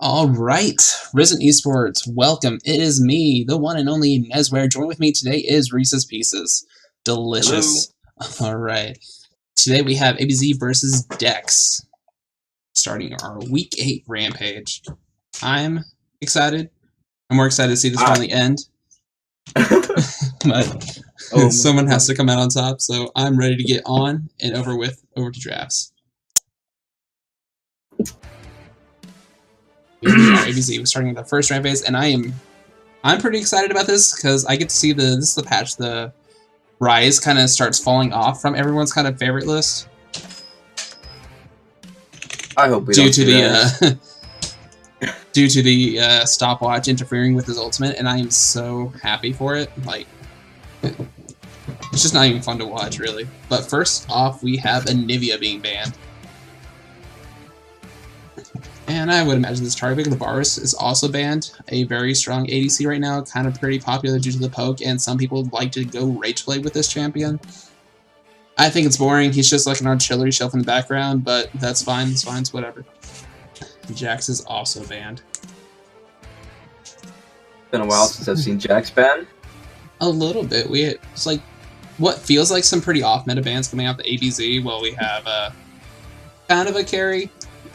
All right, Risen Esports, welcome. It is me, the one and only Nezware. Join with me today is Reese's Pieces. Hello. Delicious. All right. Today we have ABZ versus DEX, starting our Week 8 Rampage. I'm excited. I'm more excited to see this finally end. But someone has to come out on top, so I'm ready to get on and over to drafts. Here we are, ABZ. We're starting with the first ramp phase, and I'm pretty excited about this because I get to see this is the patch. The Rise kind of starts falling off from everyone's kind of favorite list. I hope we due don't to the stopwatch interfering with his ultimate, and I am so happy for it. Like, it's just not even fun to watch, really. But first off, we have Anivia being banned. And I would imagine this target pick, the Varus, is also banned. A very strong ADC right now, kind of pretty popular due to the poke, and some people like to go rage play with this champion. I think it's boring. He's just like an artillery shelf in the background, but that's fine. It's fine. It's whatever. Jax is also banned. It's been a while since I've seen Jax banned. A little bit. It's like what feels like some pretty off-meta bans coming out the ABZ. Well, we have kind of a carry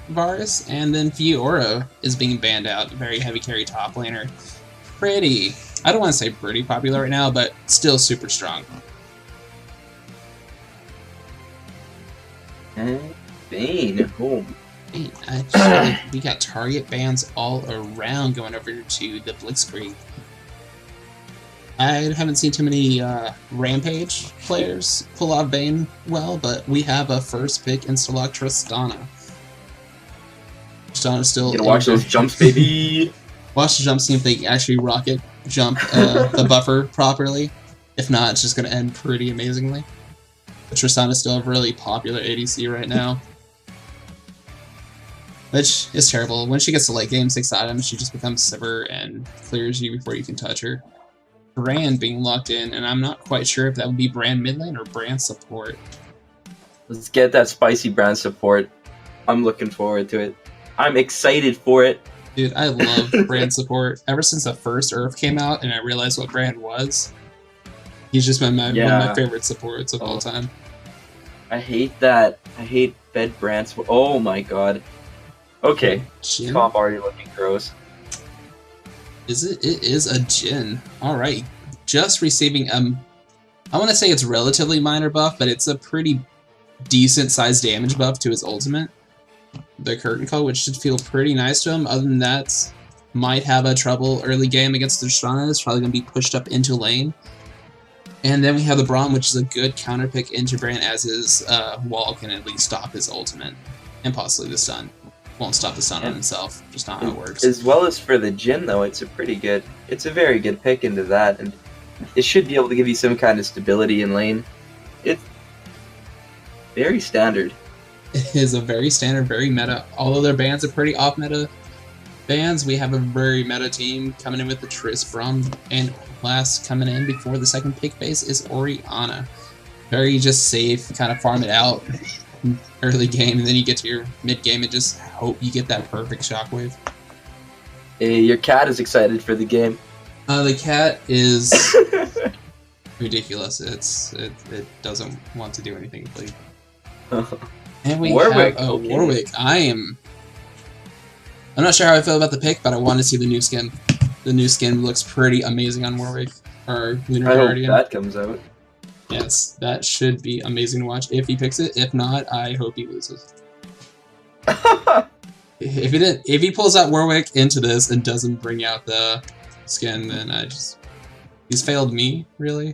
Varus, and then Fiora is being banned out. Very heavy carry top laner. Pretty. I don't want to say pretty popular right now, but still super strong. And Bane. Oh. Actually, we got target bans all around going over to the Blitzkrieg. I haven't seen too many Rampage players pull off Bane well, but we have a first pick in Stalak Tristana. Tristana's still... You gotta watch those jumps, baby! Watch the jumps, see if they actually rocket jump the buffer properly. If not, it's just going to end pretty amazingly. But Tristana's still a really popular ADC right now. Which is terrible. When she gets to late game 6 items, she just becomes Sivir and clears you before you can touch her. Brand being locked in, and I'm not quite sure if that would be Brand mid lane or Brand support. Let's get that spicy Brand support. I'm looking forward to it. I'm excited for it. Dude, I love Brand support. Ever since the first Earth came out and I realized what Brand was, he's just been one of my favorite supports of all time. I hate that. I hate Fed Brand support. Oh my god. Okay, top already looking gross. Is it? It is a Jhin. Alright. Just receiving, I want to say it's relatively minor buff, but it's a pretty decent sized damage buff to his ultimate. The Curtain Call, which should feel pretty nice to him. Other than that, might have a trouble early game against the Tristana. It's probably going to be pushed up into lane. And then we have the Braum, which is a good counter pick into Brand, as his wall can at least stop his ultimate. And possibly the stun. Won't stop the stun on himself, just not how it works. As well as for the Jhin, though, it's a very good pick into that, and it should be able to give you some kind of stability in lane. It's very standard. It is a very standard, very meta. Although their bans are pretty off-meta bans, we have a very meta team coming in with the Triss, Braum, and last coming in before the second pick phase is Orianna. Very just safe, kind of farm it out early game, and then you get to your mid game and just hope you get that perfect shockwave. Hey, your cat is excited for the game. The cat is ridiculous. It doesn't want to do anything. And we Warwick. have Warwick. I'm not sure how I feel about the pick, but I want to see the new skin. The new skin looks pretty amazing on Warwick. Or Lunar Guardian. I hope that comes out. Yes, that should be amazing to watch if he picks it. If not, I hope he loses. If he pulls out Warwick into this and doesn't bring out the skin, then he's failed me, really.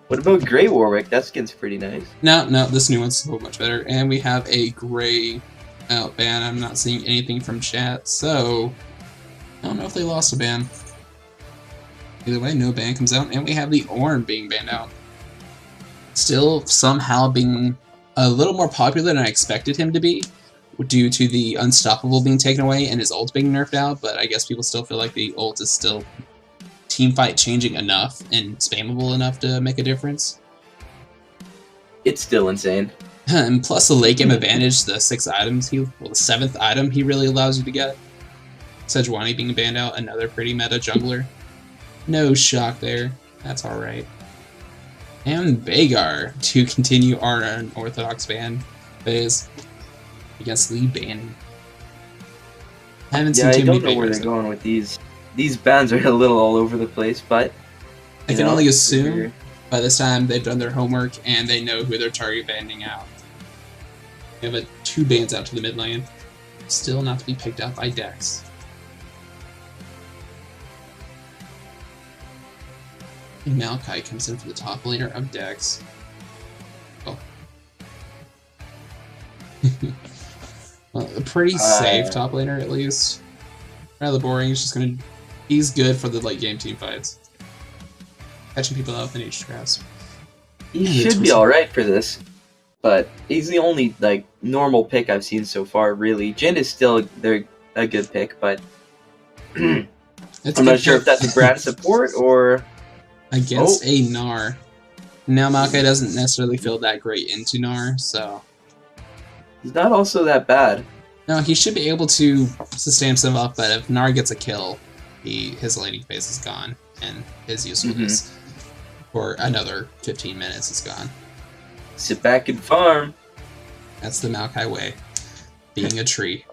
What about Grey Warwick? That skin's pretty nice. No, this new one's so much better. And we have a Grey out ban. I'm not seeing anything from chat, so I don't know if they lost a ban. Either way, no ban comes out, and we have the Ornn being banned out. Still somehow being a little more popular than I expected him to be, due to the Unstoppable being taken away and his ult being nerfed out, but I guess people still feel like the ult is still teamfight changing enough and spammable enough to make a difference. It's still insane. And plus the late game advantage, the 6 items, the 7th item he really allows you to get. Sejuani being banned out, another pretty meta jungler. No shock there. That's alright. And Vhagar to continue our unorthodox ban phase against Lee banning. I haven't seen too many I don't know where Vhagars, they're going with these. These bans are a little all over the place, but I can only assume by this time they've done their homework and they know who they're target banning out. We have 2 bans out to the mid lane. Still not to be picked up by DEX. And Maokai comes in for the top laner of DEX. Oh. Well, a pretty safe top laner at least. Rather boring. He's good for the late game team fights. Catching people out with an H grasp. He should be alright for this, but he's the only like normal pick I've seen so far. Really, Jhin is still a good pick, but I'm not sure if that's a brand support or against a Gnar. Now Maokai doesn't necessarily feel that great into Gnar, so he's not also that bad. No, he should be able to sustain himself up, but if Gnar gets a kill, his laning phase is gone, and his usefulness for another 15 minutes is gone. Sit back and farm. That's the Maokai way. Being a tree.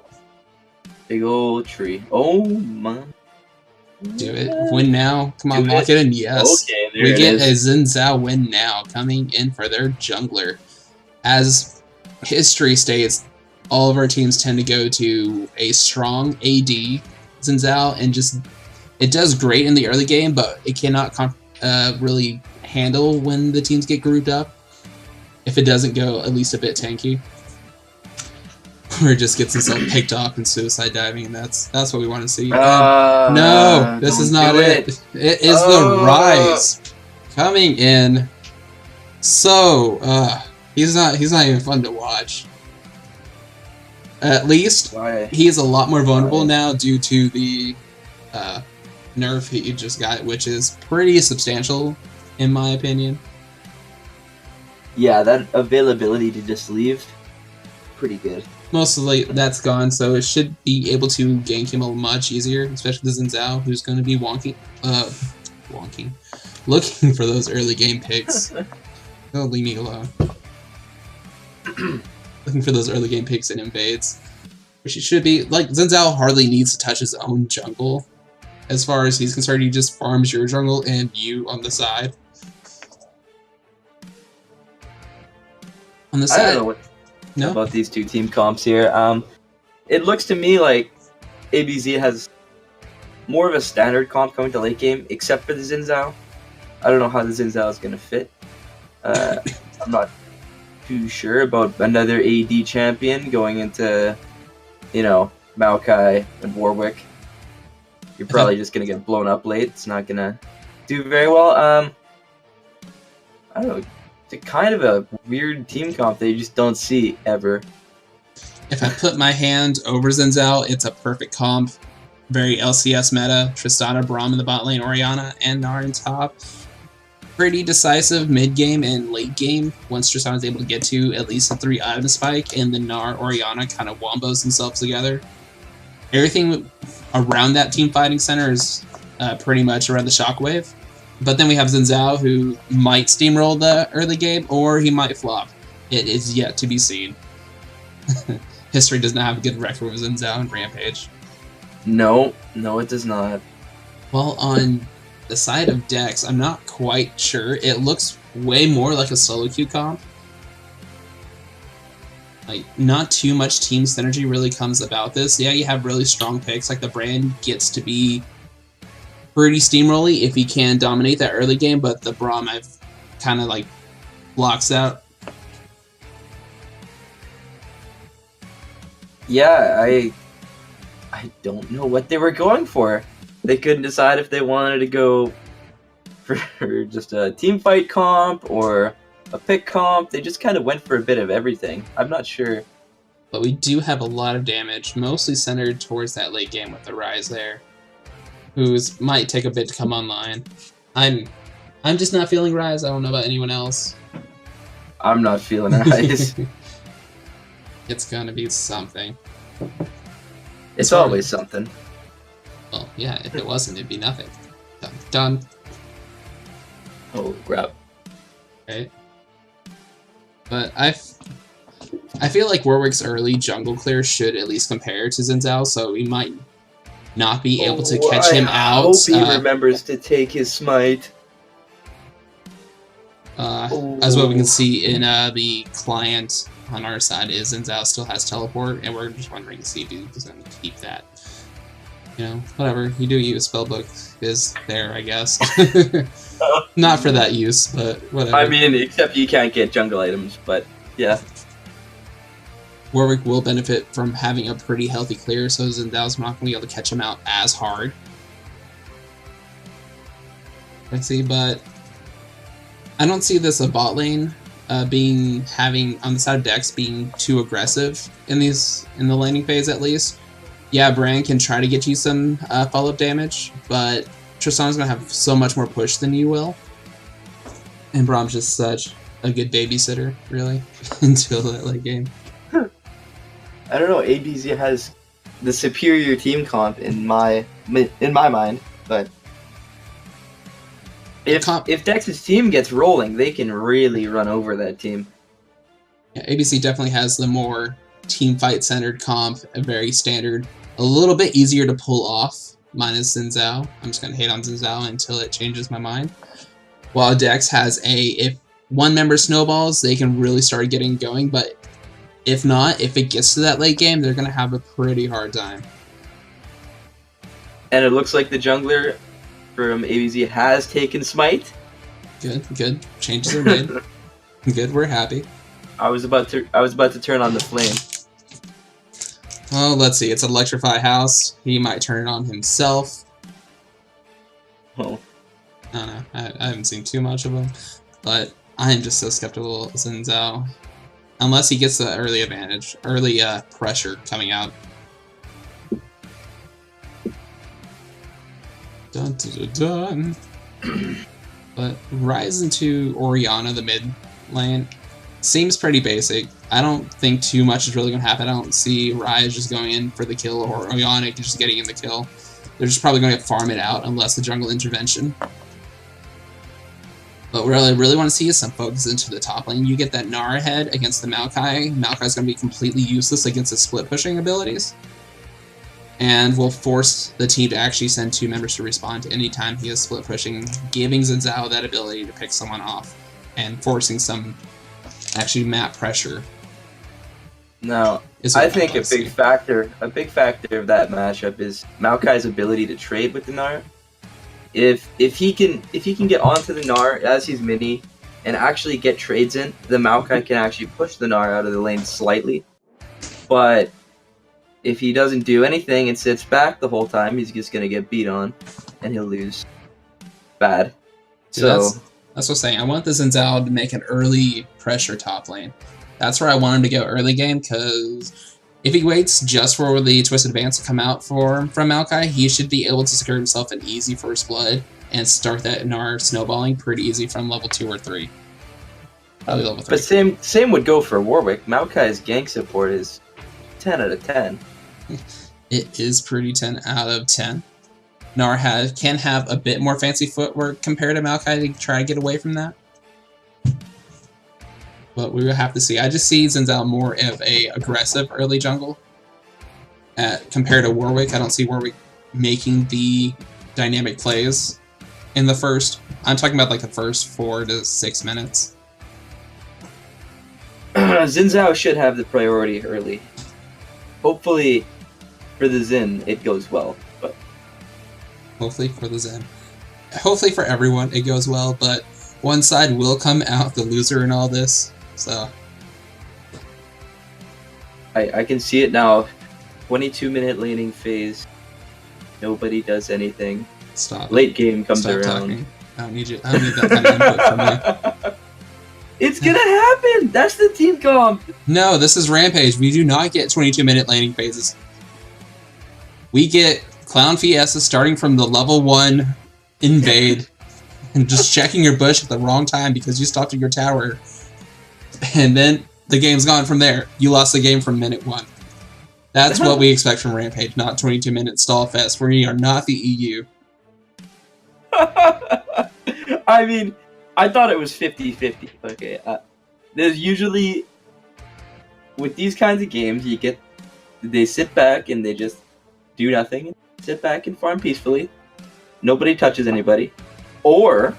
Big old tree. Oh my. Do it. Win now. Come on, lock it in. Yes. Okay, there we get is. a Xin Zhao win now coming in for their jungler. As history states, all of our teams tend to go to a strong AD Xin Zhao, and just it does great in the early game, but it cannot really handle when the teams get grouped up. If it doesn't go at least a bit tanky, or just gets himself picked off and suicide diving, and that's what we want to see. No, this is not it. It is the Rise coming in. So he's not even fun to watch. At least he is a lot more vulnerable now due to the nerf he just got, which is pretty substantial in my opinion. Yeah, that availability to just leave, pretty good. Mostly that's gone, so it should be able to gank him a much easier, especially the Xin Zhao, who's going to be looking for those early game picks. Oh, leave me alone. Looking for those early game picks and invades, which he should be. Like, Xin Zhao hardly needs to touch his own jungle. As far as he's concerned, he just farms your jungle and you on the side. On the side. I don't know about these two team comps here. It looks to me like ABZ has more of a standard comp coming to late game, except for the Xin Zhao. I don't know how the Xin Zhao is going to fit. I'm not too sure about another AD champion going into, Maokai and Warwick. You're probably just going to get blown up late. It's not going to do very well. I don't know. It's kind of a weird team comp that you just don't see ever. If I put my hand over Xin Zhao, it's a perfect comp. Very LCS meta. Tristana, Braum in the bot lane, Orianna, and Gnar in top. Pretty decisive mid-game and late game once Tristana is able to get to at least a 3-item spike, and then Gnar, Orianna kind of wombos themselves together. Everything around that team fighting center is pretty much around the shockwave. But then we have Xin Zhao, who might steamroll the early game, or he might flop. It is yet to be seen. History does not have a good record with Xin Zhao and Rampage. No, it does not. Well, on the side of DEX, I'm not quite sure. It looks way more like a solo queue comp. Like, not too much team synergy really comes about this. Yeah, you have really strong picks, like the Brand gets to be pretty steamrolly if he can dominate that early game, but the Braum I've kind of like blocks out. Yeah, I don't know what they were going for. They couldn't decide if they wanted to go for just a team fight comp or a pick comp. They just kind of went for a bit of everything. I'm not sure. But we do have a lot of damage, mostly centered towards that late game with the Rise there, who's might take a bit to come online. I'm just not feeling Rise. I don't know about anyone else. I'm not feeling Rise. It's gonna be something. It's always something. Well, yeah, if it wasn't, it'd be nothing. Done. Done. Oh, crap. Right? But I feel like Warwick's early jungle clear should at least compare to Xin Zhao, so we might not be able to catch him out. I hope he remembers to take his smite. As what we can see in the client on our side is Xin Zhao still has teleport, and we're just wondering to see if he's going to keep that. You know, whatever, you do use spellbook is there, I guess. Not for that use, but whatever. I mean, except you can't get jungle items, but yeah. Warwick will benefit from having a pretty healthy clear, so Xin Zhao's not going to be able to catch him out as hard. Let's see, but I don't see this a bot lane having on the side of DEX being too aggressive in the laning phase at least. Yeah, Bran can try to get you some follow-up damage, but Tristan's gonna have so much more push than you will. And Brahm's just such a good babysitter, really, until that late game. I don't know, ABZ has the superior team comp in my mind, but if Dex's team gets rolling, they can really run over that team. Yeah, ABC definitely has the more team fight centered comp, a very standard, a little bit easier to pull off, minus Xin Zhao. I'm just gonna hate on Xin Zhao until it changes my mind. While Dex has if one member snowballs, they can really start getting going, but if not, if it gets to that late game, they're gonna have a pretty hard time. And it looks like the jungler from ABZ has taken smite. Good. Changes are made. Good, we're happy. I was about to turn on the flame. Well, let's see. It's Electrify House. He might turn it on himself. Oh. I don't know. I haven't seen too much of him, but I am just so skeptical of Xin Zhao. Unless he gets the early advantage, early pressure coming out. Dun dun dun dun. But Rise into Orianna, the mid lane, seems pretty basic. I don't think too much is really going to happen. I don't see Rise just going in for the kill or Orianna just getting in the kill. They're just probably going to farm it out unless the jungle intervention. But what I really want to see is some focus into the top lane. You get that Gnar head against the Maokai. Maokai's going to be completely useless against his split pushing abilities. And will force the team to actually send two members to respond to any time he is split pushing, giving Xin Zhao that ability to pick someone off and forcing some actually map pressure. No, I think a big factor of that matchup is Maokai's ability to trade with the Gnar. If he can get onto the Gnar as he's mini and actually get trades in, the Maokai can actually push the Gnar out of the lane slightly. But if he doesn't do anything and sits back the whole time, he's just gonna get beat on and he'll lose bad. So that's what I'm saying. I want the Xin Zhao to make an early pressure top lane. That's where I want him to go early game, because if he waits just for the Twisted Advance to come out from Maokai, he should be able to secure himself an easy first blood and start that Gnar snowballing pretty easy from level 2 or 3. Probably level 3. But same would go for Warwick. Maokai's gank support is 10 out of 10. It is pretty 10 out of 10. Gnar can have a bit more fancy footwork compared to Maokai to try to get away from that. But we will have to see. I just see Xin Zhao more of a aggressive early jungle compared to Warwick. I don't see Warwick making the dynamic plays in the first. I'm talking about like the first 4 to 6 minutes. Xin Zhao should have the priority early. Hopefully, for the Xin, it goes well. But hopefully for the Xin. Hopefully for everyone, it goes well. But one side will come out the loser in all this. So I can see it now. 22-minute laning phase. Nobody does anything. Stop. Late game comes Stop around. Talking. I don't need you. I don't need that kind of input from you. It's gonna happen! That's the team comp! No, this is Rampage. We do not get 22-minute laning phases. We get Clown Fiesta starting from the level 1 invade and just checking your bush at the wrong time because you stopped at your tower. And then the game's gone from there. You lost the game from minute 1. That's what we expect from Rampage, not 22-minute stall fest. We are not the EU. I mean, I thought it was 50-50. Okay, there's usually, with these kinds of games, they sit back and they just do nothing, sit back and farm peacefully. Nobody touches anybody. Or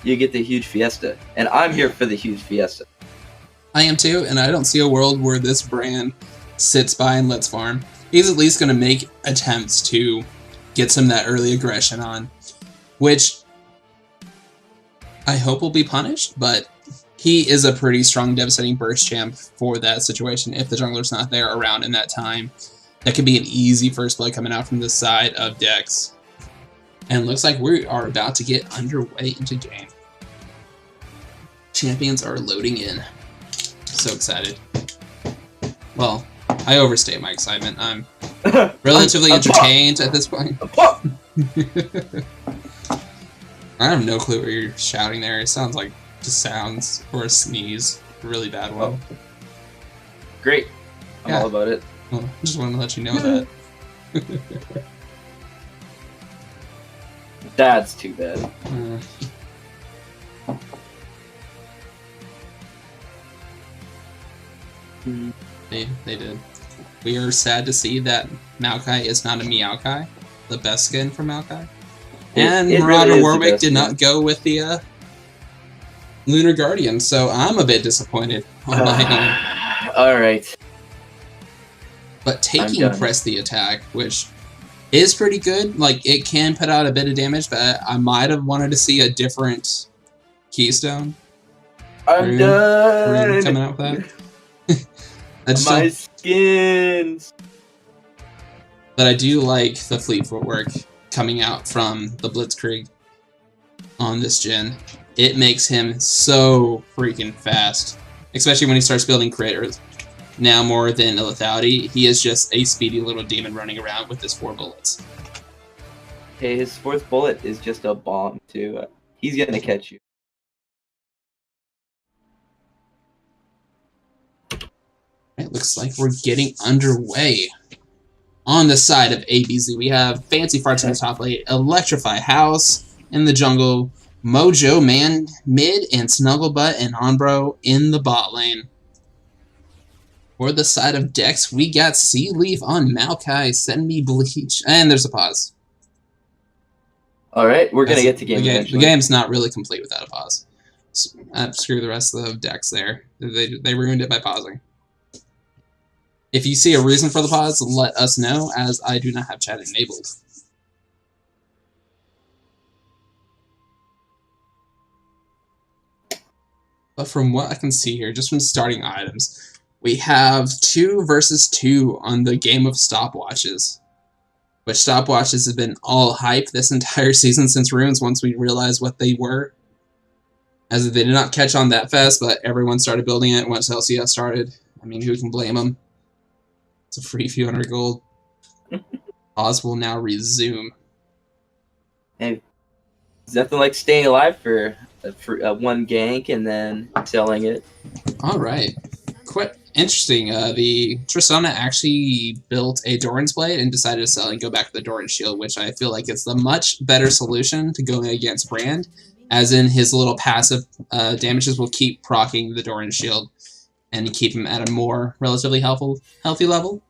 you get the huge fiesta. And I'm here for the huge fiesta. I am too, and I don't see a world where this brand sits by and lets farm. He's at least going to make attempts to get some of that early aggression on, which I hope will be punished, but he is a pretty strong, devastating burst champ for that situation if the jungler's not there around in that time. That could be an easy first play coming out from the side of DEX. And it looks like we are about to get underway into game. Champions are loading in. So excited. Well, I overstate my excitement. I'm relatively entertained at this point. I have no clue what you're shouting there. It sounds like just sounds or a sneeze. A really bad one. Great. I'm all about it. Well, I just wanted to let you know that. That's too bad. They did. We are sad to see that Maokai is not a Meowkai, the best skin for Maokai. And Marauder really Warwick did not go with the Lunar Guardian, so I'm a bit disappointed on my own. Alright. But taking Press the Attack, which is pretty good, like it can put out a bit of damage, but I might have wanted to see a different Keystone. I'm done! Coming out with that. My skins! But I do like the fleet footwork coming out from the Blitzkrieg on this gen. It makes him so freaking fast, especially when he starts building critters. Now more than a lethality, he is just a speedy little demon running around with his 4 bullets. Hey, his 4th bullet is just a bomb too. He's gonna catch you. It looks like we're getting underway. On the side of ABZ, we have Fancy Farts in the top lane, Electrify House in the jungle, Mojo Man mid, and Snugglebutt and Onbro in the bot lane. For the side of DEX, we got Sea Leaf on Maokai, Send Me Bleach, and there's a pause. Alright, we're gonna get to game eventually. The game's not really complete without a pause. Screw the rest of DEX there. They ruined it by pausing. If you see a reason for the pause, let us know, as I do not have chat enabled. But from what I can see here, just from starting items, we have 2 versus 2 on the game of stopwatches. Which stopwatches have been all hype this entire season since Runes, once we realized what they were. As they did not catch on that fast, but everyone started building it once LCS started. I mean, who can blame them? It's a free few hundred gold. Pause will now resume. Hey, it's nothing like staying alive for one gank and then selling it. Alright. Quite interesting. The Tristana actually built a Doran's Blade and decided to sell and go back to the Doran's Shield, which I feel like is the much better solution to going against Brand, as in his little passive damages will keep proccing the Doran's Shield and keep him at a more relatively healthy level.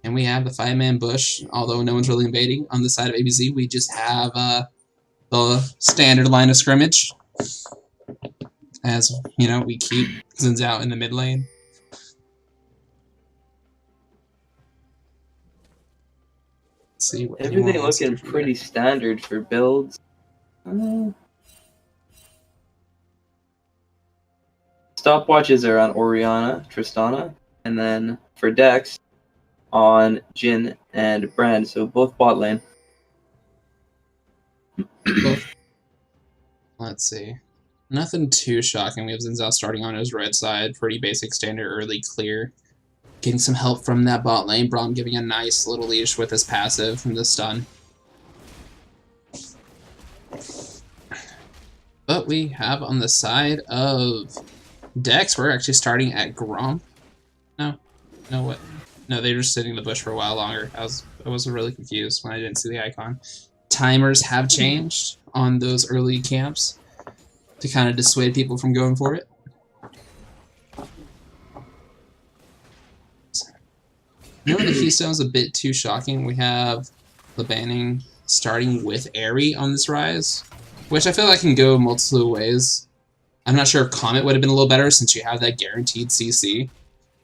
And we have the 5-man bush, although no one's really invading. On the side of ABZ, we just have the standard line of scrimmage. As, you know, we keep Zins out in the mid lane. Let's see what everything looking pretty standard for builds. Stopwatches are on Orianna, Tristana, and then for DEX on Jhin and Brand, so both bot lane. Let's see. Nothing too shocking. We have Zinzao starting on his red side. Pretty basic standard early clear. Getting some help from that bot lane. Braum giving a nice little leash with his passive from the stun. But we have on the side of DEX, we're actually starting at Grom. No. No, what? No, they were just sitting in the bush for a while longer. I was really confused when I didn't see the icon. Timers have changed on those early camps to kind of dissuade people from going for it. You know, the Keystone's a bit too shocking. We have the banning starting with Airy on this rise, which I feel like can go multiple ways. I'm not sure if Comet would have been a little better since you have that guaranteed CC,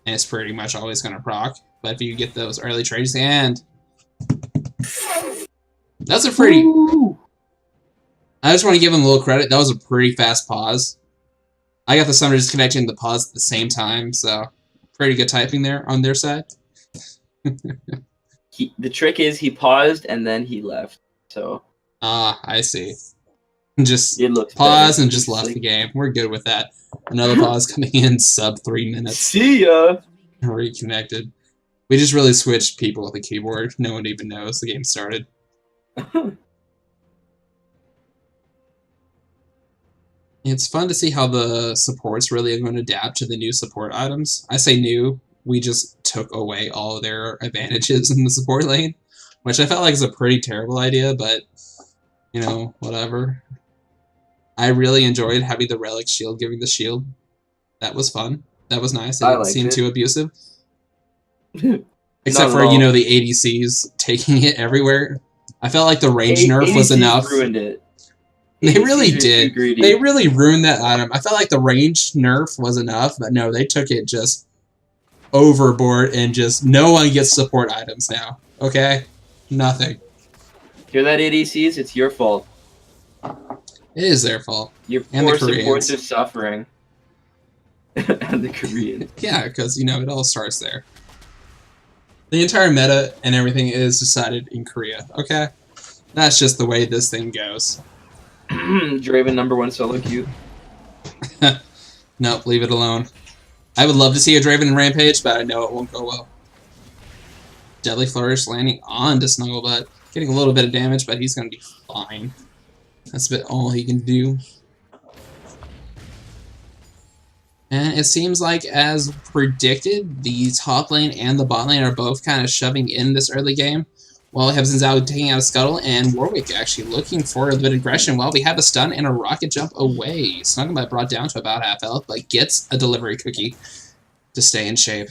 and it's pretty much always going to proc. But if you get those early trades, and that's a pretty... Ooh. I just want to give him a little credit. That was a pretty fast pause. I got the summoner just connecting the pause at the same time, so pretty good typing there on their side. The trick is he paused and then he left. So I see. Just pause better. And just left the game. We're good with that. Another pause coming in sub 3 minutes. See ya. Reconnected. We just really switched people with the keyboard. No one even knows the game started. It's fun to see how the supports really are going to adapt to the new support items. I say new. We just took away all their advantages in the support lane, which I felt like is a pretty terrible idea, but, you know, whatever. I really enjoyed having the Relic Shield giving the shield. That was fun. That was nice. It didn't seem too abusive. Except for, you know, the ADCs taking it everywhere. I felt like the range nerf was enough. Ruined it. They really did. They really ruined that item. I felt like the range nerf was enough, but no, they took it just overboard and just no one gets support items now. Okay? Nothing. Hear that, ADCs? It's your fault. It is their fault. Your poor supports are suffering. And the Koreans. Yeah, because, you know, it all starts there. The entire meta and everything is decided in Korea, okay? That's just the way this thing goes. Draven #1 solo queue. Nope, leave it alone. I would love to see a Draven in Rampage, but I know it won't go well. Deadly Flourish landing on to Snugglebutt. Getting a little bit of damage, but he's going to be fine. That's about all he can do. And it seems like, as predicted, the top lane and the bot lane are both kind of shoving in this early game. While we have Xin Zhao taking out a Scuttle, and Warwick actually looking for a bit of aggression while we have a stun and a rocket jump away. Snugglebutt brought down to about half health, but gets a delivery cookie to stay in shape.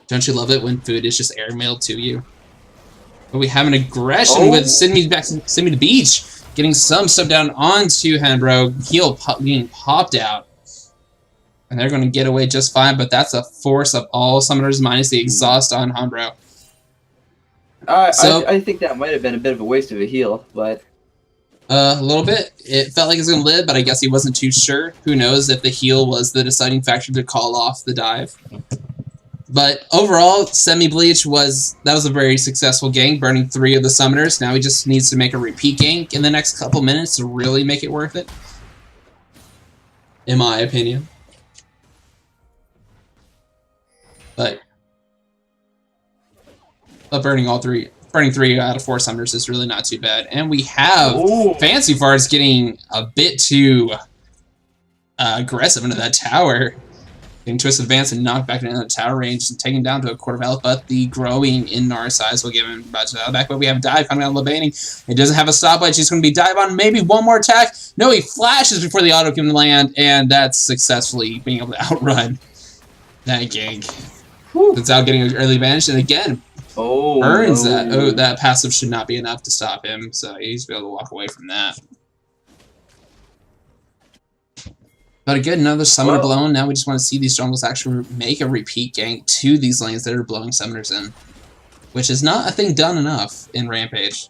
Don't you love it when food is just airmailed to you? But we have an aggression with Send Me to the Beach, getting some stuff down onto Hanbro. Heal being popped out. And they're going to get away just fine, but that's a force of all summoners minus the exhaust on Hanbro. I think that might have been a bit of a waste of a heal, but... a little bit. It felt like he was going to live, but I guess he wasn't too sure. Who knows if the heal was the deciding factor to call off the dive. But overall, Semi-Bleach was a very successful gank, burning 3 of the summoners. Now he just needs to make a repeat gank in the next couple minutes to really make it worth it. In my opinion. But burning 3 out of 4 summoners is really not too bad. And we have Fancy Farts getting a bit too aggressive into that tower. Getting Twist Advance and knocked back into the tower range and taking down to a quarter of health, but the growing in Nara size will give him about to back. But we have Dive coming out of Lebaning. It doesn't have a stopwatch. He's going to be Dive on maybe one more attack. No, he flashes before the auto can land, and that's successfully being able to outrun that gank. It's out getting an early advantage, and again, earns that. Oh, that passive should not be enough to stop him, so he's able to walk away from that. But again, another summoner blown. Now we just want to see these jungles actually make a repeat gank to these lanes that are blowing summoners in. Which is not a thing done enough in Rampage.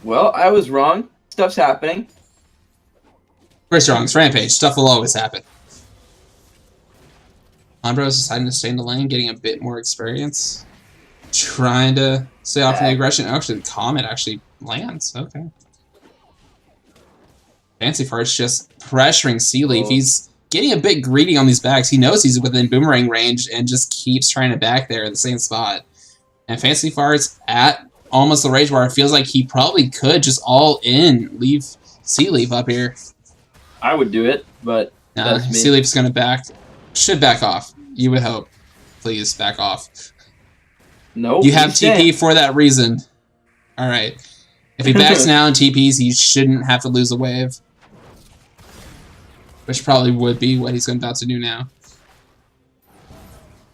Well, I was wrong. Stuff's happening. Where's wrong? It's Rampage. Stuff will always happen. Hanbro is deciding to stay in the lane, getting a bit more experience. Trying to stay off from the aggression. Actually, the Comet actually lands. Okay. Fancy Fart's just pressuring Sea Leaf. He's getting a bit greedy on these backs. He knows he's within boomerang range and just keeps trying to back there in the same spot. And Fancy Fart's at almost the rage where it feels like he probably could just all in leave Sea Leaf up here. I would do it, but Sea Leaf's going to back Should back off. You would hope. Please back off. Nope. You have TP for that reason. Alright. If he backs now and TPs, he shouldn't have to lose a wave. Which probably would be what he's about to do now.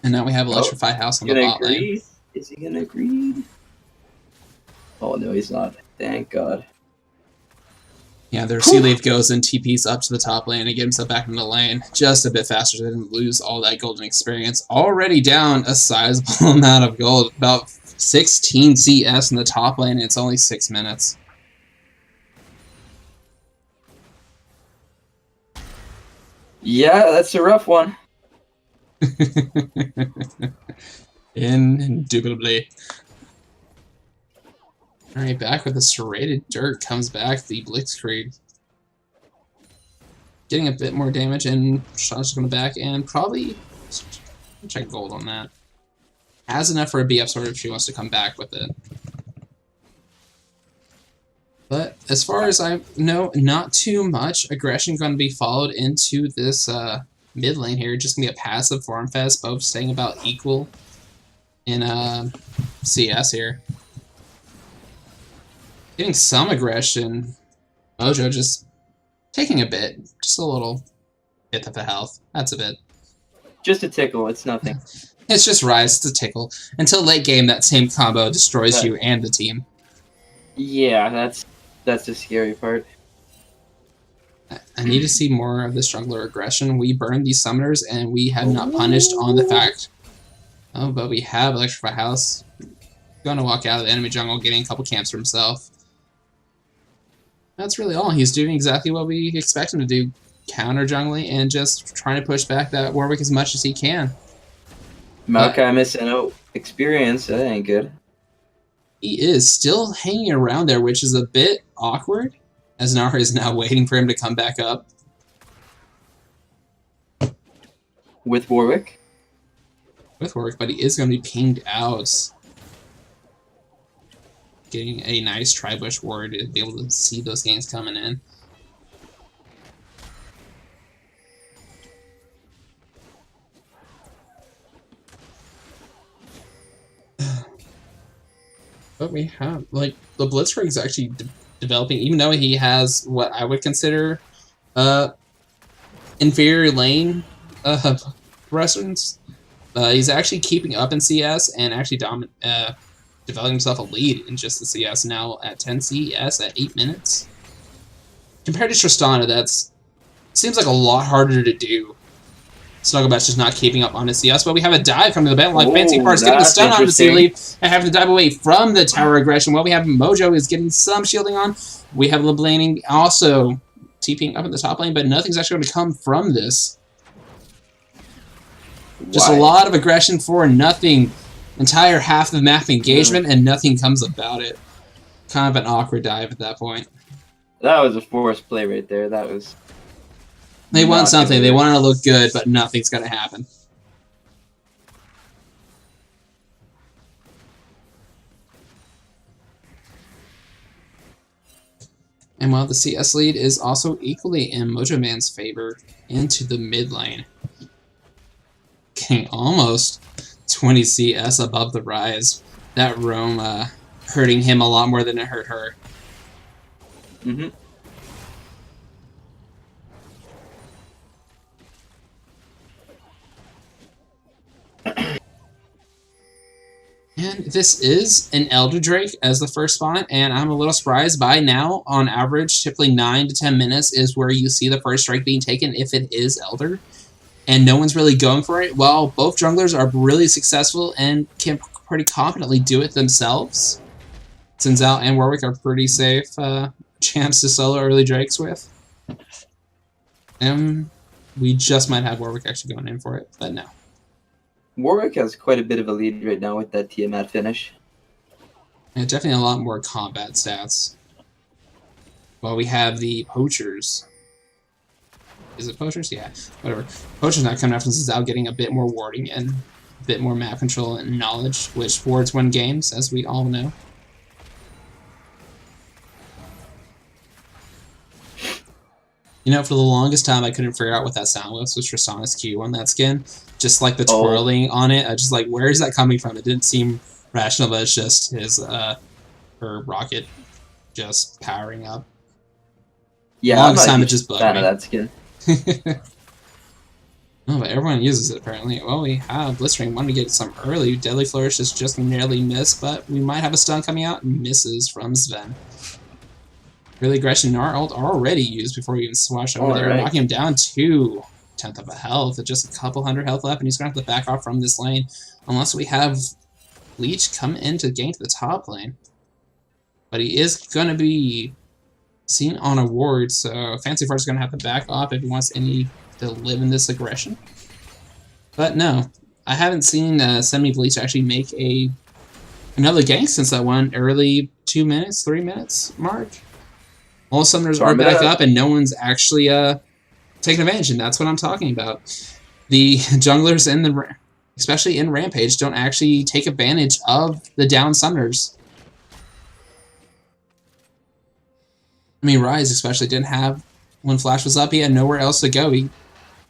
And now we have Electrify House on the bot lane. Is he gonna agree? Oh no, he's not. Thank God. Yeah, their Sea Leaf goes and TPs up to the top lane and get himself back in the lane. Just a bit faster, so they didn't lose all that golden experience. Already down a sizable amount of gold. About 16 CS in the top lane, and it's only 6 minutes. Yeah, that's a rough one. Indubitably. Alright, back with the serrated dirt comes back the Blitzkrieg. Getting a bit more damage, and Sean's going to back, and probably check gold on that. Has enough for a BF sword if she wants to come back with it. But as far as I know, not too much aggression going to be followed into this mid lane here. Just going to be a passive Form Fest, both staying about equal in CS here. Getting some aggression. Mojo just taking a bit. Just a little bit of the health. That's a bit. Just a tickle, it's nothing. It's just rise to tickle. Until late game, that same combo destroys you and the team. Yeah, that's the scary part. I need to see more of this jungler aggression. We burned these summoners, and we have not punished on the fact. Oh, but we have Electrify House. Going to walk out of the enemy jungle, getting a couple camps for himself. That's really all. He's doing exactly what we expect him to do. Counter jungling and just trying to push back that Warwick as much as he can. Maokai missing out experience. That ain't good. He is still hanging around there, which is a bit awkward, as Nara is now waiting for him to come back up. With Warwick? With Warwick, but he is going to be pinged out. Getting a nice Tribush ward to be able to see those games coming in. But we have, like, the Blitzkrieg is actually developing, even though he has what I would consider inferior lane presence. He's actually keeping up in CS and actually developing himself a lead in just the CS now at 10 CS at 8 minutes. Compared to Tristana, that's seems like a lot harder to do. Snugglebats just not keeping up on his CS, but we have a dive coming to the battle. Like Fancy Parts getting the stun on the Sea Leaf and having to dive away from the tower aggression. While we have Mojo is getting some shielding on. We have LeBlanc also TPing up in the top lane, but nothing's actually going to come from this. Just a lot of aggression for nothing. Entire half of map engagement, and nothing comes about it. Kind of an awkward dive at that point. That was a forced play right there. That was... They want something. They want to look good, but nothing's going to happen. And while the CS lead is also equally in Mojo Man's favor into the mid lane. Getting almost 20 CS above the rise. That roam hurting him a lot more than it hurt her. Mm-hmm. And this is an Elder Drake as the first spawn, and I'm a little surprised by now, on average, typically 9 to 10 minutes is where you see the first strike being taken if it is Elder. And no one's really going for it, while both junglers are really successful and can pretty competently do it themselves. Since Zhao and Warwick are pretty safe chance to solo early Drakes with. And we just might have Warwick actually going in for it, but no. Warwick has quite a bit of a lead right now with that Tiamat finish. And definitely a lot more combat stats. While we have the Poachers. Is it Poachers? Yeah, whatever. Poachers not coming after this out, getting a bit more warding and a bit more map control and knowledge, which wards win games, as we all know. You know, for the longest time, I couldn't figure out what that sound was Tristanna's Q on that skin. Just like the twirling on it. I just like, where is that coming from? It didn't seem rational, but it's just his, her rocket just powering up. Yeah, longest time it just bugged me. That skin. Oh, but everyone uses it apparently. Well, we have Blistering. Wanted to get some early. Deadly Flourish is just nearly missed, but we might have a stun coming out. Misses from Sven. Really aggression ult already used before we even swash over there. Knocking him down to 10th of a health. Just a couple hundred health left, and he's going to have to back off from this lane. Unless we have Leech come in to gank the top lane. But he is going to be seen on a ward, so Fancy Fart's going to have to back off if he wants any to live in this aggression. But no, I haven't seen Semi Bleach actually make another gank since that one early 2 minutes, 3 minutes mark. All summoners are back up and no one's actually taking advantage, and that's what I'm talking about. The junglers in especially in Rampage, don't actually take advantage of the down summoners. I mean, Rise especially didn't have, when Flash was up, he had nowhere else to go.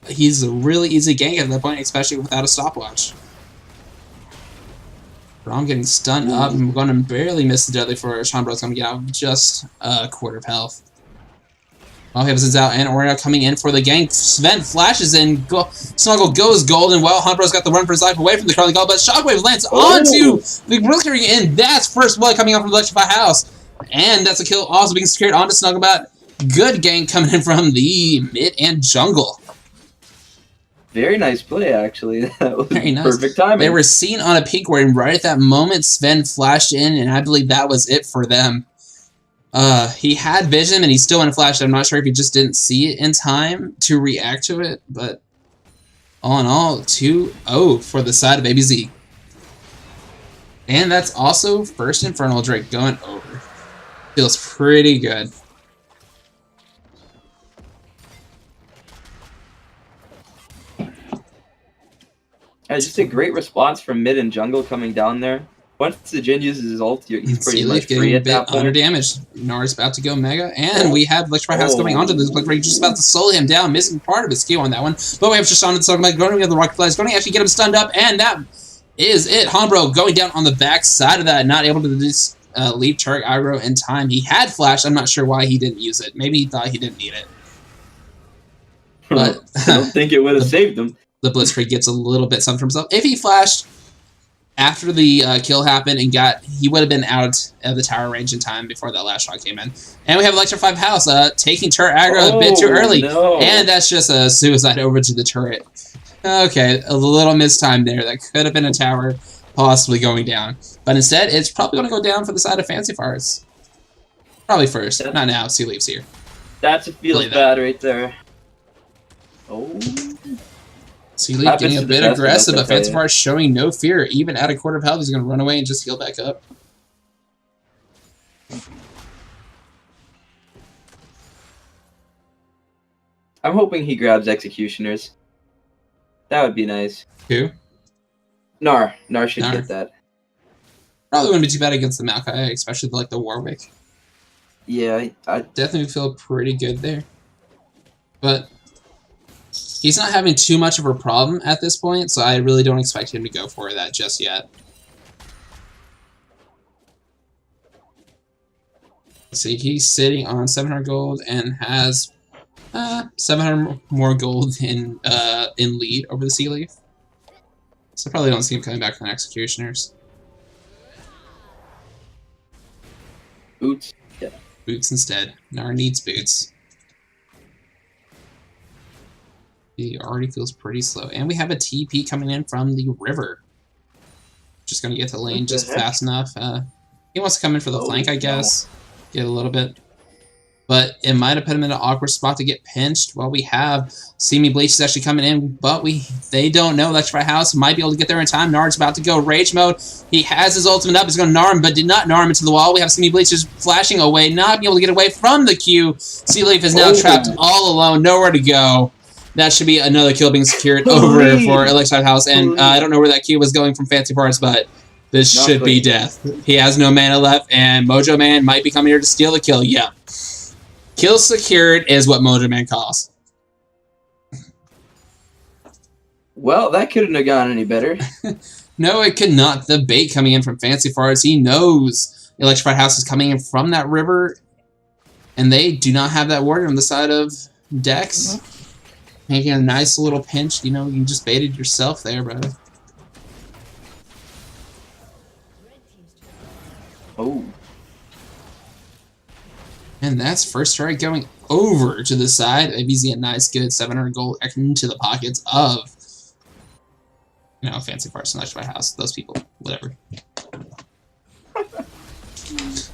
He's a really easy gank at that point, especially without a stopwatch. Rom getting stunned up and going to barely miss the deadly for Shanbro's going to get out with just a quarter of health. While Havens out and Oriana coming in for the gank. Sven flashes in. Snuggle goes golden while Humbro's got the run for his life away from the Carly Gull, but Shockwave lands onto the Wilkering, and that's first blood coming out from the Electrify House. And that's a kill also being secured onto Snugglebat. Good gank coming in from the mid and jungle. Very nice play, actually. That was very nice. Perfect timing. They were seen on a peak where right at that moment Sven flashed in, and I believe that was it for them. He had vision, and he still went flashed. I'm not sure if he just didn't see it in time to react to it, but all in all, 2-0 for the side of ABZ. And that's also first Infernal Drake going over. Feels pretty good. And just a great response from mid and jungle coming down there. Once the Jin uses his ult, he's pretty much free at that point. Under damage. Nar's about to go mega, and we have Electrify House going onto this Blick Ring, just about to slow him down, missing part of his skill on that one. But we have Shoshana the Sogma going to get the Rocket Flies, going to actually get him stunned up, and that is it. Hombro going down on the back side of that, not able to just leave Turret aggro in time. He had Flash, I'm not sure why he didn't use it. Maybe he thought he didn't need it. But I don't think it would have saved him. The Blitzkrieg gets a little bit something for himself. If he flashed after the kill happened and he would have been out of the tower range in time before that last shot came in. And we have Electrify House taking turret aggro a bit too early. No. And that's just a suicide over to the turret. Okay, a little mistime there. That could have been a tower possibly going down. But instead, it's probably going to go down for the side of Fancy Farts. Probably first. Not now. Sea Leaves here. That's a feels bad right there. Oh. Sea Leaf getting a bit aggressive, but Fancy Farts showing no fear. Even at a quarter of health, he's going to run away and just heal back up. I'm hoping he grabs Executioners. That would be nice. Who? Nar should get that. Probably wouldn't be too bad against the Maokai, especially like the Warwick. Yeah, I definitely feel pretty good there. But he's not having too much of a problem at this point, so I really don't expect him to go for that just yet. Let's see, he's sitting on 700 gold and has 700 more gold in lead over the Sea Leaf. So probably don't see him coming back from the Executioners. Boots. Yeah. Boots instead. Nar needs boots. He already feels pretty slow. And we have a TP coming in from the river. Just going to get to lane just fast enough. He wants to come in for the flank, I guess. Get a little bit. But it might have put him in an awkward spot to get pinched. Well, we have Semi Bleach is actually coming in, but they don't know Electrify House might be able to get there in time. Nard's about to go Rage Mode. He has his ultimate up. He's going to Nar him, but did not Nar him into the wall. We have Semi Bleach just flashing away, not being able to get away from the Q. Sea Leaf is now trapped all alone, nowhere to go. That should be another kill being secured over for Electrify House. And I don't know where that Q was going from Fancy Farts, but this should be death. He has no mana left, and Mojo Man might be coming here to steal the kill. Yeah. Kill secured is what Mojo Man calls. Well, that couldn't have gone any better. No, it could not. The bait coming in from Fancy Farts. He knows Electrified House is coming in from that river, and they do not have that warrior on the side of DEX. Making a nice little pinch. You know, you just baited yourself there, brother. Oh. And that's first strike going over to the side. ABZ a nice, good 700 gold into the pockets of, you know, Fancy Farts and Electrified House. Those people, whatever.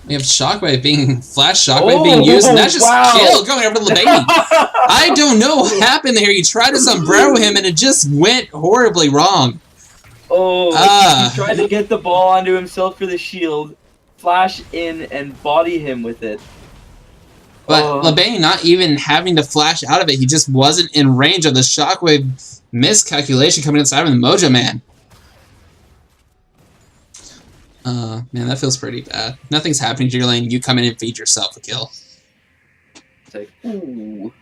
We have Shockwave being Flash Shockwave being used, and that's just kill going over to LeBaby. I don't know what happened there. You tried to sombrero him, and it just went horribly wrong. Oh, he tried to get the ball onto himself for the shield, flash in, and body him with it. But LeBaby not even having to flash out of it. He just wasn't in range of the Shockwave miscalculation coming inside of the Mojo Man. Man, that feels pretty bad. Nothing's happening to your lane. You come in and feed yourself a kill. It's like, ooh.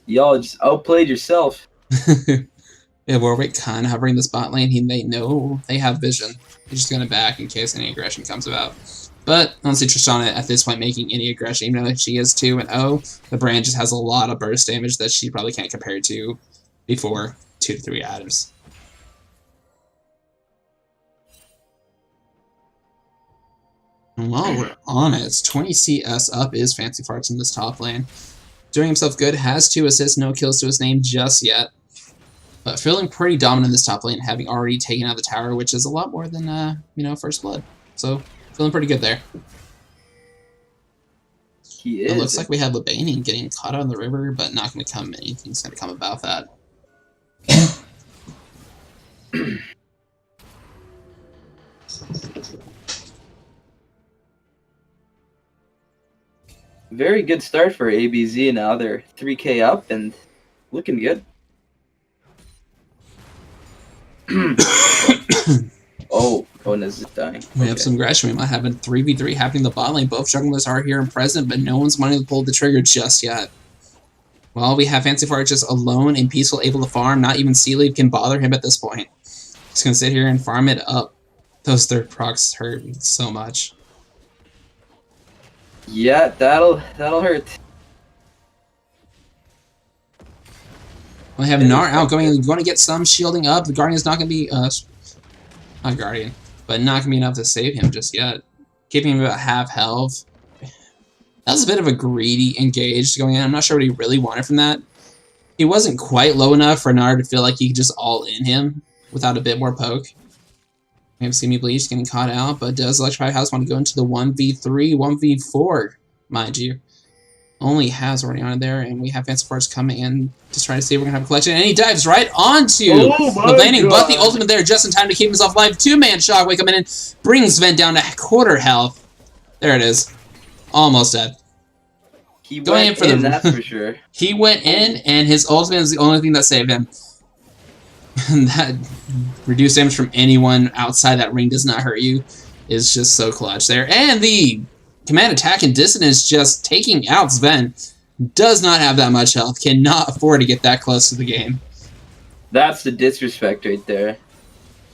Y'all just outplayed yourself. Yeah, Warwick kind of hovering this bot lane. They know they have vision. He's just going to back in case any aggression comes about. But honestly, Tristana at this point making any aggression, even though she is 2-0, the brand just has a lot of burst damage that she probably can't compare to before 2 to 3 items. And while we're on it, 20 CS up is Fancy Farts in this top lane. Doing himself good, has 2 assists, no kills to his name just yet. But feeling pretty dominant in this top lane, having already taken out the tower, which is a lot more than, you know, First Blood. So, feeling pretty good there. He is. It looks like we have LeBaby getting caught out in the river, but not going to come, anything's going to come about that. Very good start for ABZ now. They're 3k up and looking good. Oh, Ona's is dying. We have some aggression. We might have a 3v3 happening in the bot lane. Both jugglers are here and present, but no one's wanting to pull the trigger just yet. Well, we have Fancy Fart just alone and peaceful, able to farm. Not even Sealeaf can bother him at this point. He's going to sit here and farm it up. Those third procs hurt me so much. Yeah, that'll hurt. We have Gnar out going to get some shielding up. The Guardian's not going to be, not Guardian, but not going to be enough to save him just yet. Keeping him about half health. That was a bit of a greedy engage going in. I'm not sure what he really wanted from that. He wasn't quite low enough for Gnar to feel like he could just all in him without a bit more poke. We have Semi Bleach getting caught out, but does Electrified House want to go into the 1v3, 1v4, mind you? Only has already on there, and we have Fancy Farts coming in to try to see if we're going to have a collection. And he dives right onto the laning, but the ultimate there just in time to keep himself alive. 2-man Shockwave coming in, brings Vent down to quarter health. There it is. Almost dead. He going in for the that's for sure. He went in, and his ultimate is the only thing that saved him. That reduced damage from anyone outside that ring does not hurt you is just so clutch there. And the command attack and dissonance just taking out Sven does not have that much health, cannot afford to get that close to the game. That's the disrespect right there.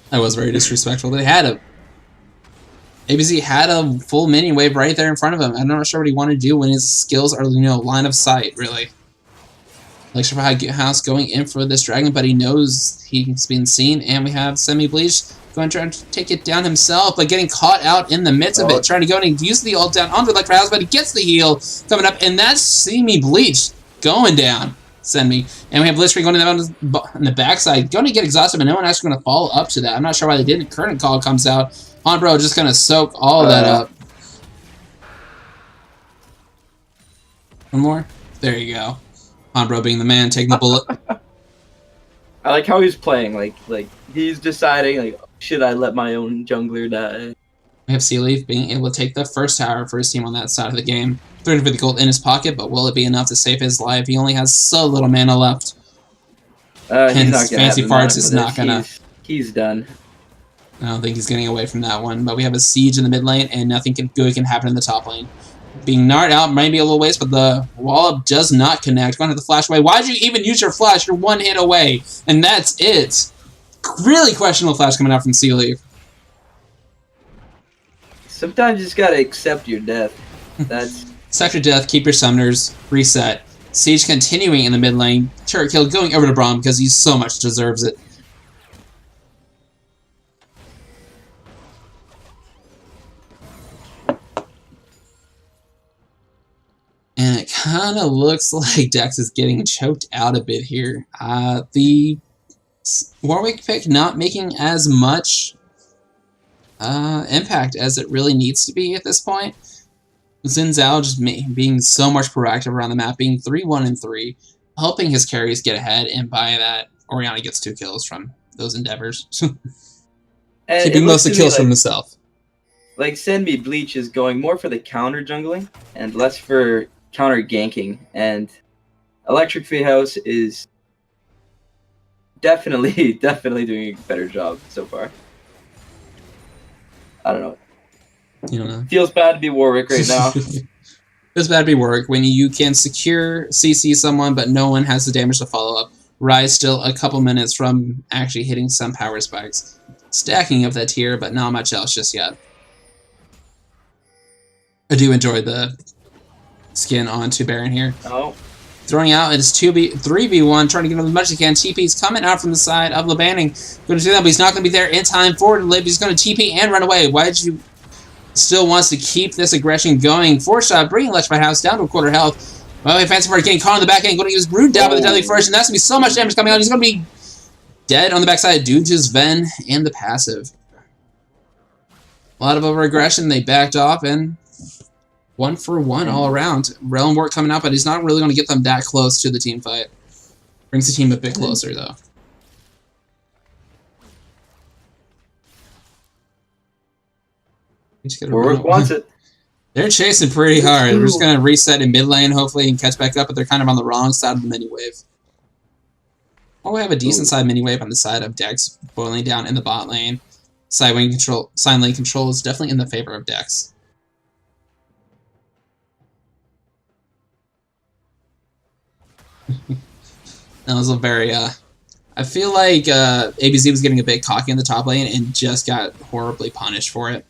That was very disrespectful. They had a ABZ had a full minion wave right there in front of him. I'm not sure what he wanted to do when his skills are, you know, line of sight, really. Electrified House going in for this dragon, but he knows he's been seen, and we have Semi Bleach going to try to take it down himself, but getting caught out in the midst of it, trying to go and use the ult down onto Electrified House, but he gets the heal coming up, and that's Semi Bleach going down. Send me. And we have Blitzkrieg going down on the backside, going to get exhausted, but no one actually going to follow up to that. I'm not sure why they didn't. Current call comes out. Honbro just going to soak all of that up. One more? There you go. Honbro being the man, taking the bullet. I like how he's playing. Like he's deciding, like, should I let my own jungler die? We have Sealeaf being able to take the first tower for his team on that side of the game. 350 gold in his pocket, but will it be enough to save his life? He only has so little mana left. Hence, Fancy Farts is not gonna. He's done. I don't think he's getting away from that one. But we have a siege in the mid lane, and nothing good can happen in the top lane. Being gnarred out, might be a little waste, but the wall-up does not connect. Going to the flash away. Why'd you even use your flash? You're one hit away, and that's it. Really questionable flash coming out from Sea Leaf. Sometimes you just gotta accept your death. That's Accept your death, keep your summoners, reset. Siege continuing in the mid lane. Turret kill going over to Braum because he so much deserves it. And it kind of looks like Dex is getting choked out a bit here. The Warwick pick not making as much impact as it really needs to be at this point. Xin Zhao just being so much proactive around the map, being 3-1-3, helping his carries get ahead, and by that, Orianna gets 2 kills from those endeavors. Keeping most of the kills from himself. Like, Send Me Bleach is going more for the counter jungling and less for counter ganking, and Electric Treehouse is definitely doing a better job so far. I don't know. You don't know. Feels bad to be Warwick right now. Feels bad to be Warwick when you can secure CC someone, but no one has the damage to follow up. Rise still a couple minutes from actually hitting some power spikes. Stacking up that tier, but not much else just yet. I do enjoy the skin onto Baron here. Oh. Throwing out, it's 3v1, trying to get him as much as he can. TP's coming out from the side of Lebanning. Going to do that, but he's not going to be there in time for it to live. He's going to TP and run away. Why did you... Still wants to keep this aggression going. 4-shot, bringing Electrify House down to a quarter health. Well, Fancy Fart getting caught on the back end, going to use Brood down by the Deadly First, and that's going to be so much damage coming out. He's going to be dead on the backside due to his Ven and the passive. A lot of over-aggression. They backed off, and 1-for-1 all around. Realm Wart coming out, but he's not really going to get them that close to the team fight. Brings the team a bit closer, though. Warwick wants it. They're chasing pretty hard. They're just going to reset in mid lane, hopefully, and catch back up, but they're kind of on the wrong side of the mini wave. Oh, we have a decent side mini wave on the side of Dex, boiling down in the bot lane. Side lane control is definitely in the favor of Dex. That was a very, I feel like ABZ was getting a bit cocky in the top lane and just got horribly punished for it.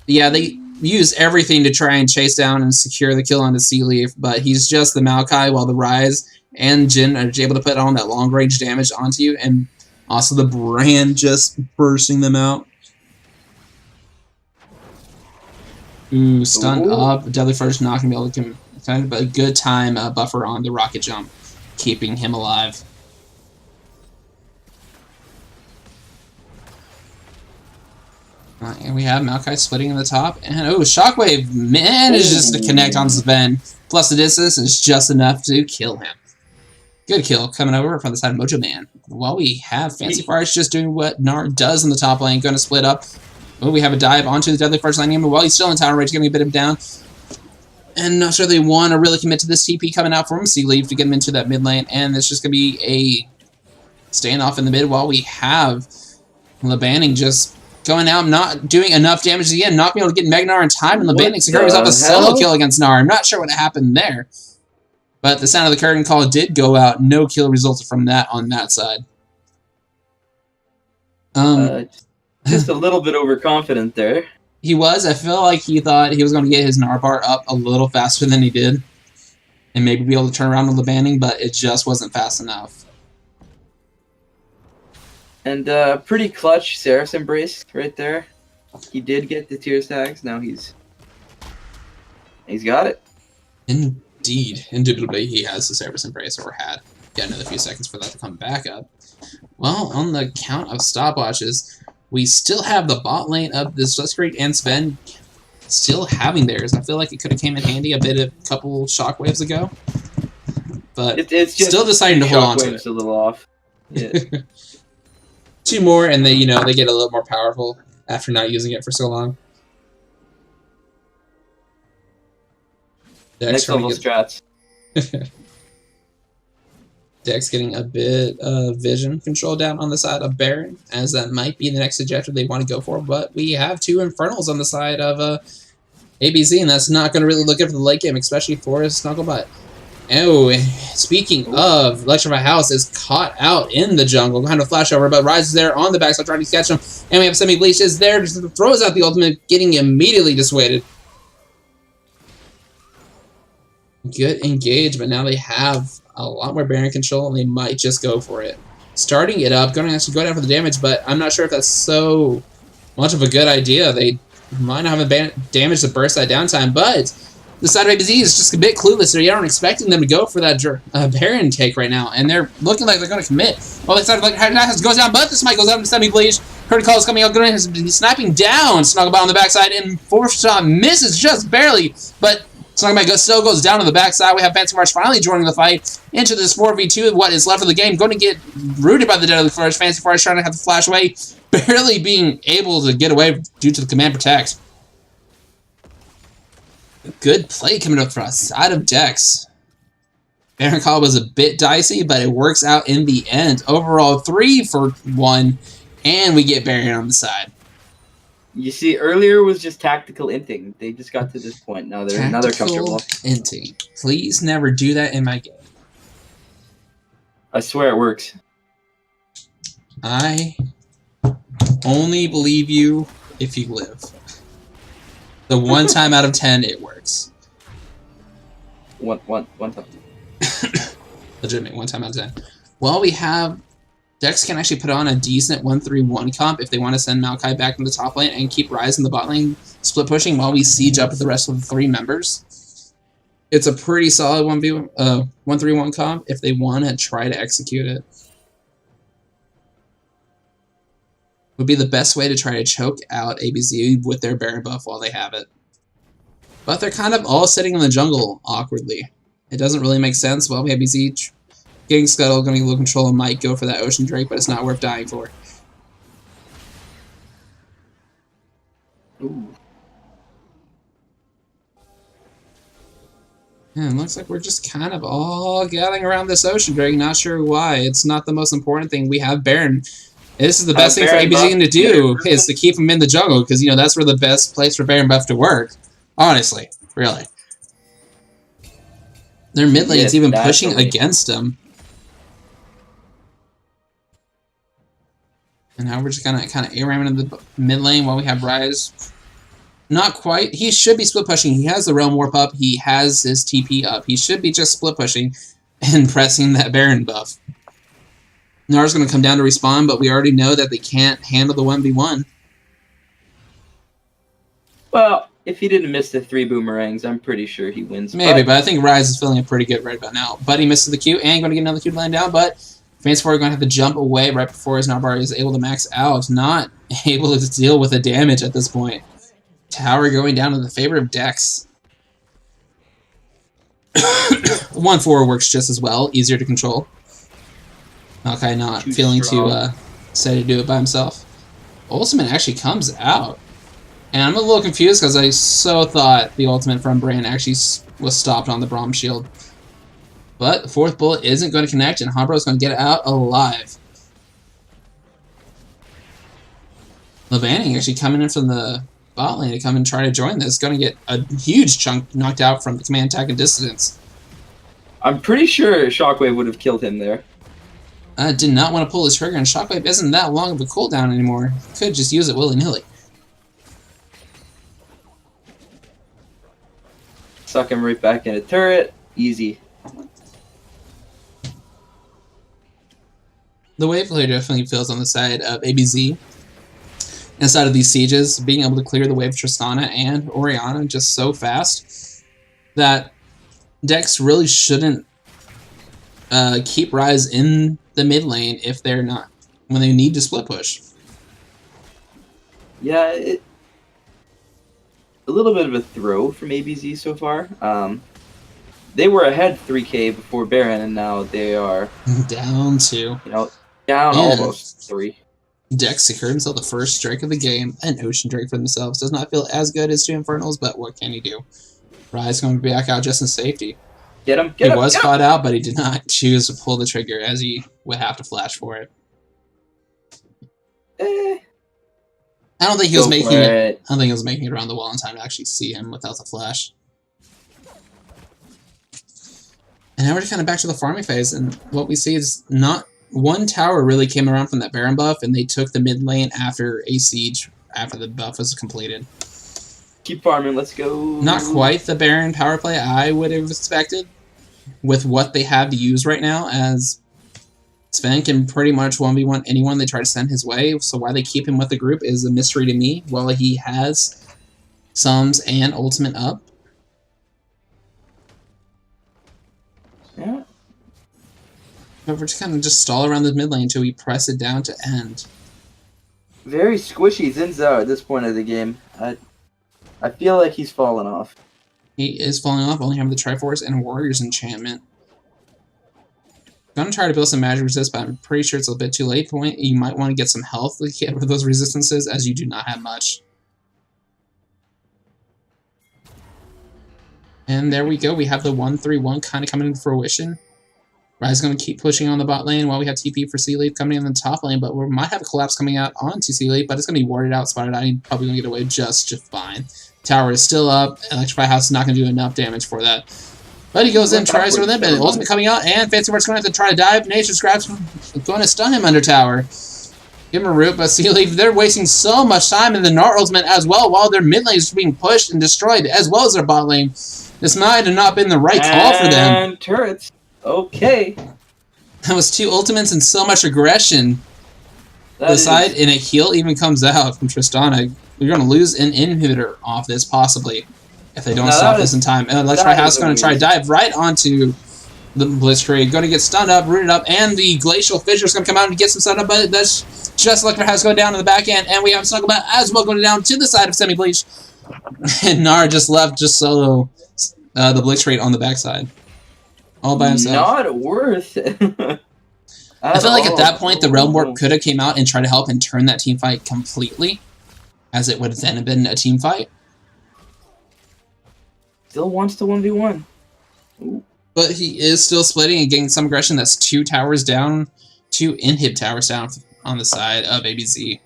Yeah, they use everything to try and chase down and secure the kill on the Sea Leaf, but he's just the Maokai, while the Rise and Jin are able to put on that long-range damage onto you, and also the Brand just bursting them out. Ooh, stunned up. Deadly First not going to be able to kind of a good time buffer on the rocket jump, keeping him alive. And we have Maokai splitting in the top, and oh, Shockwave manages to connect on Sven. Plus the distance is just enough to kill him. Good kill coming over from the side of Mojo Man. While we have Fancy Farts just doing what Nard does in the top lane, going to split up. Oh, we have a dive onto the Deadly First lane, but while he's still in tower rage, getting a bit of down. And not sure they want to really commit to this TP coming out from Sea Leaf to get him into that mid lane, and it's just going to be a standoff in the mid while we have Lebanning just going out, not doing enough damage again, not being able to get Magnar in time, and Lebanning secured himself a solo kill against Gnar. I'm not sure what happened there, but the sound of the curtain call did go out. No kill resulted from that on that side. Just a little bit overconfident there. He was. I feel like he thought he was going to get his Gnar bar up a little faster than he did, and maybe be able to turn around with Lebanning, but it just wasn't fast enough. And pretty clutch Seraph's Embrace right there. He did get the tier tags. Now he's got it. Indeed. Indubitably, he has the Seraph's Embrace, or had. Got another few seconds for that to come back up. Well, on the count of stopwatches, we still have the bot lane of the Slusgreed and Sven still having theirs. I feel like it could have came in handy a couple shockwaves ago. But it's just still deciding to hold on to it. A little off. Yeah. 2 more, and they, they get a little more powerful after not using it for so long. Next level strats. Dex getting a bit of vision control down on the side of Baron, as that might be the next objective they want to go for, but we have 2 Infernals on the side of ABZ, and that's not going to really look good for the late game, especially for Snugglebutt. Oh, speaking of, Electrify House is caught out in the jungle, kind of flash over, but Rise is there on the backside trying to catch him, and we have Semi-Bleach is there, just throws out the ultimate, getting immediately dissuaded. Good engagement. Now they have a lot more Baron control, and they might just go for it. Starting it up, going to actually go down for the damage, but I'm not sure if that's so much of a good idea. They might not have damage to burst that downtime, but the side of ABZ is just a bit clueless. They aren't expecting them to go for that Baron take right now, and they're looking like they're going to commit. Well, the side of goes down, but this might goes down to Semi-Bleach. Curtain Call is coming out, has been snapping down Snugglebot on the backside, and fourth shot misses just barely, but Snugglebot still goes down to the backside. We have Fancy March finally joining the fight into this 4v2. What is left of the game, going to get rooted by the Deadly Flourish. Fancy March trying to have to flash away, barely being able to get away due to the Command Protect. Good play coming up for us. Side of DEX. Baron Call was a bit dicey, but it works out in the end. Overall, 3 for 1, and we get Baron on the side. You see, earlier was just tactical inting. They just got to this point. Now they're comfortable. Inting. Please never do that in my game. I swear it works. I only believe you if you live. The 1 time out of 10 it works. One time. Legitimate 1 time out of 10. Well, we have DEX can actually put on a decent 1-3-1 comp if they want to send Maokai back in the top lane and keep Ryze in the bot lane split pushing while we siege up with the rest of the 3 members. It's a pretty solid 1-3-1 comp if they want to try to execute it. Would be the best way to try to choke out ABZ with their Baron buff while they have it. But they're kind of all sitting in the jungle awkwardly. It doesn't really make sense. Well, we have ABZ getting Scuttle, going to low control, and might go for that Ocean Drake, but it's not worth dying for. Ooh. And it looks like we're just kind of all gathering around this Ocean Drake. Not sure why. It's not the most important thing. We have Baron. This is the best thing for ABZ to do, is to keep him in the jungle, because, you know, that's where the best place for Baron buff to work. Honestly. Really. Their mid lane is even pushing against him. And now we're just gonna kind of ARAM in the mid lane while we have Ryze. Not quite. He should be split pushing. He has the Realm Warp up. He has his TP up. He should be just split pushing and pressing that Baron buff. Nara's going to come down to respawn, but we already know that they can't handle the 1v1. Well, if he didn't miss the 3 boomerangs, I'm pretty sure he wins. Maybe, but I think Ryze is feeling it pretty good right about now. But he misses the Q, and going to get another Q line down, but Fancy Four are going to have to jump away right before his Nabbar is able to max out. Not able to deal with the damage at this point. Tower going down in the favor of DEX. 1-4 works just as well, easier to control. Maokai not feeling too set to do it by himself. Ultimate actually comes out. And I'm a little confused because I so thought the ultimate from Bran actually was stopped on the Braum shield. But the 4th bullet isn't going to connect, and Hobro is going to get out alive. Levanning actually coming in from the bot lane to come and try to join this. Going to get a huge chunk knocked out from the command attack and distance. I'm pretty sure Shockwave would have killed him there. I did not want to pull his trigger, and Shockwave isn't that long of a cooldown anymore. Could just use it willy-nilly. Suck him right back in a turret. Easy. The wave player definitely feels on the side of ABZ. Inside of these sieges, being able to clear the wave of Tristana and Orianna just so fast that DEX really shouldn't keep Ryze in the mid lane if they're not, when they need to split push. Yeah, a little bit of a throw from ABZ so far. They were ahead 3k before Baron, and now they are down 2. Down almost 3. DEX secured himself the first strike of the game, an Ocean Drake for themselves. Does not feel as good as 2 Infernals, but what can he do? Ryze going to be back out just in safety. Get him, he was caught out, but he did not choose to pull the trigger, as he would have to flash for it. I don't think he was Go making for it. it. I don't think he was making it around the wall in time to actually see him without the flash. And now we're just kind of back to the farming phase, and what we see is not one tower really came around from that Baron buff, and they took the mid lane after a siege after the buff was completed. Keep farming. Let's go. Not quite the Baron power play I would have expected with what they have to use right now, as Sven can pretty much 1v1 anyone they try to send his way, so why they keep him with the group is a mystery to me, while he has sums and ultimate up. Yeah. But we're just kind of just stall around the mid lane until we press it down to end. Very squishy Xin Zhao at this point of the game. I feel like he's fallen off. He is falling off, only having the Triforce and Warrior's Enchantment. I'm going to try to build some magic resist, but I'm pretty sure it's a bit too late point. You might want to get some health to get rid of those resistances, as you do not have much. And there we go. We have the 1-3-1 kind of coming into fruition. Ryze is going to keep pushing on the bot lane while we have TP for Sealeaf coming in the top lane, but we might have a collapse coming out onto Sealeaf, but it's going to be warded out, spotted out. He's probably going to get away just fine. Tower is still up. Electrify House is not going to do enough damage for that. But he goes in, tries for them, but ultimate coming out, and Fancy Word's going to have to try to dive. Nature's Grab's going to stun him under tower. Give him a root, but Sealeaf, they're wasting so much time in the Gnar ultimate as well, while their mid lane is being pushed and destroyed, as well as their bot lane. This might have not been the right call for them. And turrets. Okay. That was 2 ultimates and so much aggression. The side and a heal even comes out from Tristana. You're going to lose an inhibitor off this, possibly, if they don't stop this in time. And Electrify House is going to try to dive right onto the Blitzkrieg. Going to get stunned up, rooted up, and the Glacial Fissure is going to come out and get some stunned up, but that's just Electrify House going down to the back end, and we have Snugglebat as well going down to the side of Semi-Bleach. And Gnar just left just solo the Blitzkrieg on the backside. All by himself. Not worth it. I feel like at that point, the Realm Warp could have came out and tried to help and turn that team fight completely, as it would then have been a team fight. Still wants to 1v1. Ooh. But he is still splitting and getting some aggression. That's 2 towers down, 2 inhib towers down on the side of ABZ.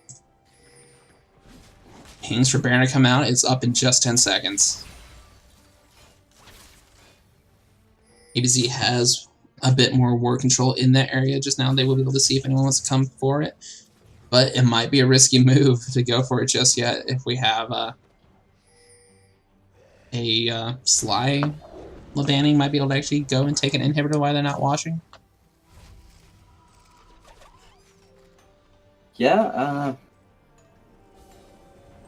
Pings for Baron to come out. It's up in just 10 seconds. ABZ has a bit more ward control in that area just now. They will be able to see if anyone wants to come for it. But it might be a risky move to go for it just yet if we have a Sly Lebanning might be able to actually go and take an inhibitor while they're not watching. Yeah,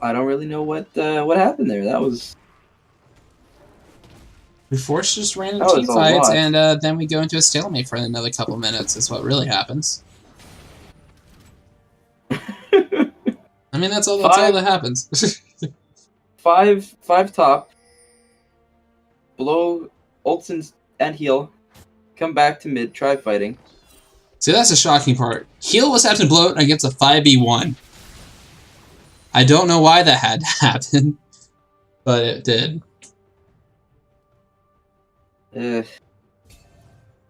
I don't really know what happened there. That was... We forced just random team fights, and then we go into a stalemate for another couple minutes, is what really happens. I mean, that's all that happens. five top. Blow ults and heal. Come back to mid, try fighting. See, that's the shocking part. Heal was having to blow it against a 5v1. I don't know why that had to happen, but it did.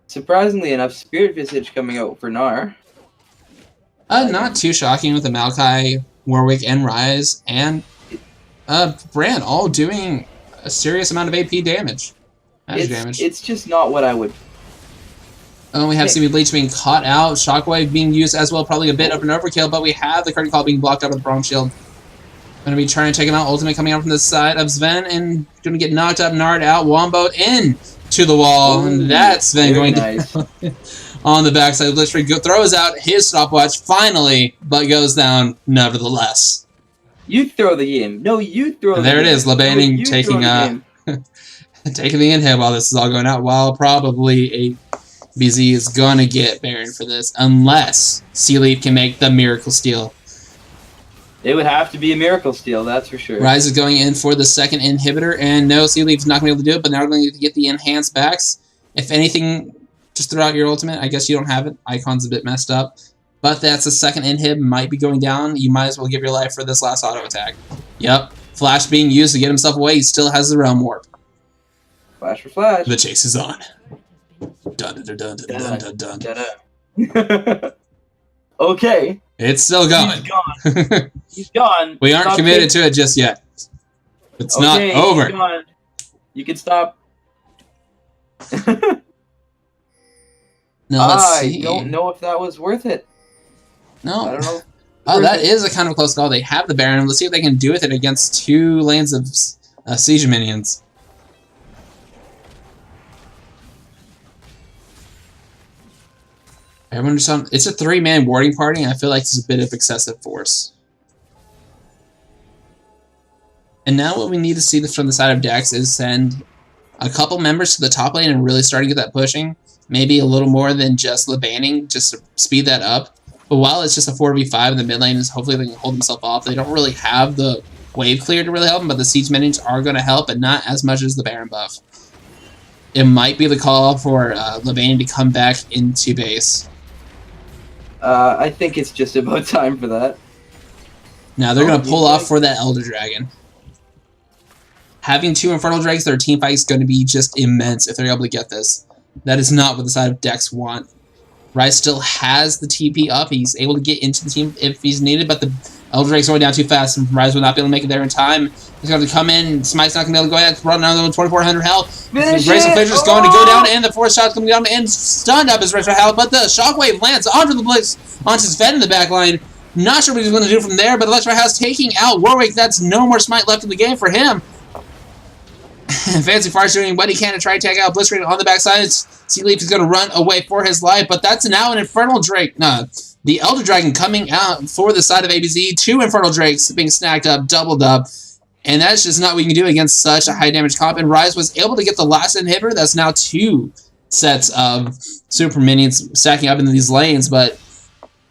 Surprisingly enough, Spirit Visage coming out for Gnar. Not too shocking with the Maokai, Warwick, and Ryze, and Brand all doing a serious amount of AP damage. It's just not what I would... Oh, we have CB Bleach being caught out, Shockwave being used as well, probably a bit of an overkill, but we have the Curtain Call being blocked out with the Bronze Shield. Going to be trying to take him out, ultimate coming out from the side of Sven, and going to get knocked up, Nard out, Wombo in to the wall, and that's Sven going nice. Down on the backside. Blitzkrieg throws out his stopwatch, finally, but goes down nevertheless. You throw the game. No, you throw the game. There it is, Lebanning taking taking the inhib while this is all going out, while probably ABZ is going to get Baron for this, unless Sealeaf can make the Miracle Steal. It would have to be a Miracle Steal, that's for sure. Ryze is going in for the second inhibitor, and no, Sealeaf's not going to be able to do it, but now we're going to get the enhanced backs. If anything, just throw out your ultimate. I guess you don't have it. Icon's a bit messed up. But that's a second inhib, might be going down. You might as well give your life for this last auto attack. Yep. Flash being used to get himself away. He still has the Realm Warp. Flash for flash. The chase is on. Dun dun dun dun dun dun dun. Okay. It's still going. He's gone. He's gone. We aren't committed to it just yet. It's not over. He's gone. You can stop. No, let's see. I don't know if that was worth it. No. I don't know. Oh, that is a kind of close call. They have the Baron. Let's see if they can do with it against 2 lanes of siege minions. Everyone just it's a 3-man warding party, and I feel like this is a bit of excessive force. And now what we need to see from the side of DEX is send a couple members to the top lane and really start to get that pushing. Maybe a little more than just Lebaning, just to speed that up. But while it's just a 4v5 in the mid lane, is hopefully they can hold themselves off. They don't really have the wave clear to really help them, but the siege minions are going to help, but not as much as the Baron buff. It might be the call for Lebaning to come back into base. I think it's just about time for that. Now they're going to pull off for that Elder Dragon. Having 2 Infernal Drakes, their team fight is going to be just immense if they're able to get this. That is not what the side of DEX want. Ryze still has the TP up. He's able to get into the team if he's needed, but the Elder Drake's going down too fast, and Ryze will not be able to make it there in time. He's going to come in. Smite's not going to be able to go ahead. Run another 2,400 health. Grayson Fisher is going to go down, and the 4th shot's going to be down and stunned up his retro health, but the Shockwave lands onto the Blitz, onto his Fed in the back line. Not sure what he's going to do from there, but Electro House taking out Warwick. That's no more Smite left in the game for him. Fancy Farce doing what he can to try to take out Blitzcrank on the backside. Sealeaf is going to run away for his life, but that's now an Infernal Drake. No, the Elder Dragon coming out for the side of ABZ. 2 Infernal Drakes being snacked up, doubled up. And that's just not what you can do against such a high damage comp. And Ryze was able to get the last inhibitor. That's now 2 sets of super minions stacking up into these lanes, but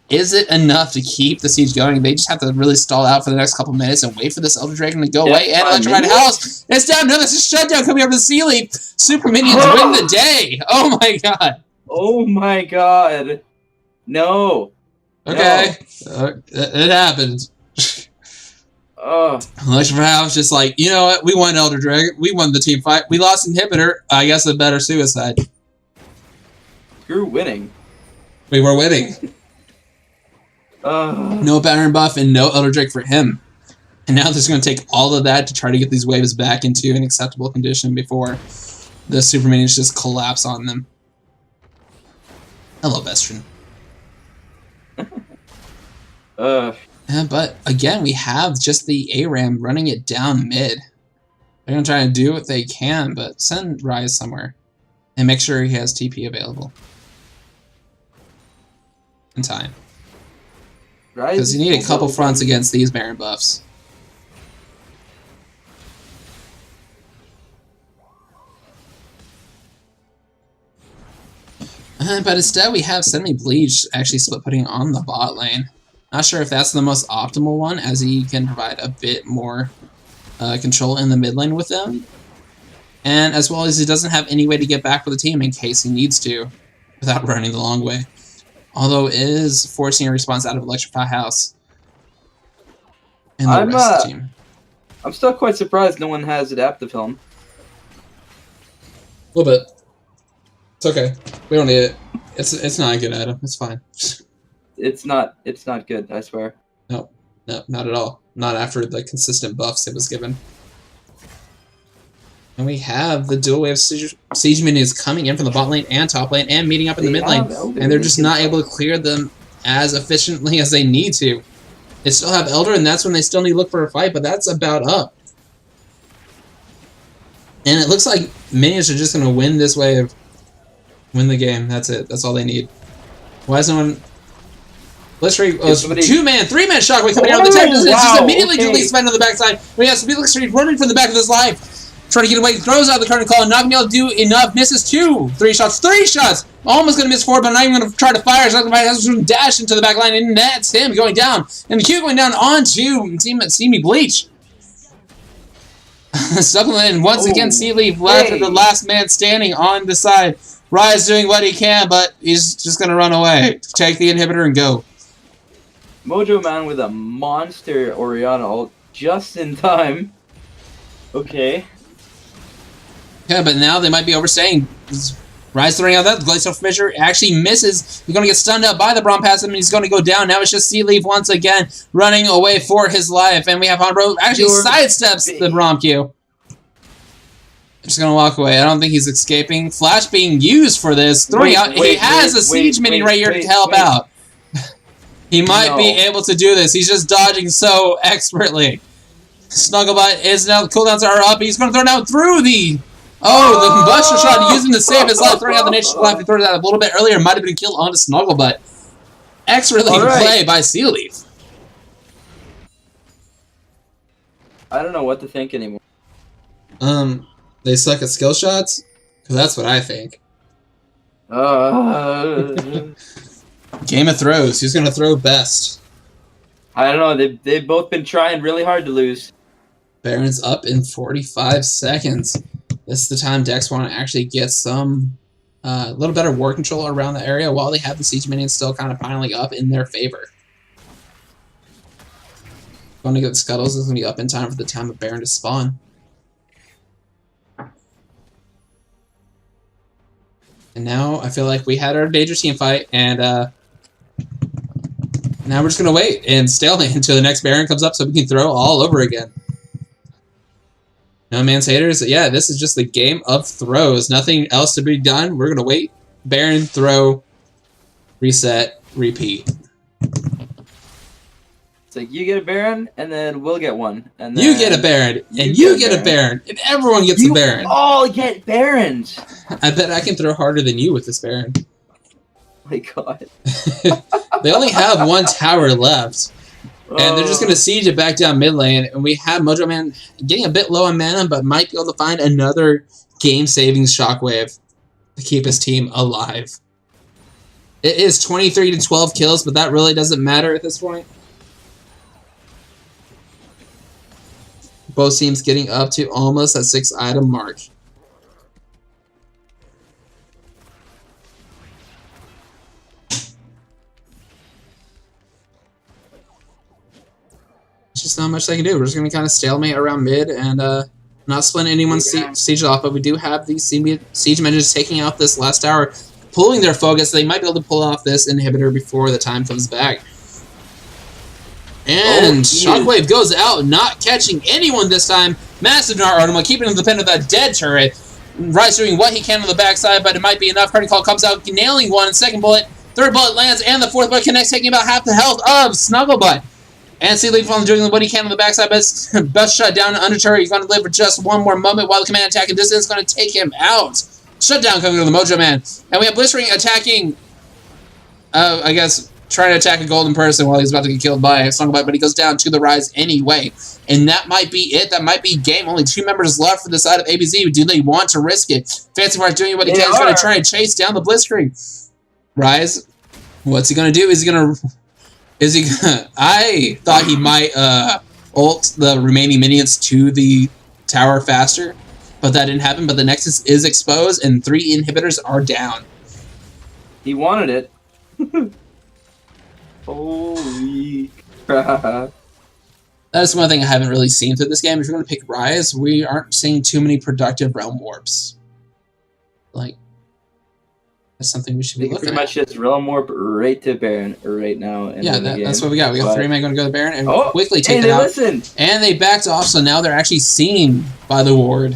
is it enough to keep the siege going? They just have to really stall out for the next couple minutes and wait for this Elder Dragon to go away. And Electrified House, it's down. No, this is shutdown coming up to the Sealeaf. Super minions win the day. Oh my god. Oh my god. No. Okay. No. It happened. Electrified House just like, you know what? We won Elder Dragon. We won the team fight. We lost Inhibitor. I guess a better suicide. Screw winning. We were winning. No Baron buff and no Elder Drake for him. And now they're going to take all of that to try to get these waves back into an acceptable condition before the super minions just collapse on them. Hello, Bestron. But again, we have just the ARAM running it down mid. They're going to try to do what they can, but send Ryze somewhere. And make sure he has TP available. In time. Because you need a couple fronts against these Baron buffs. But instead we have Semi-Bleach actually split putting on the bot lane. Not sure if that's the most optimal one, as he can provide a bit more control in the mid lane with them. And as well as he doesn't have any way to get back for the team in case he needs to, without running the long way. Although it is forcing a response out of Electrify House. And the rest of the team. I'm still quite surprised no one has Adaptive Helm. A little bit. It's okay. We don't need it. It's not a good item. It's fine. It's not good, I swear. No, not at all. Not after the consistent buffs it was given. And we have the dual wave siege minions coming in from the bot lane and top lane and meeting up in the mid lane. And they're just not able to clear them as efficiently as they need to. They still have Elder, and that's when they still need to look for a fight, but that's about up. And it looks like minions are just going to win this wave. Win the game. That's it. That's all they need. Why is no one... Let's read 2-man, 3-man shockwave coming out of the tech. It's just immediately deletes Sven on the backside. We have Speedless Street running from the back of his life. Trying to get away, throws out the current call, and not going to be able to do enough. Misses 2, 3 shots, 3 shots! Almost going to miss 4, but not even going to try to fire. He's going to dash into the back line, and that's him going down. And the Q going down onto Semi-Bleach. Supplement, once again, Sealeaf left with the last man standing on the side. Ryze doing what he can, but he's just going to run away. Take the inhibitor and go. Mojo Man with a monster Orianna ult just in time. Okay. Yeah, but now they might be overstaying. Rise throwing out that Glacial Fissure actually misses. He's going to get stunned up by the Braum passive, and he's going to go down. Now it's just Sea Leaf once again running away for his life, and we have Honro actually sidesteps the Braum Q. Just going to walk away. I don't think he's escaping. Flash being used for this. Throwing out. He has a Siege Minion right here to help out. He might be able to do this. He's just dodging so expertly. Snugglebot is now cooldowns are up. He's going to throw down through the... Oh, the Buster Shot using to save his life, throwing out the Nation Life. He threw that a little bit earlier. Might have been killed onto Snugglebot. Expertly play by Sea Leaf. I don't know what to think anymore. They suck at skill shots? Because that's what I think. Game of throws. Who's going to throw best? I don't know. They've both been trying really hard to lose. Baron's up in 45 seconds. This is the time DEX want to actually get some a little better war control around the area while they have the Siege Minions still kind of piling up in their favor. Going to get the Scuttles is going to be up in time for the time of Baron to spawn. And now I feel like we had our major team fight, and now we're just going to wait and stalemate until the next Baron comes up so we can throw all over again. No Man's Haters, yeah, this is just the game of throws. Nothing else to be done. We're going to wait. Baron, throw, reset, repeat. It's like you get a Baron, and then we'll get one. And then you get a Baron, and you get a Baron, and everyone gets a Baron. You all get Barons! I bet I can throw harder than you with this Baron. Oh my god. They only have one tower left. And they're just going to siege it back down mid lane. And we have Mojo Man getting a bit low on mana, but might be able to find another game-saving shockwave to keep his team alive. It is 23 to 12 kills, but that really doesn't matter at this point. Both teams getting up to almost that 6-item mark. Just not much they can do. We're just going to kind of stalemate around mid and not split anyone's siege off, but we do have these siege minions taking out this last tower, pulling their focus. They might be able to pull off this inhibitor before the time comes back. And Shockwave goes out, not catching anyone this time. Massive Nar Artemal, keeping him dependent on that dead turret. Rice doing what he can on the backside, but it might be enough. Curtain Call comes out, nailing one. Second bullet, third bullet lands, and the fourth bullet connects, taking about half the health of Snugglebot. And Sea Leaf doing what he can on the backside, but best shut down under turret. He's going to live for just one more moment while the command attack and distance is going to take him out. Shutdown coming to the Mojo Man. And we have Blistering attacking, I guess, trying to attack a golden person while he's about to get killed by a Snugglebot, but he goes down to the Rise anyway. And that might be it. That might be game. Only 2 members left for the side of ABZ. Do they want to risk it? Fancy Fart doing what he can. He's going to try and chase down the Blistering. Rise, what's he going to do? Is he going to... I thought he might ult the remaining minions to the tower faster, but that didn't happen. But the Nexus is exposed, and 3 inhibitors are down. He wanted it. Holy crap. That is one thing I haven't really seen through this game. If you're going to pick Rise, we aren't seeing too many productive Realm Warps. Like, that's something we should be looking at. Pretty much just Realm Warp right to Baron right now. Yeah, that's what we got. We got 3 men going to go to Baron and quickly take it out. Listened. And they backed off, so now they're actually seen by the ward,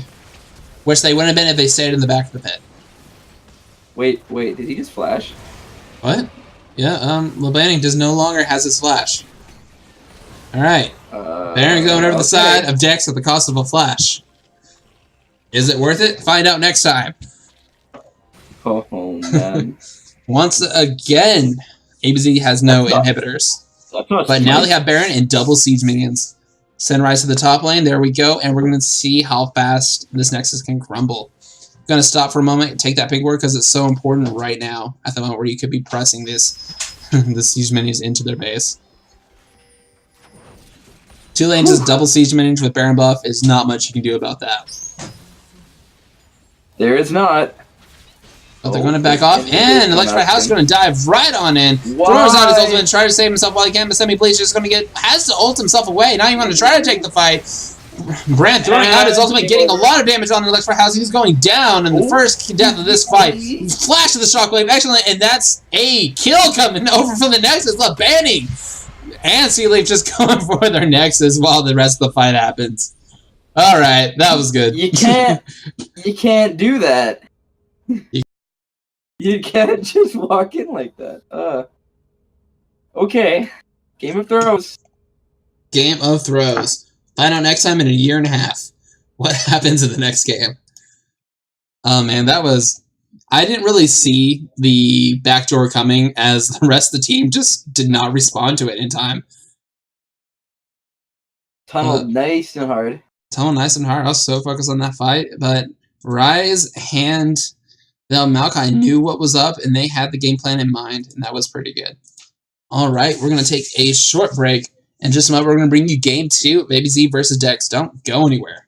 which they wouldn't have been if they stayed in the back of the pit. Wait, did he just flash? What? Yeah, Lebanning does no longer has his flash. Alright. Baron going over the side of DEX at the cost of a flash. Is it worth it? Find out next time. Oh, man. Once again, ABZ has no inhibitors. But now they have Baron and double siege minions. Send Rise to the top lane. There we go. And we're going to see how fast this Nexus can crumble. I'm going to stop for a moment and take that big word because it's so important right now at the moment where you could be pressing this the siege minions into their base. 2 lanes just double siege minions with Baron buff is not much you can do about that. There is not. But they're going to back off, and Electrified House is going to dive right on in. Why? Throws out his ultimate and tries to save himself while he can, but Semi-Bleach is going to has to ult himself away. Not even going to try to take the fight. Brand throwing out his ultimate, getting a lot of damage on the Electro House. He's going down in the first death of this fight. Flash of the Shockwave, excellent, and that's a kill coming over from the Nexus. Look, Banning and Sea Leaf just going for their Nexus while the rest of the fight happens. All right, that was good. You can't do that. You can't just walk in like that. Okay. Game of Throws. Game of Throws. Find out next time in a year and a half what happens in the next game. Oh man, that was... I didn't really see the backdoor coming as the rest of the team just did not respond to it in time. Tunnel nice and hard. Tunnel nice and hard. I was so focused on that fight. But Rise and the Maokai knew what was up, and they had the game plan in mind, and that was pretty good. All right, we're going to take a short break. In just a moment, we're going to bring you Game 2 of ABZ versus DEX. Don't go anywhere.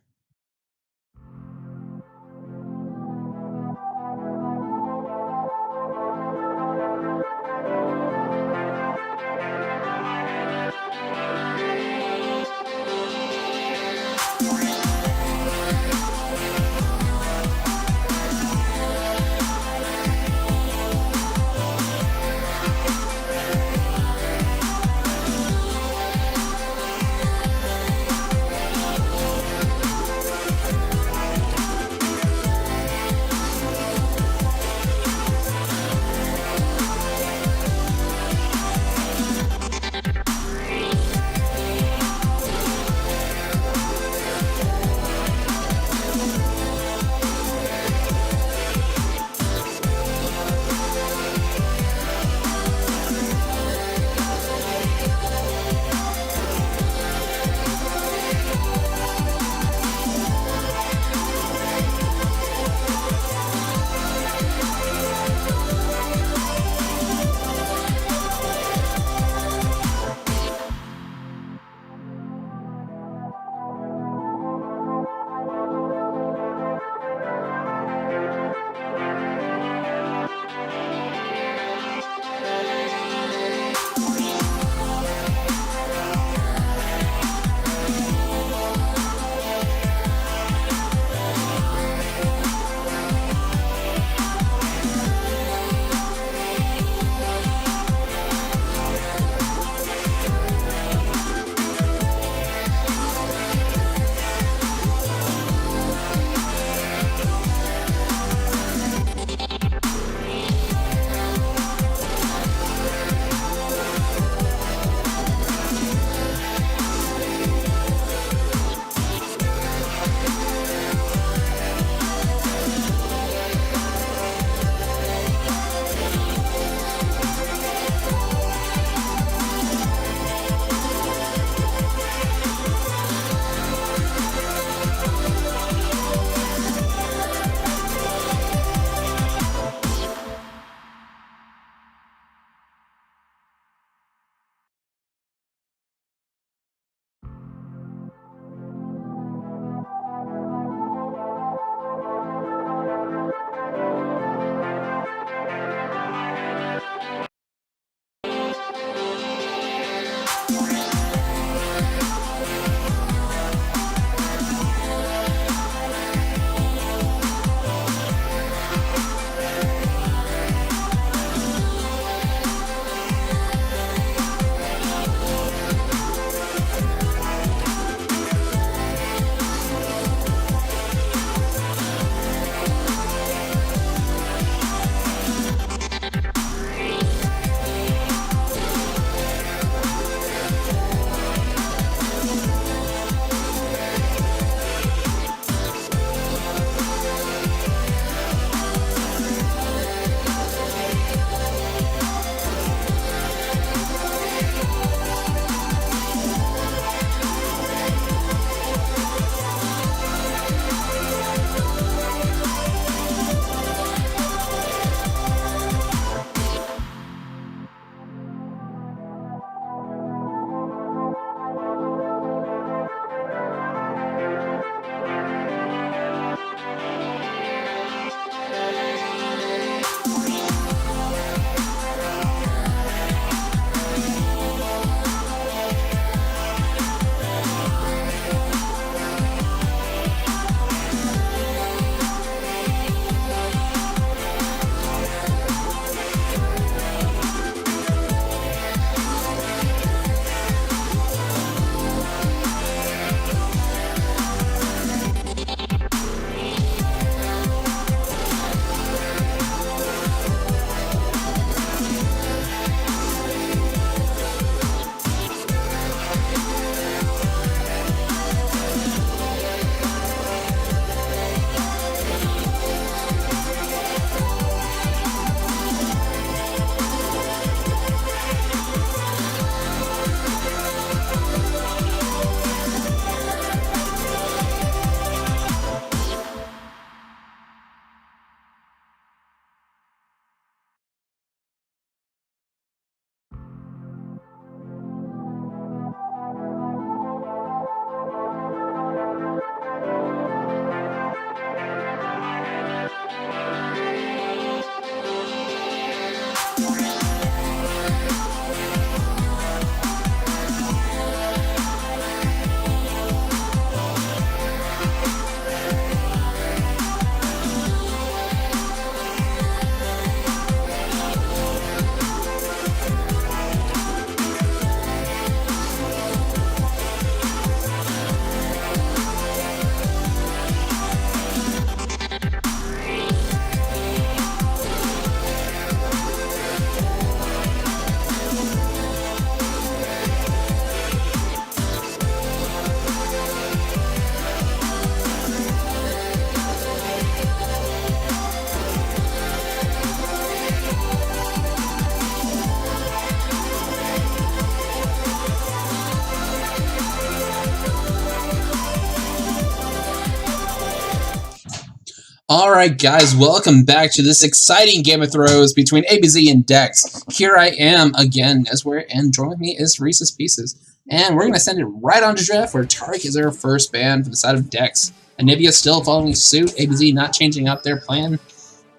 Alright guys, welcome back to this exciting Game of Thrones between ABZ and DEX. Here I am again, and joining me is Reese's Pieces. And we're going to send it right on to draft where Tarek is our first ban for the side of DEX. Anivia still following suit, ABZ not changing up their plan.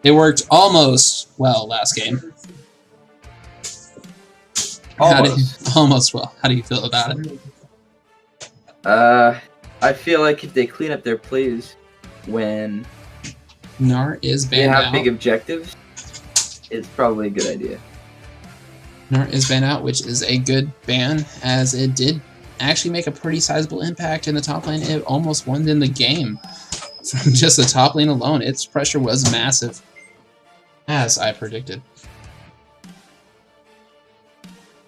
It worked almost well last game. Almost well. How do you feel about it? I feel like if they clean up their plays when Nar is banned they out. have big objectives, it's probably a good idea. Nar is banned out, which is a good ban, as it did actually make a pretty sizable impact in the top lane. It almost won in the game. From just the top lane alone, its pressure was massive, as I predicted.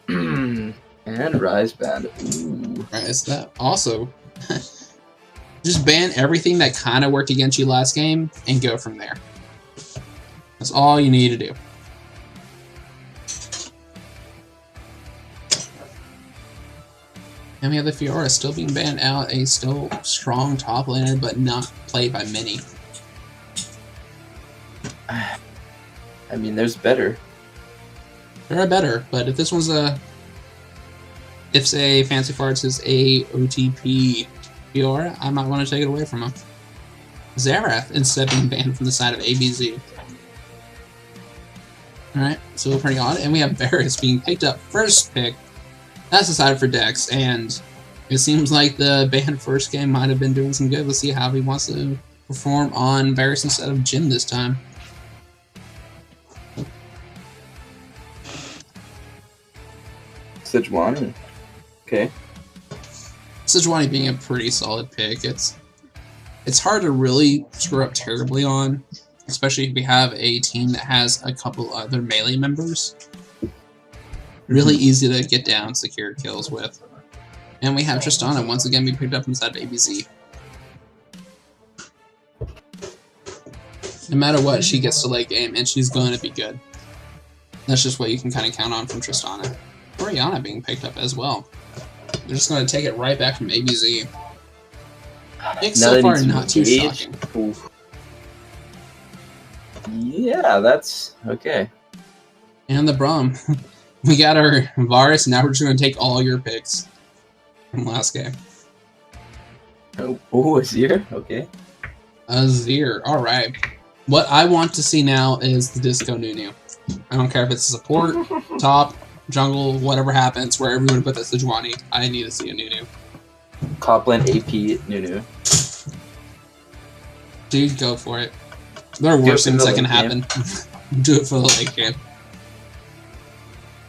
And Rise banned. Ooh. Rise that also. Just ban everything that kind of worked against you last game and go from there. That's all you need to do. And we have the Fiora still being banned out, a still strong top laner, but not played by many. I mean, there's better. There are better, but if this one's a... If, say, Fancy Farts is a OTP Fiora, I might want to take it away from him. Xerath instead being banned from the side of ABZ. Alright, so pretty odd. And we have Varus being picked up first pick. That's decided for DEX, and it seems like the banned first game might have been doing some good. Let's see how he wants to perform on Varus instead of Jhin this time. Sejuani. Okay. Sejuani being a pretty solid pick. It's hard to really screw up terribly on, especially if we have a team that has a couple other melee members. Really easy to get down secure kills with. And we have Tristana once again being picked up inside of ABZ. No matter what, she gets to late game and she's going to be good. That's just what you can kind of count on from Tristana. Orianna being picked up as well. They're just going to take it right back from ABZ. Picks so far not too shocking. Oof. Yeah, that's okay. And the Braum. We got our Varus, now we're just going to take all your picks from last game. Oh, Azir? Okay. Azir, alright. What I want to see now is the Disco Nunu. I don't care if it's support, top, jungle, whatever happens, wherever you want to put that Sejuani, I need to see a Nunu. Top lane AP Nunu. Dude, go for it. There are worse things that can happen. Do it for the late game.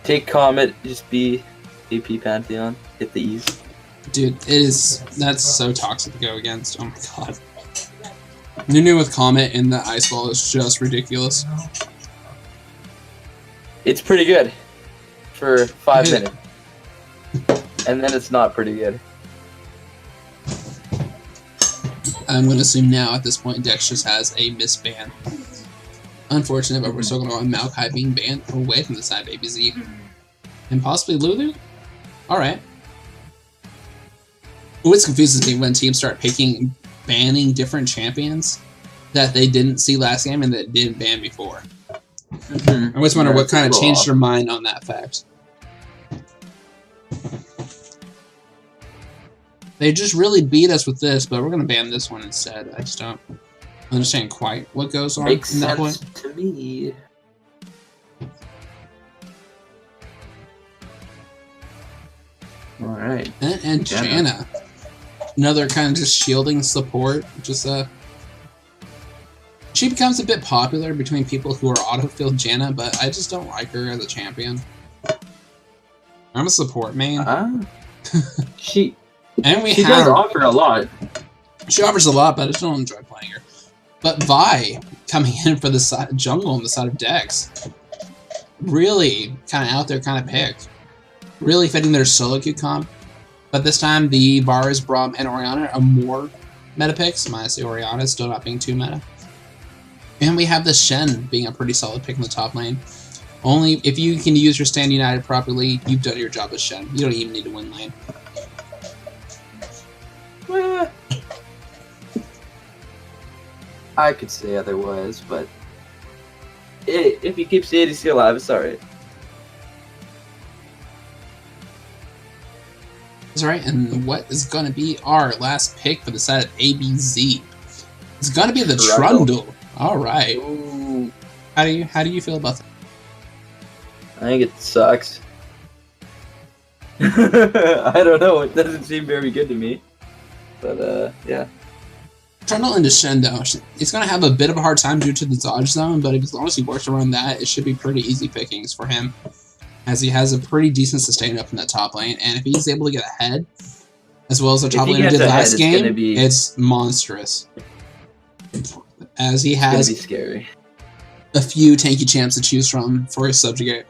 Take Comet, just be AP Pantheon, hit the E's. Dude, that's so toxic to go against. Oh my god. Nunu with Comet in the Ice Ball is just ridiculous. It's pretty good for 5 minutes. And then it's not pretty good. I'm going to assume now at this point Dex just has a misban. Unfortunate, but we're still going to go on Maokai being banned away from the side of ABZ. And possibly Lulu? Alright. What confuses me when teams start banning different champions that they didn't see last game and that didn't ban before. I always wonder what kind of changed their mind on that fact. They just really beat us with this, but we're going to ban this one instead. I just don't understand quite what goes on Makes in that sense point. To me. Alright. And Janna. Another kind of just shielding support. She becomes a bit popular between people who are autofill Janna, but I just don't like her as a champion. I'm a support main. She does offer a lot. She offers a lot, but I just don't enjoy playing her. But Vi coming in for the side jungle on the side of Dex. Really kind of out there kind of pick. Really fitting their solo queue comp. But this time the Varus, Braum, and Orianna are more meta picks, minus the Orianna still not being too meta. And we have the Shen being a pretty solid pick in the top lane. Only if you can use your Stand United properly, you've done your job as Shen. You don't even need to win lane. I could say otherwise, but if he keeps the ADC alive, it's alright. That's right, and what is going to be our last pick for the side of ABZ? It's going to be the Trundle. All right. Ooh. How do you feel about that? I think it sucks. I don't know. It doesn't seem very good to me. But yeah. Trundle into Shendo. He's going to have a bit of a hard time due to the dodge zone, but as long as he works around that, it should be pretty easy pickings for him, as he has a pretty decent sustain up in that top lane, and if he's able to get ahead, as well as the top laner did last game, it's monstrous. As he has it's gonna be scary. A few tanky champs to choose from for his subjugate.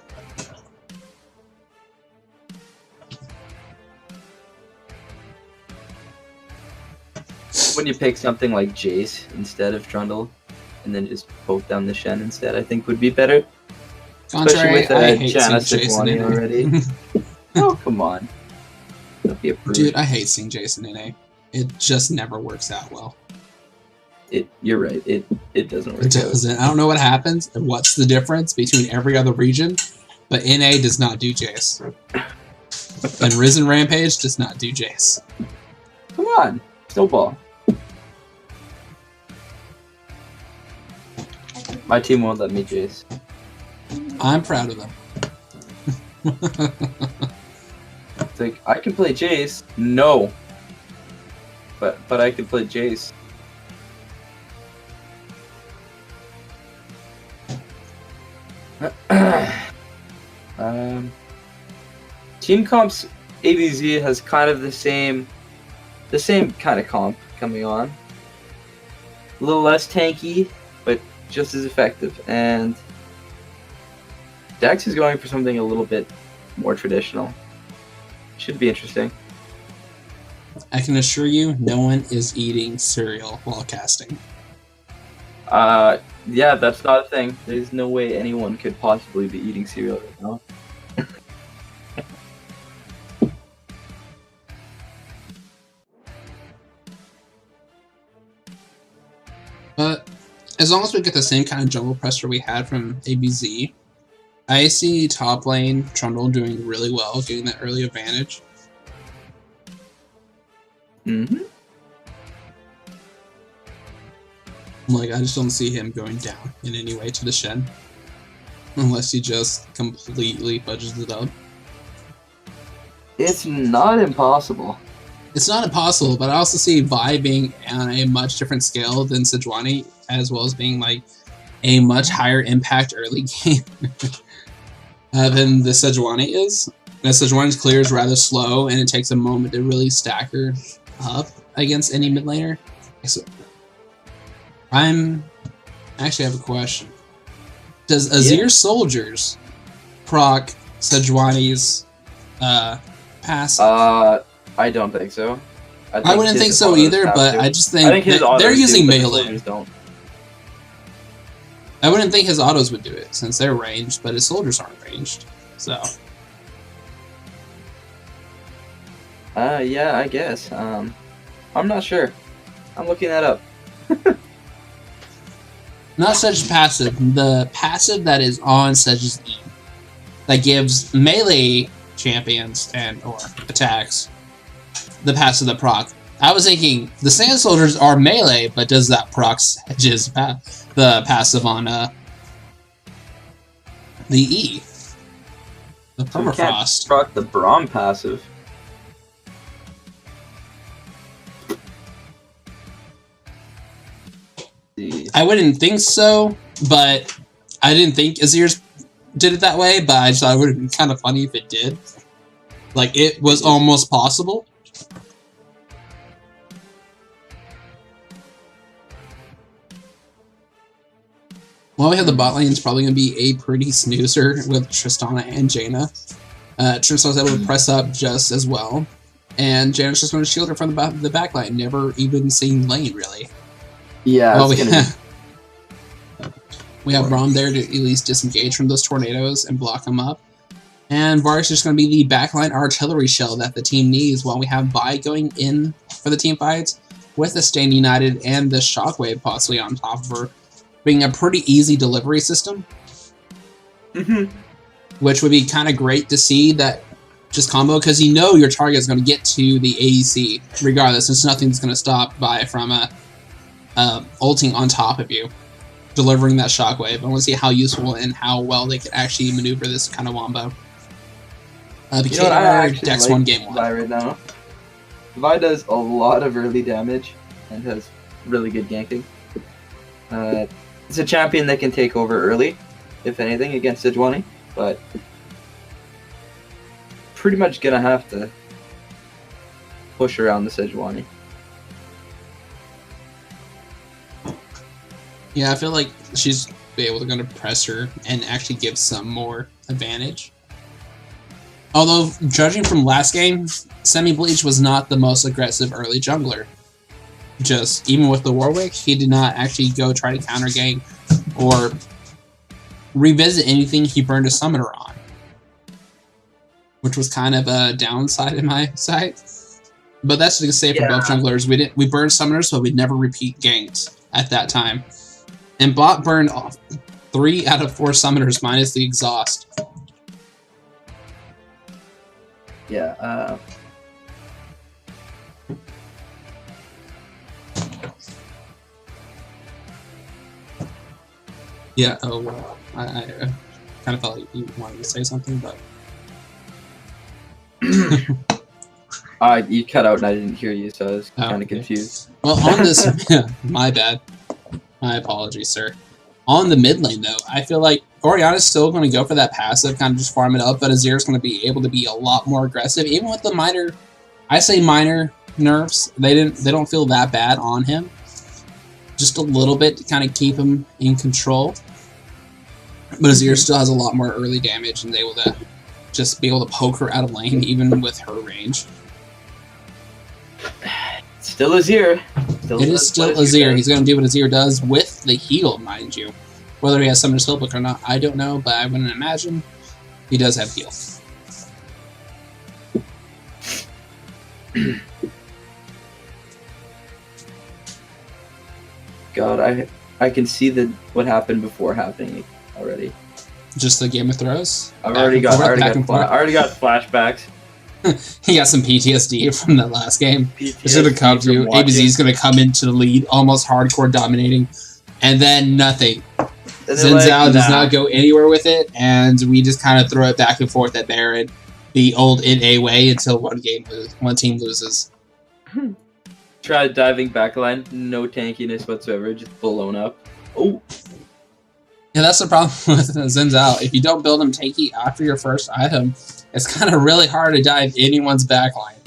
When you pick something like Jace instead of Trundle, and then just poke down the Shen instead, I think would be better. Contrary, especially with I hate Janna seeing Jason in already. Oh, come on. Don't be a prude. Dude, I hate seeing Jason in A. It just never works out well. You're right. It doesn't work. It doesn't. I don't know what happens and what's the difference between every other region, but NA does not do Jace. And Risen Rampage does not do Jace. Come on, Snowball. My team won't let me Jace. I'm proud of them. It's like, I can play Jace. No. But I can play Jace. Team comps ABZ has kind of the same kind of comp coming on. A little less tanky, but just as effective. And DEX is going for something a little bit more traditional. Should be interesting. I can assure you, no one is eating cereal while casting. Yeah, that's not a thing. There's no way anyone could possibly be eating cereal right now. But as long as we get the same kind of jungle pressure we had from ABZ, I see top lane Trundle doing really well, getting that early advantage. Mm-hmm. Like, I just don't see him going down in any way to the Shen. Unless he just completely fudges it up. It's not impossible. It's not impossible, but I also see Vi being on a much different scale than Sejuani, as well as being like a much higher impact early game than the Sejuani is. The Sejuani's clear is rather slow, and it takes a moment to really stack her up against any mid laner. So, I actually have a question. Does Azir Soldiers proc Sejuani's pass? I don't think so. I wouldn't think so either, but I just think they're using melee. Don't. I wouldn't think his autos would do it, since they're ranged, but his soldiers aren't ranged, so. Yeah, I guess. I'm not sure. I'm looking that up. Not Sedge's passive, the passive that is on Sedge's E. That gives melee champions or attacks the passive that proc. I was thinking the Sand Soldiers are melee, but does that proc Sedge's the passive on the E? The Permafrost. You can't proc the Braum passive. I wouldn't think so, but I didn't think Azir's did it that way, but I just thought it would have been kind of funny if it did. Like, it was almost possible. Well, we have the bot lane. It's probably going to be a pretty snoozer with Tristana and Jaina. Tristana's able to press up just as well, and Jaina's just going to shield her from the back line, never even seeing lane, really. Yeah, well, we have Braum there to at least disengage from those tornadoes and block them up. And Varus is just going to be the backline artillery shell that the team needs while we have Vi going in for the team fights. with the Stand United and the Shockwave possibly on top of her, being a pretty easy delivery system. Which would be kind of great to see that just combo, because you know your target is going to get to the AEC regardless. There's nothing that's going to stop Vi from ulting on top of you, delivering that Shockwave. I want to see how useful and how well they can actually maneuver this kind of wombo. You know what, I actually DEX like 1 game 1. Vi right now. Vi does a lot of early damage and has really good ganking. It's a champion that can take over early, if anything, against Sejuani, but pretty much gonna have to push around the Sejuani. Yeah, I feel like she's be able to going to press her and actually give some more advantage. Although, judging from last game, Semi-Bleach was not the most aggressive early jungler. Just, even with the Warwick, he did not actually go try to counter gank or revisit anything he burned a summoner on. Which was kind of a downside in my sight. But that's to say for both junglers, we burned summoners, but we'd never repeat ganks at that time. And bot burned off 3 out of 4 summoners minus the exhaust. Yeah, Yeah, oh, well, I kind of felt like you wanted to say something, but... you cut out and I didn't hear you, so I was kind of confused. Well, on this... my bad. My apologies, sir. On the mid lane, though, I feel like Orianna's still going to go for that passive, kind of just farm it up, but Azir's going to be able to be a lot more aggressive, even with the minor... I say minor nerfs. They don't feel that bad on him. Just a little bit to kind of keep him in control. But Azir still has a lot more early damage and is able to just be able to poke her out of lane, even with her range. Still Azir. It is still Azir. He's going to do what Azir does with the heal, mind you. Whether he has Summoner's Healbook or not, I don't know, but I wouldn't imagine he does have heal. God, I can see what happened before happening already. Just the Game of Thrones? I already got flashbacks. He got some PTSD from that last game. It's going to come to watching. ABZ is going to come into the lead, almost hardcore dominating, and then nothing. Xin Zhao does not go anywhere with it, and we just kind of throw it back and forth at Baron the old in-A way until one team loses. Tried diving backline, no tankiness whatsoever, just blown up. Oh. Yeah, that's the problem with Xin Zhao. If you don't build him tanky after your first item, it's kind of really hard to dive anyone's backline.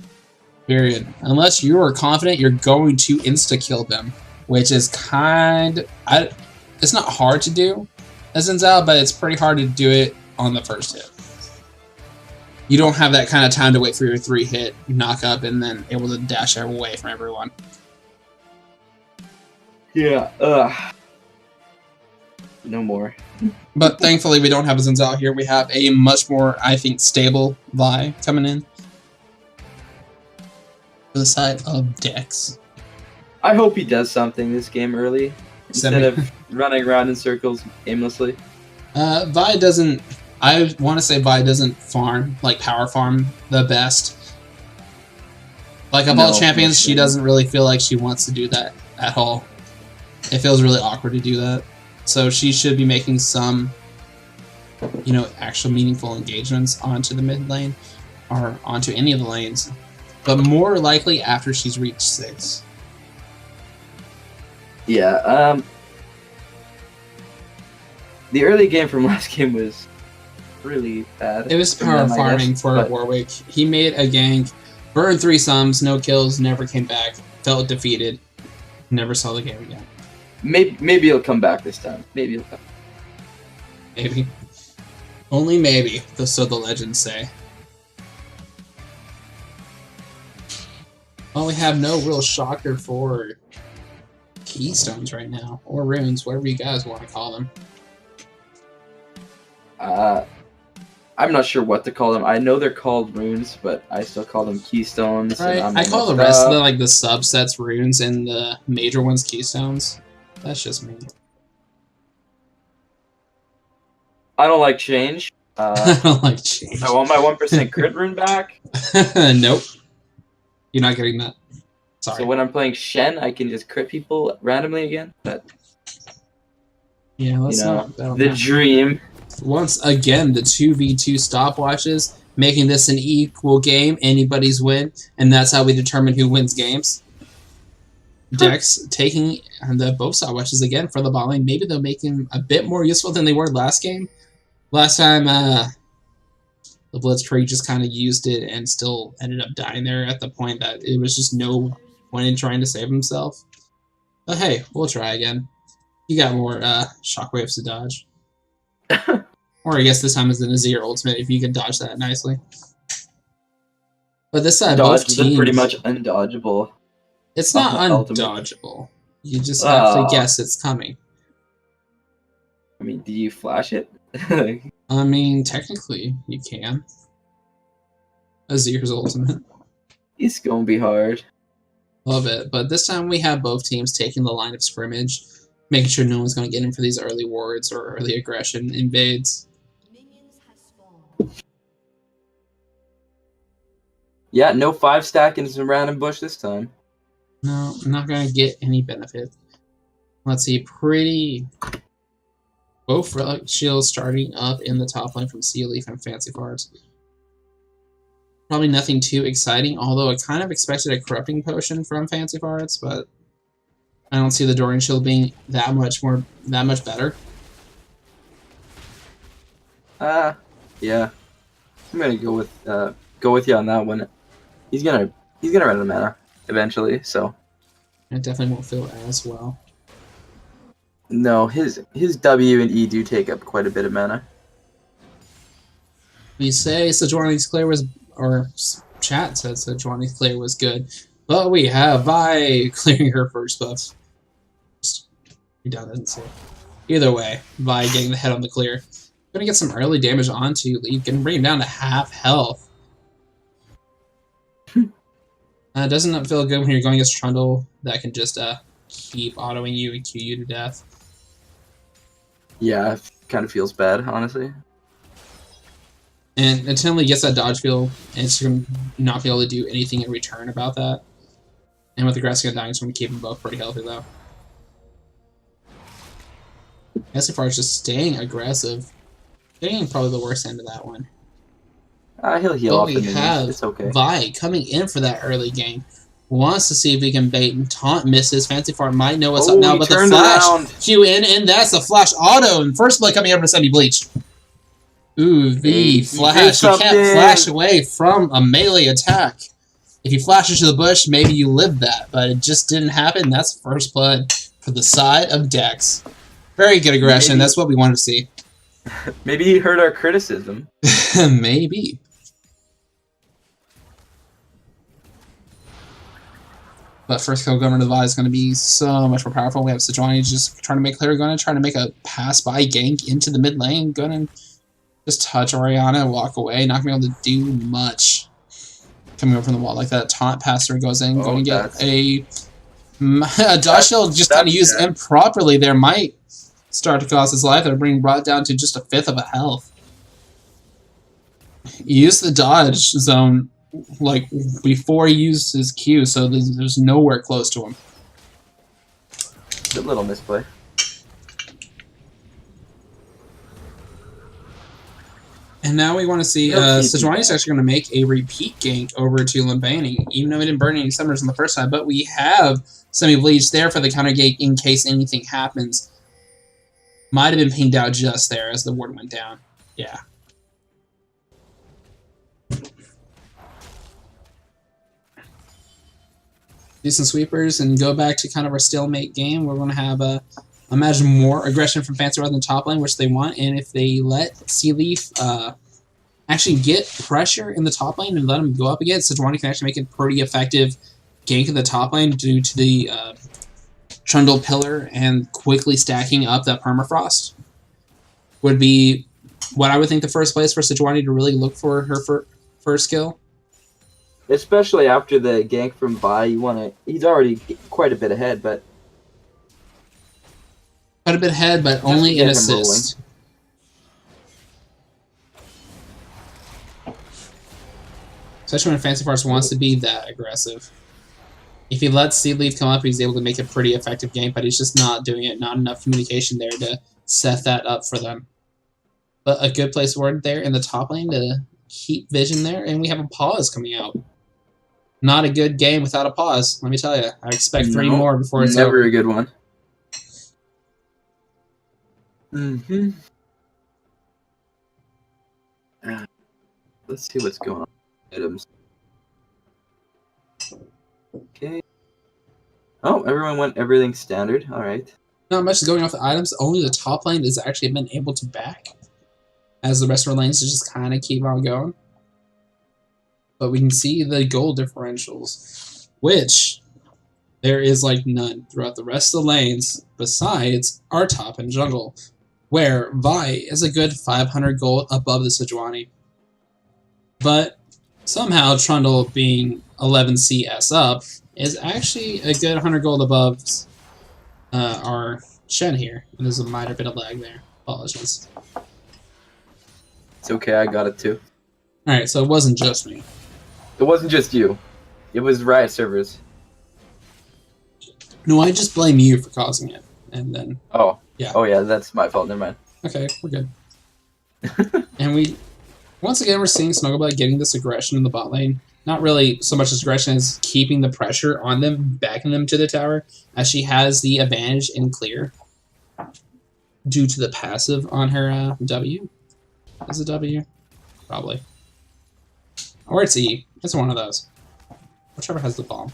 Period. Unless you are confident you're going to insta-kill them, which is it's not hard to do as Xin Zhao, but it's pretty hard to do it on the first hit. You don't have that kind of time to wait for your 3-hit knock up and then able to dash away from everyone. Yeah, no more. But thankfully we don't have a Xin Zhao here. We have a much more, I think, stable Vi coming in. For the side of DEX. I hope he does something this game early. Instead of running around in circles aimlessly. Vi doesn't... I want to say Vi doesn't farm, like power farm, the best. Like of all champions, she doesn't really feel like she wants to do that at all. It feels really awkward to do that. So she should be making some, actual meaningful engagements onto the mid lane, or onto any of the lanes. But more likely after she's reached 6. Yeah, the early game from last game was really bad. It was power farming for Warwick. He made a gank, burned 3 sums, no kills, never came back, felt defeated, never saw the game again. Maybe he'll come back this time. Maybe he'll come. Maybe. Only maybe, so the legends say. Well, we have no real shocker for keystones right now, or runes, whatever you guys want to call them. I'm not sure what to call them. I know they're called runes, but I still call them keystones. Right. I call the rest of the like the subsets runes and the major ones keystones. That's just me. I don't like change. I don't like change. I want my 1% crit rune back. Nope. You're not getting that. Sorry. So when I'm playing Shen, I can just crit people randomly again. But yeah, let's the dream. Once again, the 2v2 stopwatches, making this an equal game, anybody's win, and that's how we determine who wins games. DEX taking the both stopwatches again for the bot lane. Maybe they'll make them a bit more useful than they were last game. Last time, the Blitzkrieg just kind of used it and still ended up dying there at the point that it was just no point in trying to save himself. But hey, we'll try again. You got more shockwaves to dodge. Or I guess this time is the Nazir ultimate if you can dodge that nicely. But this side, both teams pretty much undodgeable. It's not undodgeable. You just have to guess it's coming. I mean, do you flash it? I mean, technically, you can. Azir's ultimate. It's gonna be hard. Love it. But this time we have both teams taking the line of scrimmage, making sure no one's going to get in for these early wards or early aggression invades. Yeah, no 5-stack into some random bush this time. No, I'm not going to get any benefit. Let's see, both relic shields starting up in the top lane from Sea Leaf and Fancy Farts. Probably nothing too exciting, although I kind of expected a corrupting potion from Fancy Farts, but I don't see the Dorian shield being that much better. Yeah. I'm gonna go with you on that one. He's gonna run out of mana eventually, so It definitely won't feel as well. No, his W and E do take up quite a bit of mana. We say Sejuani's Clear was, or chat said Sejuani's Clear was good, but we have Vi clearing her first buff. Redundancy. Either way, Vi getting the head on the clear. Gonna get some early damage onto Leaf, gonna bring him down to half health. Doesn't feel good when you're going against Trundle that can just keep autoing you and Q you to death. Yeah, it kind of feels bad, honestly. And until he gets that dodge feel, and it's going to not be able to do anything in return about that. And with the grass gun dying, it's going to keep them both pretty healthy, though. SFR is just staying aggressive. Getting probably the worst end of that one. He'll heal off the have it's okay. Vi coming in for that early game. Wants to see if he can bait and taunt misses. Fancy Fart might know what's up now, but the flash Q in, and that's a flash auto. And first blood coming over to semi-bleach. Ooh, the flash. You can't flash away from a melee attack. If you flash into the bush, maybe you live that, but it just didn't happen. That's first blood for the side of DEX. Very good aggression. That's what we wanted to see. Maybe he heard our criticism. Maybe. But first kill Governor Vi is going to be so much more powerful. We have Sejuani just trying to make clear, going to try to make a pass-by gank into the mid lane. Going to just touch Orianna and walk away. Not going to be able to do much. Coming over from the wall like that. Taunt passer goes in. Going to get a dodge shield just kind of used improperly there. Might start to cost his life. They're being brought down to just a fifth of a health. Use the dodge zone like before he used his Q, so there's nowhere close to him. Good little misplay. And now we want to see Sejuani's actually going to make a repeat gank over to Limbani, even though we didn't burn any summoners on the first time, but we have Semi-Bleach there for the counter gank in case anything happens. Might have been pinged out just there as the ward went down. Yeah. Do some sweepers and go back to kind of our stalemate game. We're going to have, imagine, more aggression from Fancy rather than top lane, which they want. And if they let Sea Leaf actually get pressure in the top lane and let him go up again, Sejuani can actually make a pretty effective gank in the top lane due to the Trundle Pillar and quickly stacking up that Permafrost. Would be what I would think the first place for Sejuani to really look for her first kill. Especially after the gank from Vi, he's already quite a bit ahead, but only an assist. Especially when Fancy Farce wants to be that aggressive. If he lets Seed Leaf come up, he's able to make a pretty effective game, but he's just not doing it. Not enough communication there to set that up for them. But a good place word there in the top lane to keep vision there, and we have a pause coming out. Not a good game without a pause, let me tell you. I expect 3 more before it's never over. a good one. Mm-hmm. Let's see what's going on. Items. Okay. Oh, everyone went everything standard. All right. Not much is going off the items. Only the top lane has actually been able to back, as the rest of our lanes just kind of keep on going. But we can see the gold differentials, which there is like none throughout the rest of the lanes besides our top and jungle, where Vi is a good 500 gold above the Sejuani. But somehow Trundle, being 11 CS up, is actually a good 100 gold above our Shen here. And there's a minor bit of lag there. Apologies. It's okay, I got it too. Alright, so it wasn't just me. It wasn't just you. It was Riot servers. No, I just blame you for causing it. And then... Oh. Yeah. Oh yeah, that's my fault. Never mind. Okay, we're good. And once again, we're seeing Snugglebot getting this aggression in the bot lane. Not really so much as aggression as keeping the pressure on them, backing them to the tower, as she has the advantage in clear due to the passive on her W. Is it W? Probably. Or it's E. It's one of those. Whichever has the bomb.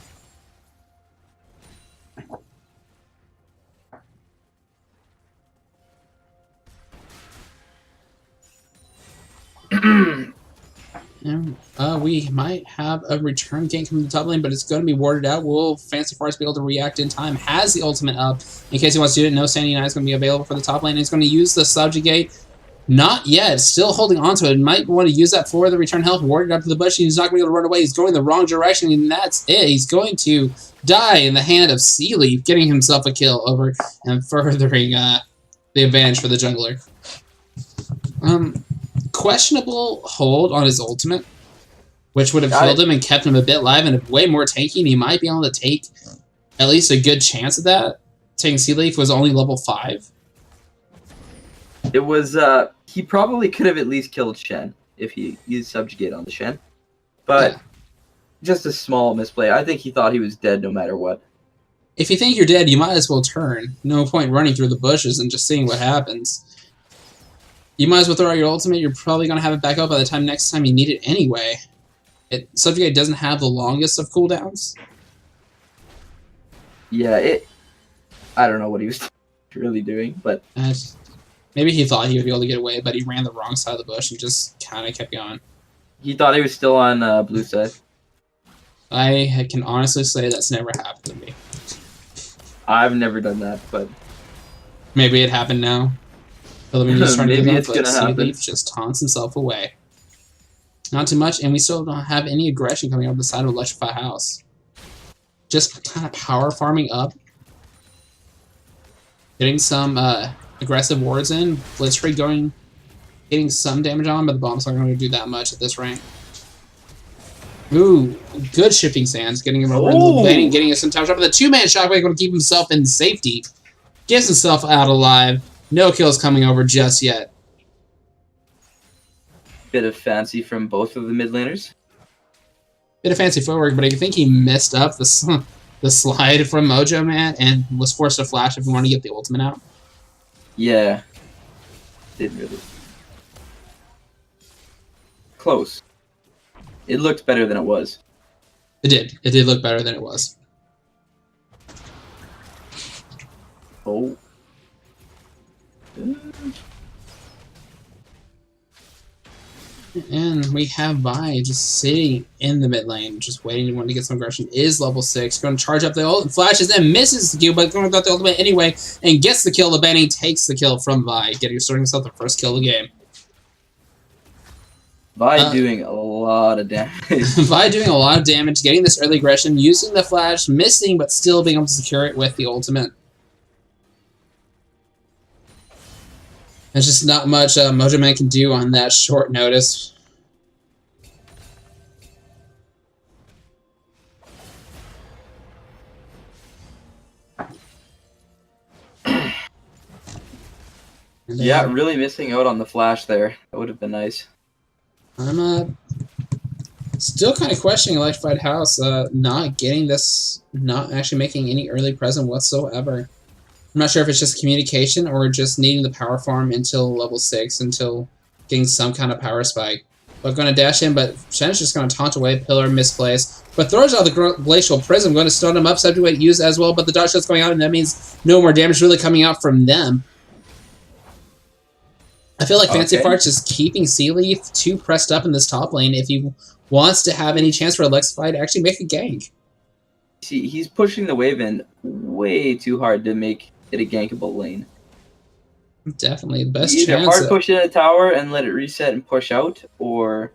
We might have a return gank from the top lane, but it's going to be warded out. Will Fancy Farce be able to react in time? Has the ultimate up in case he wants to do it. No, Sandy Knight is going to be available for the top lane. He's going to use the subjugate. Not yet. Still holding on to it. Might want to use that for the return health. Warded up to the bush. He's not going to be able to run away. He's going the wrong direction, and that's it. He's going to die in the hand of Sealeaf, getting himself a kill over and furthering the advantage for the jungler. Questionable hold on his ultimate, which would have killed him and kept him a bit alive and way more tanky, and he might be able to take at least a good chance at that. Taking Sealeaf was only level 5. It was, he probably could have at least killed Shen if he used Subjugate on the Shen. But just a small misplay. I think he thought he was dead no matter what. If you think you're dead, you might as well turn. No point running through the bushes and just seeing what happens. You might as well throw out your ultimate. You're probably going to have it back up by the time next time you need it anyway. Subjugate doesn't have the longest of cooldowns. Yeah, I don't know what he was really doing, but... Maybe he thought he would be able to get away, but he ran the wrong side of the bush and just kind of kept going. He thought he was still on blue side. I can honestly say that's never happened to me. I've never done that, but... Maybe it happened now. Maybe it's going to happen. Leaf just taunts himself away. Not too much, and we still don't have any aggression coming up the side of Electrify House. Just kind of power farming up. Getting some aggressive wards in. Blitzkrieg getting some damage on, but the bomb's not going to do that much at this rank. Ooh, good shifting sands. Getting him over in the lane, getting us some time shot. But the 2-man shockwave going to keep himself in safety. Gets himself out alive. No kills coming over just yet. Bit of fancy from both of the mid laners. Bit of fancy footwork, but I think he messed up the slide from Mojo Man and was forced to flash if he wanted to get the ultimate out. Yeah. Didn't really. Close. It looked better than it was. It did. It did look better than it was. Oh. And we have Vi just sitting in the mid lane, just waiting to get some aggression. Is level 6. Going to charge up the ult and flashes and misses the kill, but going without the ultimate anyway and gets the kill. The Benny takes the kill from Vi, starting himself the first kill of the game. Vi doing a lot of damage. Vi doing a lot of damage, getting this early aggression, using the flash, missing, but still being able to secure it with the ultimate. There's just not much Mojo Man can do on that short notice. Yeah, really missing out on the flash there. That would have been nice. I'm still kind of questioning Electrified House not getting this, not actually making any early present whatsoever. I'm not sure if it's just communication or just needing the power farm until level 6, until getting some kind of power spike. But going to dash in, but Shen's just going to taunt away, pillar, misplace. But throws out the Glacial Prism, going to stun him up, subject use as well, but the dodge shot's going out, and that means no more damage really coming out from them. I feel like Fancy Farts is keeping Sealeaf too pressed up in this top lane if he wants to have any chance for Electrify to actually make a gank. See, he's pushing the wave in way too hard to make it a gankable lane. Definitely the best you chance. Either hard push in a tower and let it reset and push out, or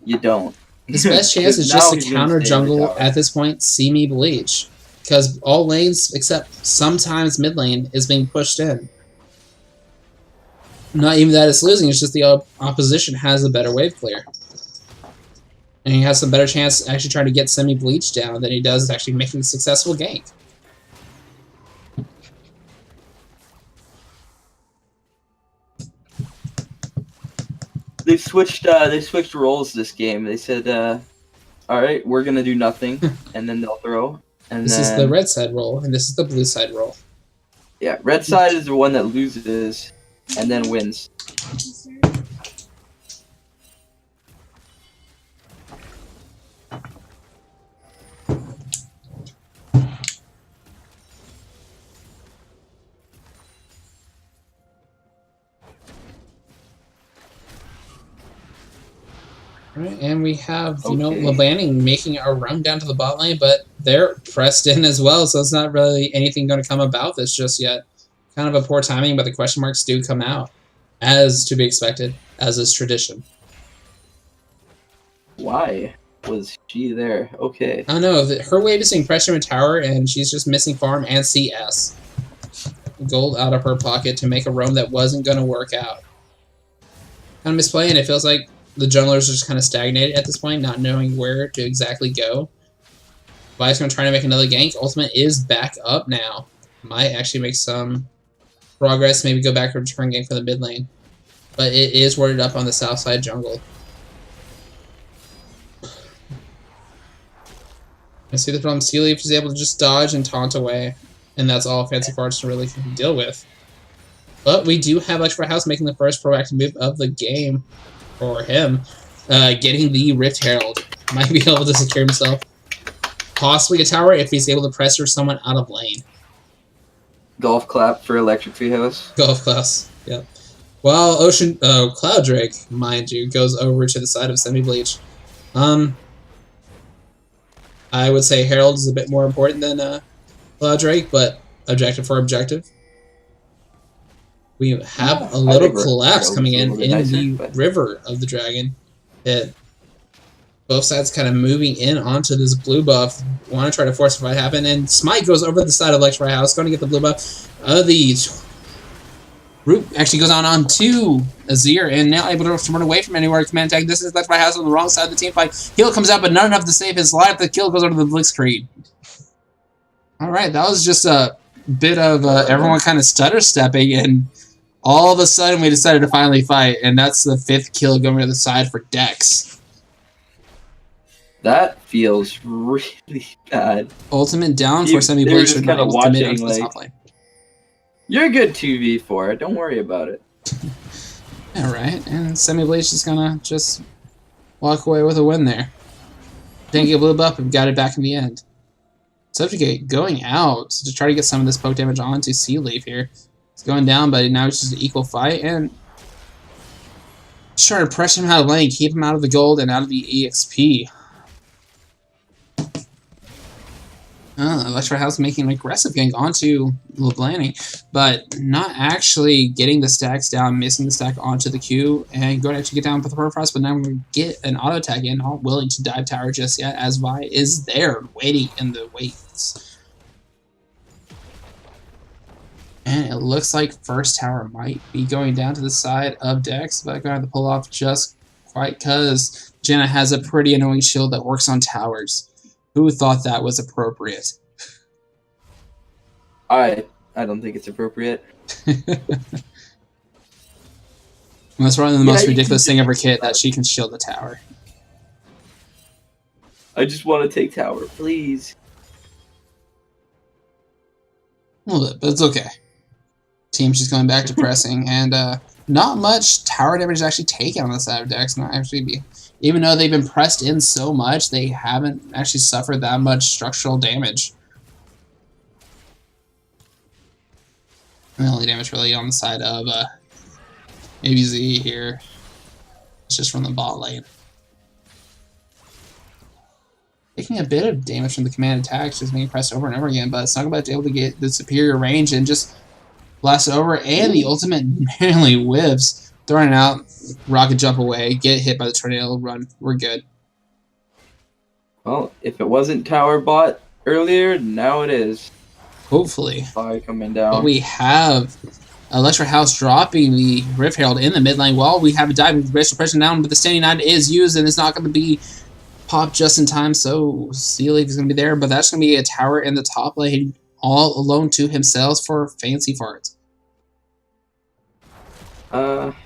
you don't. His best chance is just to counter jungle at this point, see me bleach. Because all lanes, except sometimes mid lane, is being pushed in. Not even that it's losing, it's just the opposition has a better wave clear. And he has some better chance actually trying to get semi-bleach down than he does actually making a successful gank. They've switched roles this game. They said, alright, we're gonna do nothing, and then they'll throw. And this is the red side role, and this is the blue side role. Yeah, red side is the one that loses and then wins. Right, and we have, you know, Lebanning making a run down to the bot lane, but they're pressed in as well, so it's not really anything going to come about this just yet. Kind of a poor timing, but the question marks do come out, as to be expected, as is tradition. Why was she there? Okay. I don't know, her wave is seeing pressure in tower, and she's just missing farm and CS. Gold out of her pocket to make a roam that wasn't going to work out. Kind of misplaying, it feels like the junglers are just kind of stagnated at this point, not knowing where to exactly go. Vi's going to try to make another gank. Ultimate is back up now. Might actually make some progress, maybe go back or return gank for the mid lane. But it is worded up on the south side jungle. I see the problem. Sealeaf is able to just dodge and taunt away. And that's all Fancy Farts really can deal with. But we do have Electrified House making the first proactive move of the game. For him, getting the Rift Herald. Might be able to secure himself. Possibly a tower if he's able to pressure someone out of lane. Golf clap for Electric House. Golf class, yep. While Cloud Drake, mind you, goes over to the side of Semi-Bleach. I would say Herald is a bit more important than Cloud Drake, but objective for objective. We have a little collapse coming in the river of the dragon. Both sides kind of moving in onto this blue buff. Want to try to force a fight happen, and Smite goes over the side of Electrified House, going to get the blue buff. The Root actually goes on to Azir, and now able to run away from anywhere. Command tag. This is Electrified House on the wrong side of the team fight. Heal comes out, but not enough to save his life. The kill goes over to the Blitzkrieg. Alright, that was just a bit of everyone kind of stutter stepping, and all of a sudden, we decided to finally fight, and that's the 5th kill going to the side for DEX. That feels really bad. Ultimate down for Semi-Bleach. Just kind of watching, like, you're a good 2v4. Don't worry about it. Yeah, right. And Semi-Bleach is gonna just walk away with a win there. Didn't get blue buff, but got it back in the end. Subjugate going out to try to get some of this poke damage onto Sealeaf here. It's going down, but now it's just an equal fight, and just trying to press him out of lane, keep him out of the gold and out of the EXP. Electro House making an aggressive gank onto Leblanc, but not actually getting the stacks down, missing the stack onto the Q, and going to actually get down with the Permafrost, but now we're going to get an auto attack in, not willing to dive tower just yet, as Vi is there, waiting in the waits. And it looks like first tower might be going down to the side of DEX, but I'm going to have to pull off just quite because Jenna has a pretty annoying shield that works on towers. Who thought that was appropriate? I don't think it's appropriate. That's probably the most ridiculous thing ever kit, that she can shield the tower. I just want to take tower, please. A little bit, but it's okay. Team's just going back to pressing, and not much tower damage is actually taken on the side of DEX. Not actually even though they've been pressed in so much, they haven't actually suffered that much structural damage. And the only damage really on the side of ABZ here. It's just from the bot lane. Taking a bit of damage from the command attacks, just being pressed over and over again, but Snugglebot is able to get the superior range and just blast it over, and the ultimate barely whiffs. Throwing it out, rocket jump away, get hit by the tornado, run. We're good. Well, if it wasn't tower bot earlier, now it is. Hopefully. Fire coming down. But we have Electro House dropping the Rift Herald in the mid lane while we have a dive with racial pressure down, but the standing 9 is used and it's not going to be popped just in time, so Sea Leaf is going to be there, but that's going to be a tower in the top lane all alone to himself for fancy farts.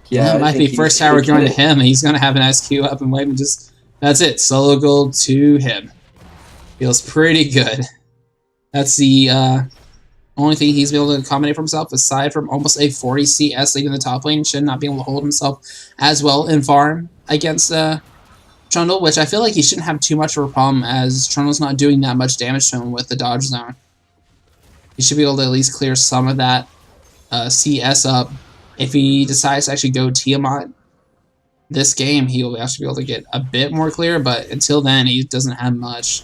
Yeah, that might be first tower going to him. He's going to have a nice queue up and wait and just... That's it. Solo gold to him. Feels pretty good. That's the only thing he's been able to accommodate for himself, aside from almost a 40 CS lead in the top lane. Should not be able to hold himself as well in farm against Trundle, which I feel like he shouldn't have too much of a problem, as Trundle's not doing that much damage to him with the dodge zone. He should be able to at least clear some of that CS up. If he decides to actually go Tiamat this game, he will actually be able to get a bit more clear, but until then, he doesn't have much.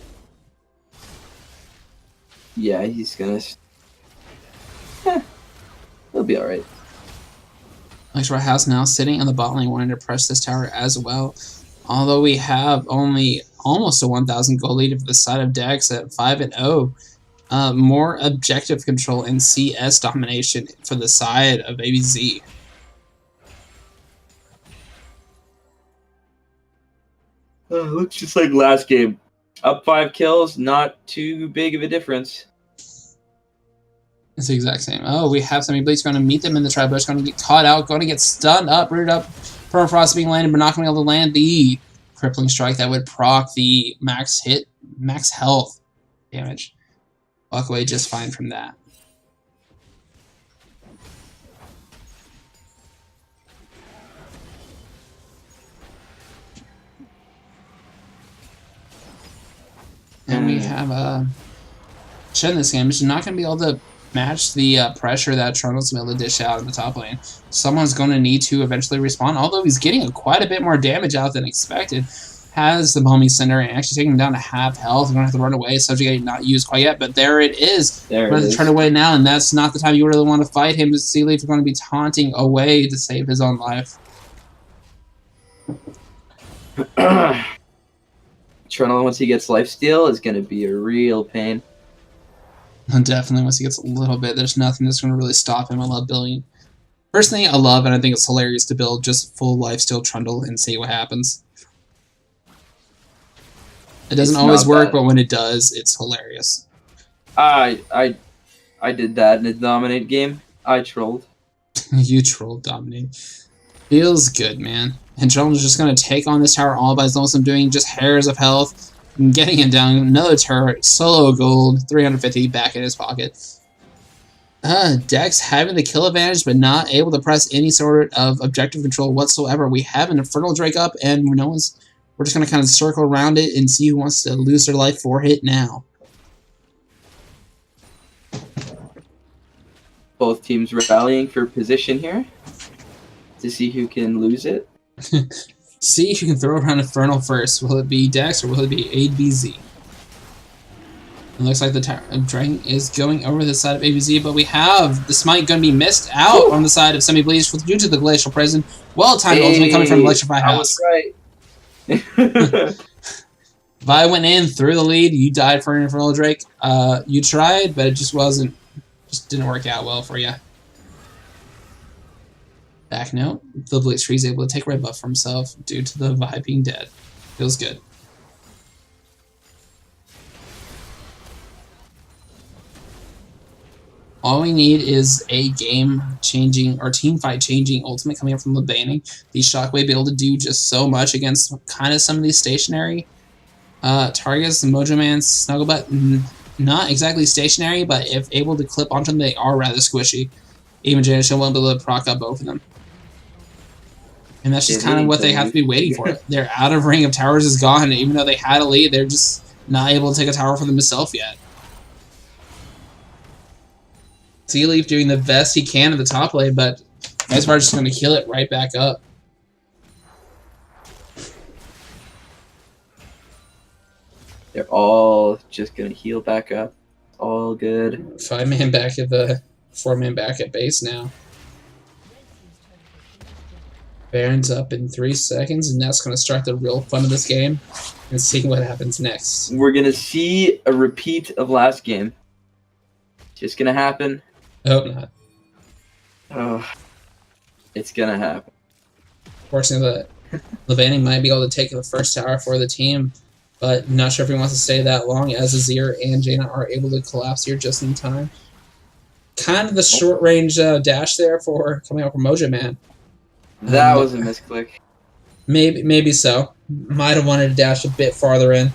Yeah, he's gonna... he'll be alright. Electro House now sitting in the bot lane, wanting to press this tower as well. Although we have only almost a 1,000 gold lead for the side of DEX at 5-0. More objective control and CS domination for the side of ABZ. Looks just like last game. Up 5 kills, not too big of a difference. It's the exact same. Oh, we have Semi Bleach going to meet them in the tri bush, going to get caught out, going to get stunned up, rooted up. Permafrost being landed, but not going to be able to land the crippling strike that would proc the max health damage. Walk away just fine from that. And we have Shen in this game, which is not going to be able to match the pressure that Trundle's going to be able to dish out in the top lane. Someone's going to need to eventually respawn, although he's getting quite a bit more damage out than expected. Has the homing center and actually taking him down to half health. We're going to have to run away. Subjugate not used quite yet, but there it is. We're going to turn away now, and that's not the time you really want to fight him. Sea Leaf is going to be taunting away to save his own life. Trundle, once he gets lifesteal, is going to be a real pain. Definitely, once he gets a little bit, there's nothing that's going to really stop him. I love building. First thing I love, and I think it's hilarious to build just full lifesteal Trundle and see what happens. It doesn't always work, but when it does, it's hilarious. I did that in a Dominate game. I trolled. You trolled Dominate. Feels good, man. And Trundle's just going to take on this tower all by his lonesome, doing just hairs of health, and getting him down. Another turret, solo gold, 350 back in his pocket. Dex having the kill advantage, but not able to press any sort of objective control whatsoever. We have an Infernal Drake up, and we're just going to kind of circle around it and see who wants to lose their life for it now. Both teams rallying for position here to see who can lose it. See who can throw around Infernal first. Will it be Dex or will it be ABZ? It looks like the Dragon is going over the side of ABZ, but we have the Smite going to be missed out on the side of Semi-Bleach due to the Glacial Prison. Well-timed ultimate coming from Electrify House. I was right. Vi went in through the lead. You died for an Infernal Drake. You tried, but it just didn't work out well for you. Back note, the Blitzkrieg is able to take red buff for himself due to the Vi being dead. Feels good. All we need is a game-changing or team-fight-changing ultimate coming up from the banning. The Shockwave be able to do just so much against kind of some of these stationary targets. The Mojo Man, Snugglebutt, not exactly stationary, but if able to clip onto them, they are rather squishy. Even Janice won't be able to proc up both of them. And that's just kind of what they have to be waiting for. Their out of ring of towers is gone, and even though they had a lead, they're just not able to take a tower for themselves yet. Sea Leaf doing the best he can in the top lane, but Icebar's just going to kill it right back up. They're all just going to heal back up. All good. 5-man back at the 4-man back at base now. Baron's up in 3 seconds, and that's going to start the real fun of this game and see what happens next. We're going to see a repeat of last game. Just going to happen. I hope not. Oh, it's going to happen. Fortunately, the banning might be able to take the first tower for the team, but not sure if he wants to stay that long, as Azir and Jaina are able to collapse here just in time. Kind of the short-range dash there for coming out from Mojo Man. That was a misclick. Maybe so. Might have wanted to dash a bit farther in.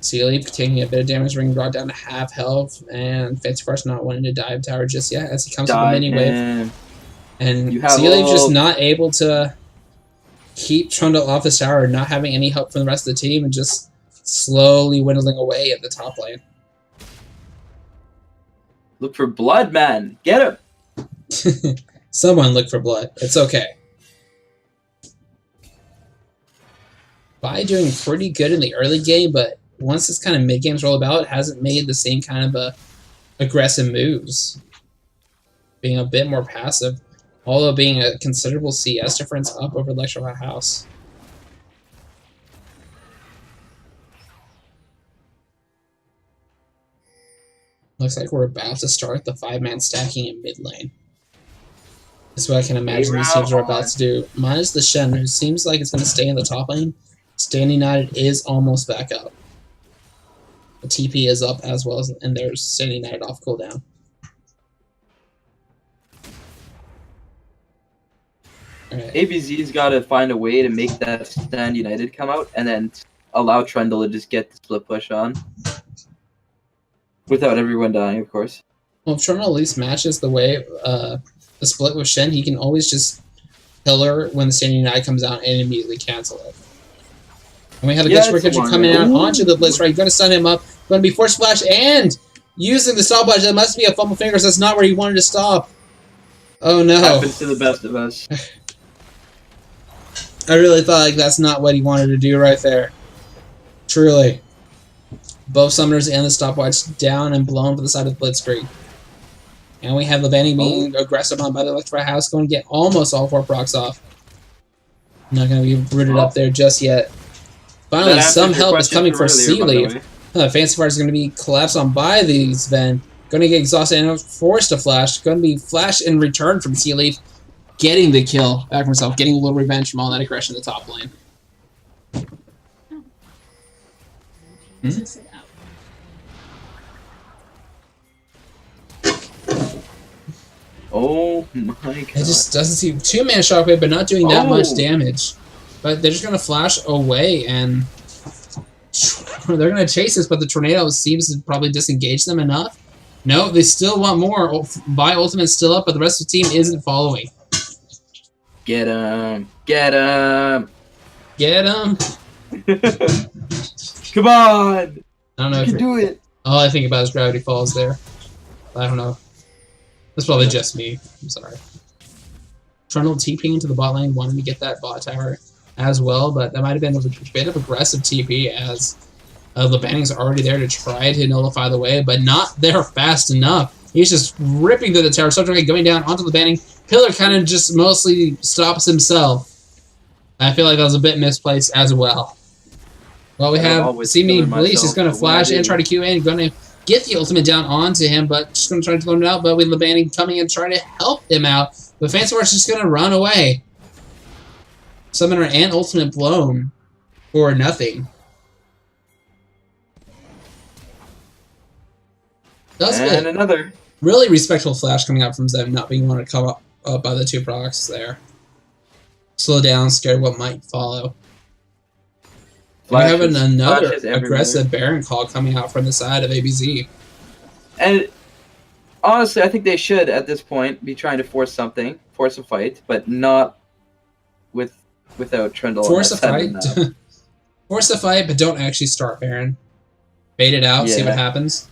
Sea Leaf taking a bit of damage, ring brought down to half health, and Fancy Farce not wanting to dive tower just yet as he comes with a mini wave. And Sea Leaf just not able to keep Trundle off the tower, not having any help from the rest of the team, and just slowly dwindling away at the top lane. Look for blood, man. Get him. Someone look for blood. It's okay. Vi doing pretty good in the early game, but once this kind of mid-games roll about, it hasn't made the same kind of aggressive moves. Being a bit more passive, although being a considerable CS difference up over Electrify House. Looks like we're about to start the 5-man stacking in mid lane. That's what I can imagine these teams are about to do. Minus the Shen, who seems like it's going to stay in the top lane. Standing United is almost back up. The TP is up as well, and there's Standing United off cooldown. Right. ABZ's got to find a way to make that Stand United come out and then allow Trundle to just get the split push on. Without everyone dying, of course. Well, if Trundle at least matches the way the split with Shen, he can always just kill her when the Standing United comes out and immediately cancel it. And we have a good Ricochet coming out onto the Blitz, right? You're going to stun him up. Going to be Force Splash and using the stopwatch. That must be a fumble fingers. That's not where he wanted to stop. Oh no. Happens to the best of us. I really thought like that's not what he wanted to do right there. Truly. Both summoners and the stopwatch down and blown for the side of the Blitzkrieg. And we have the banning being aggressive on by the Electrify House, going to get almost all 4 procs off. Not going to be rooted up there just yet. Finally, some help is coming for Sea Leaf. Fancy Fire is going to be collapsed on by these then. Going to get exhausted and forced to flash. Going to be flash in return from Sea Leaf. Getting the kill back from himself. Getting a little revenge from all that aggression in the top lane. Oh my god. It just doesn't seem 2-man shockwave, but not doing that much damage. But they're just going to flash away, and they're going to chase this, but the tornado seems to probably disengage them enough. No, they still want more. Vi ultimate's still up, but the rest of the team isn't following. Get him! Get him! Get him! Come on! I don't know. You can do it! All I think about is Gravity Falls there. I don't know. That's probably just me. I'm sorry. Trundle TPing into the bot lane, wanting to get that bot tower as well, but that might have been a bit of aggressive TP as Lebaning's already there to try to nullify the wave, but not there fast enough. He's just ripping through the tower, subject going down onto Lebaning. Pillar kind of just mostly stops himself. I feel like that was a bit misplaced as well. Well, we have See Me Release. He's going to flash and try to Q in. Going to get the ultimate down onto him, but just going to try to throw it out. But with Lebaning coming in trying to help him out, but Fancy Horse is just going to run away. Summoner and ultimate blown for nothing. And another really respectful flash coming out from Zeb, not being wanted to come up by the two procs there. Slow down, scared what might follow. We're having another aggressive Baron call coming out from the side of ABZ. And honestly, I think they should, at this point, be trying to force something, force a fight, but not without Trundle. Force a fight? Force a fight, but don't actually start Baron. Bait it out, see what happens.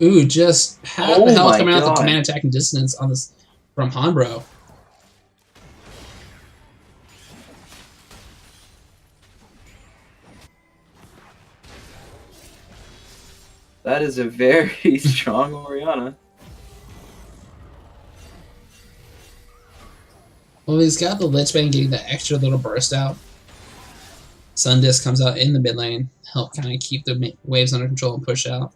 Ooh, just half the health coming out of the command attack and dissonance on this from Hanbro. That is a very strong Orianna. Well, he's got the Lich Bane getting the extra little burst out. Sundisk comes out in the mid lane, help kind of keep the waves under control and push out.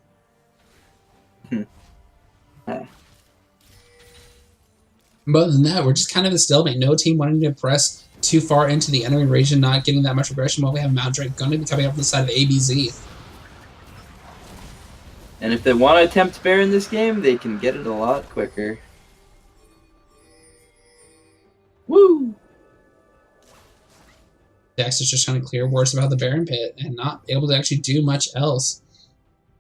But other than that, we're just kind of a stalemate. No team wanting to press too far into the enemy region, not getting that much aggression. While we have Mount Drake going to be coming up from the side of ABZ. And if they want to attempt Baron this game, they can get it a lot quicker. Woo! DEX is just trying to clear wards about the Baron pit and not able to actually do much else.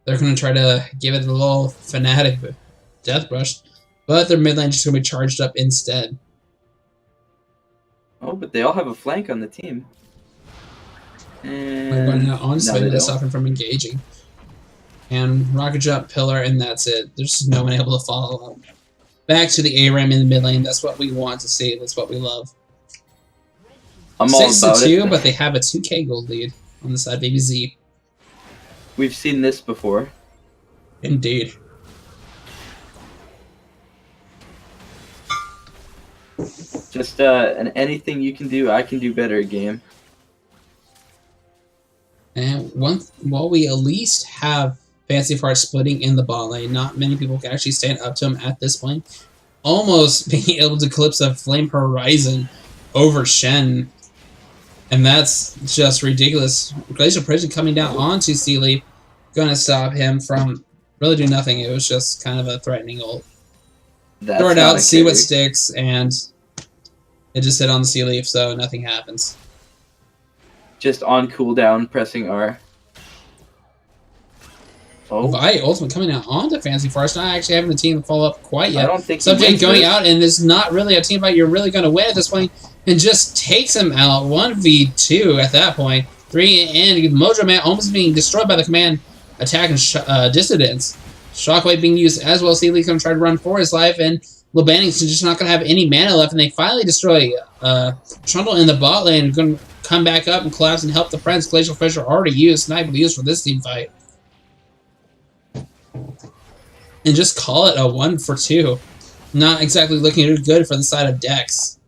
They're going to try to give it a little Fnatic death brush, but their mid lane just going to be charged up instead. Oh, but they all have a flank on the team. And they're going out honestly to stop him from engaging. And Rocket Jump, Pillar, and that's it. There's no one able to follow up. Back to the ARAM in the mid lane. That's what we want to see. That's what we love. I'm all about 6-2, it. But they have a 2K gold lead on the side of ABZ. We've seen this before. Indeed. Just an anything you can do, I can do better game. And while we at least have Fancy Fart splitting in the bot lane, not many people can actually stand up to him at this point. Almost being able to eclipse a Flame Horizon over Shen. And that's just ridiculous. Glacial Prison coming down onto Sealeaf, gonna stop him from really doing nothing. It was just kind of a threatening ult. Throw it out, see what sticks, and it just hit on the Sealeaf, so nothing happens. Just on cooldown, pressing R. Oh. Vi ultimate coming out onto Fancy Forest, not actually having the team follow up quite yet. I don't think Subject going out, and it's not really a team fight you're really going to win at this point, and just takes him out 1v2 at that point. 3 and Mojo Man almost being destroyed by the command attack and dissidence. Shockwave being used as well. Sealy's going to try to run for his life, and Lebaning's just not going to have any mana left, and they finally destroy Trundle in the bot lane. Going to come back up and collapse and help the friends. Glacial Fissure already used, not able to use for this team fight. And just call it a 1-for-2. Not exactly looking good for the side of DEX.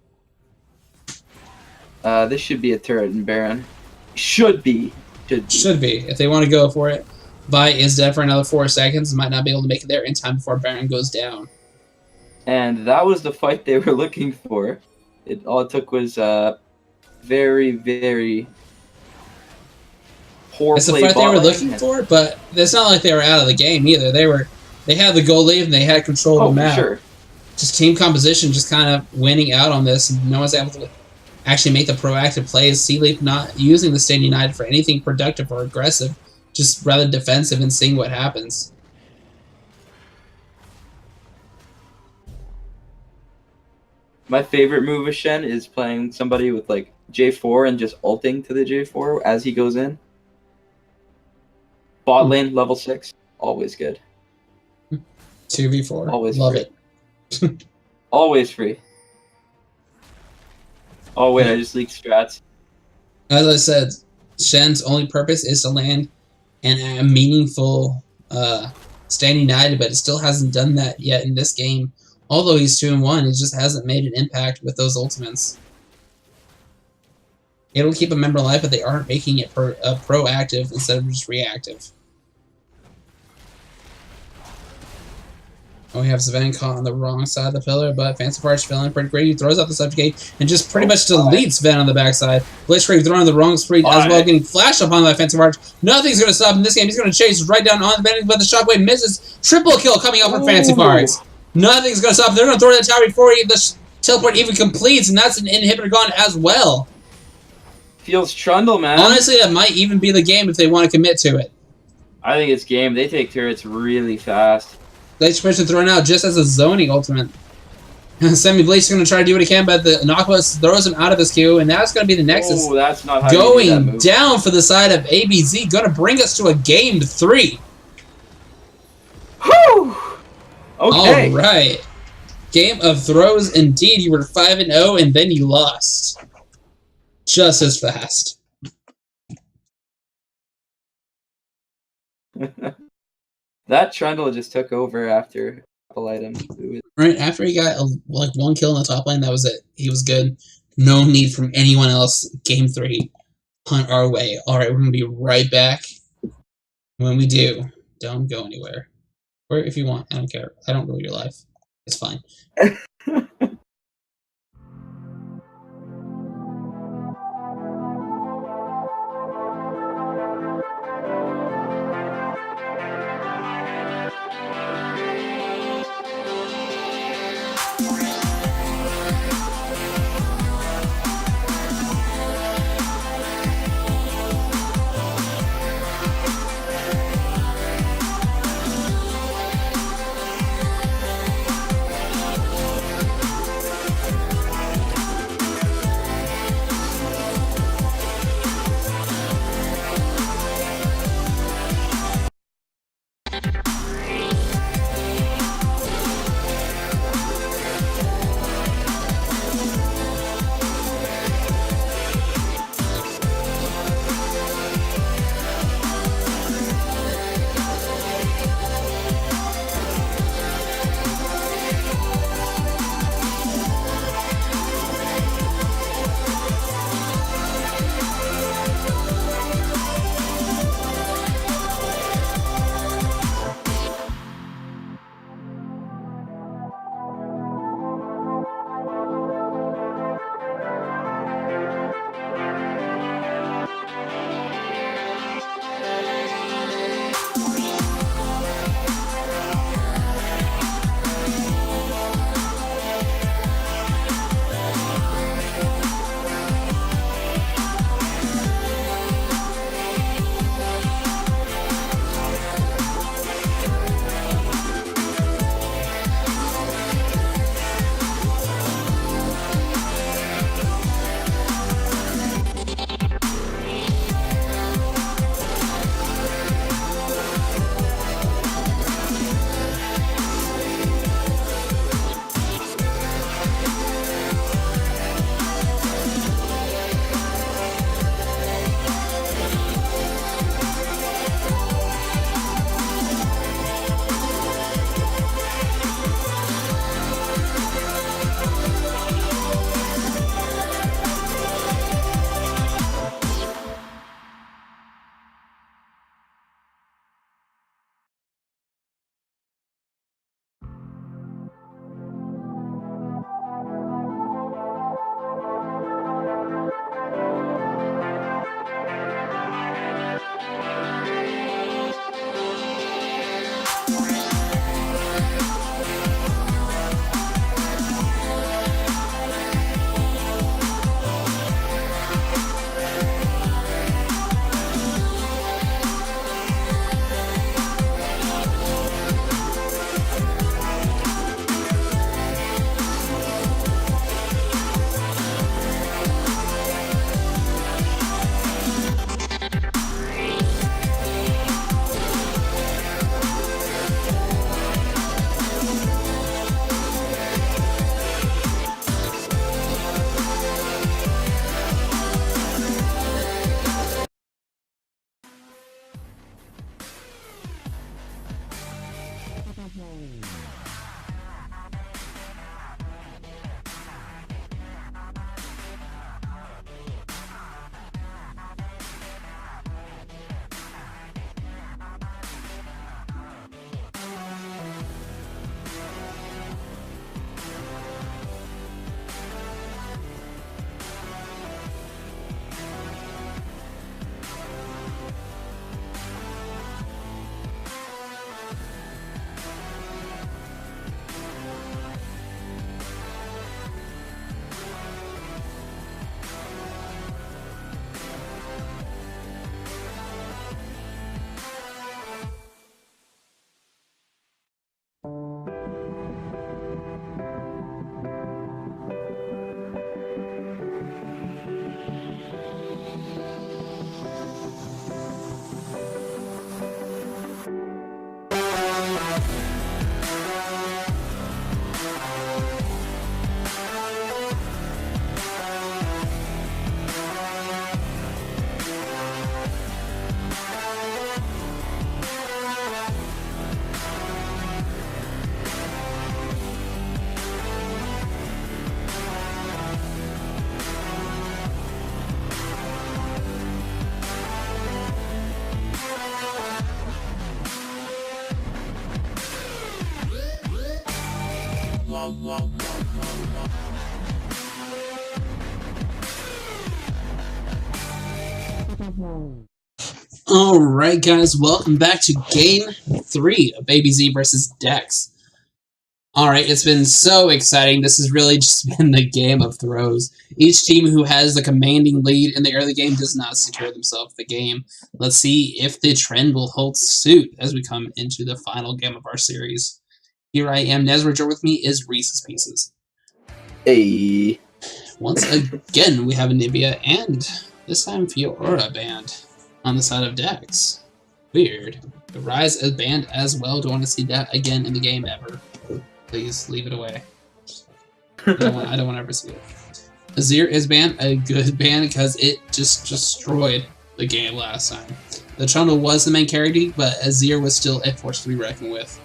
This should be a turret in Baron. Should be. Should be. If they want to go for it. Vi is dead for another 4 seconds. Might not be able to make it there in time before Baron goes down. And that was the fight they were looking for. All it took was very, very poor it's the play. fight they were looking for, but it's not like they were out of the game either. They had the goal lead and they had control of the map. Sure. Just team composition, just kind of winning out on this, and no one's able to actually make the proactive plays. Sealeaf not using the Stand United for anything productive or aggressive, just rather defensive and seeing what happens. My favorite move of Shen is playing somebody with like J4 and just ulting to the J4 as he goes in. Bot lane, level 6, always good. 2v4, always love free. it. Always free. Oh wait, I just leaked strats. As I said, Shen's only purpose is to land a meaningful Stand United, but it still hasn't done that yet in this game. Although he's 2-1, it just hasn't made an impact with those ultimates. It'll keep a member alive, but they aren't making it proactive instead of just reactive. Oh, we have Savannah caught on the wrong side of the pillar, but Fancy Fart's feeling pretty great. He throws out the subjugate and just pretty much deletes Sven on the backside. Blitzcrank throwing the wrong spree as well, getting flashed upon by Fancy Fart. Nothing's going to stop him in this game. He's going to chase right down on the bending, but the shockwave misses. Triple kill coming out from Fancy Farts. Nothing's going to stop him. They're going to throw that tower before the teleport even completes, and that's an inhibitor gone as well. Feels Trundle, man. Honestly, that might even be the game if they want to commit to it. I think it's game. They take turrets really fast. Late Expression thrown out just as a zoning ultimate. Semi Blaze is going to try to do what he can, but the Noctis throws him out of his queue, and that's going to be the Nexus. Oh, that's not how going you do that move. Down for the side of ABZ, going to bring us to a game 3. Whew! Okay. All right. Game of throws, indeed. You were 5-0, and then you lost. Just as fast. That Trundle just took over after a couple items. Right after he got like 1 kill in the top lane, that was it. He was good. No need from anyone else. Game 3. Hunt our way. Alright, we're going to be right back. When we do, don't go anywhere. Or if you want, I don't care. I don't rule your life. It's fine. Alright guys, welcome back to Game 3 of ABZ versus DEX. Alright, it's been so exciting. This has really just been the game of throws. Each team who has the commanding lead in the early game does not secure themselves the game. Let's see if the trend will hold suit as we come into the final game of our series. Here I am, Nezridger. With me is Reese's Pieces. Hey. Once again, we have Anivia and this time Fiora banned on the side of DEX. Weird. The Rise is banned as well. Don't want to see that again in the game ever. Please leave it away. I don't want to ever see it. Azir is banned, a good ban because it just destroyed the game last time. The Trundle was the main character, but Azir was still a force to be reckoned with.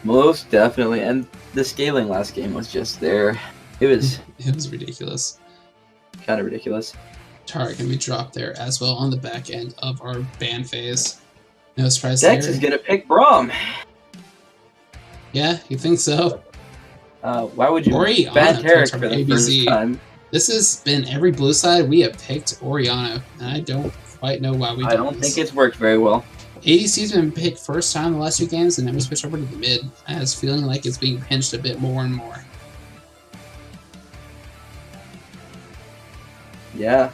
Most definitely, and the scaling last game was just there. It was ridiculous. Kind of ridiculous. Tara can be dropped there as well on the back end of our ban phase. No surprise Dex there. is gonna pick Braum. Yeah, you think so? Why would you Orianna ban Tarek from for the ABZ. first time? This has been every blue side we have picked Orianna, and I don't quite know why we I don't think it's worked very well. ADC's been picked first time the last 2 games and then we switched over to the mid. I was feeling like it's being pinched a bit more and more. Yeah,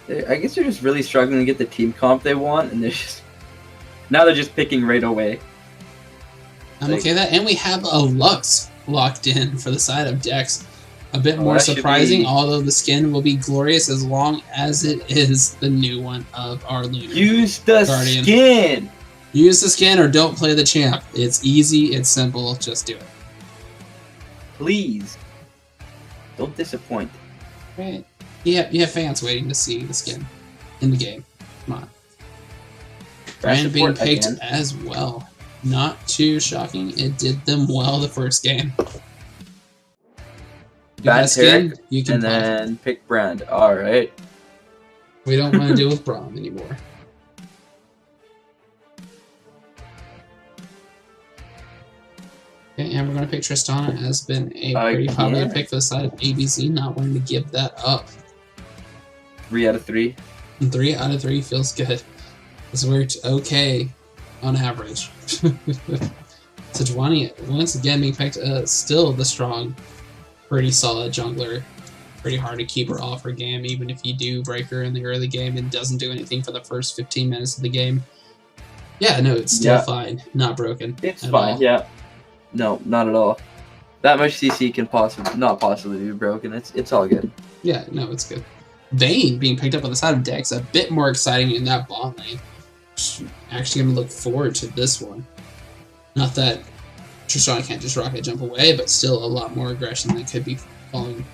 I guess they're just really struggling to get the team comp they want, and now they're just picking right away. I'm okay with that, and we have a Lux locked in for the side of DEX. A bit more that should surprising, be- although the skin will be glorious as long as it is the new one of our Lunar. Use the Guardian. skin! Use the skin or don't play the champ. It's easy, it's simple, just do it. Please. Don't disappoint. Right. You have fans waiting to see the skin in the game. Come on. Brand being support picked again. as well. Not too shocking. It did them well the first game. You Ban got skin, Tarek, you can and buy. then pick Brand. Alright. We don't want to deal with Braum anymore. Okay, and we're going to pick Tristana. Has been a pretty popular Again. pick for the side of ABZ, not wanting to give that up. 3 out of 3. And 3 out of 3 feels good. It's worked okay on average. Sejuani, once again, being picked still the strong, pretty solid jungler. Pretty hard to keep her off her game, even if you do break her in the early game and doesn't do anything for the first 15 minutes of the game. Yeah, no, it's still fine. Not broken. It's at fine, all. yeah. No, not at all. That much CC can not possibly be broken. It's all good. Yeah, no, it's good. Vayne being picked up on the side of DEX, a bit more exciting in that bot lane. Actually going to look forward to this one. Not that Tristana can't just rocket jump away, but still a lot more aggression that could be following.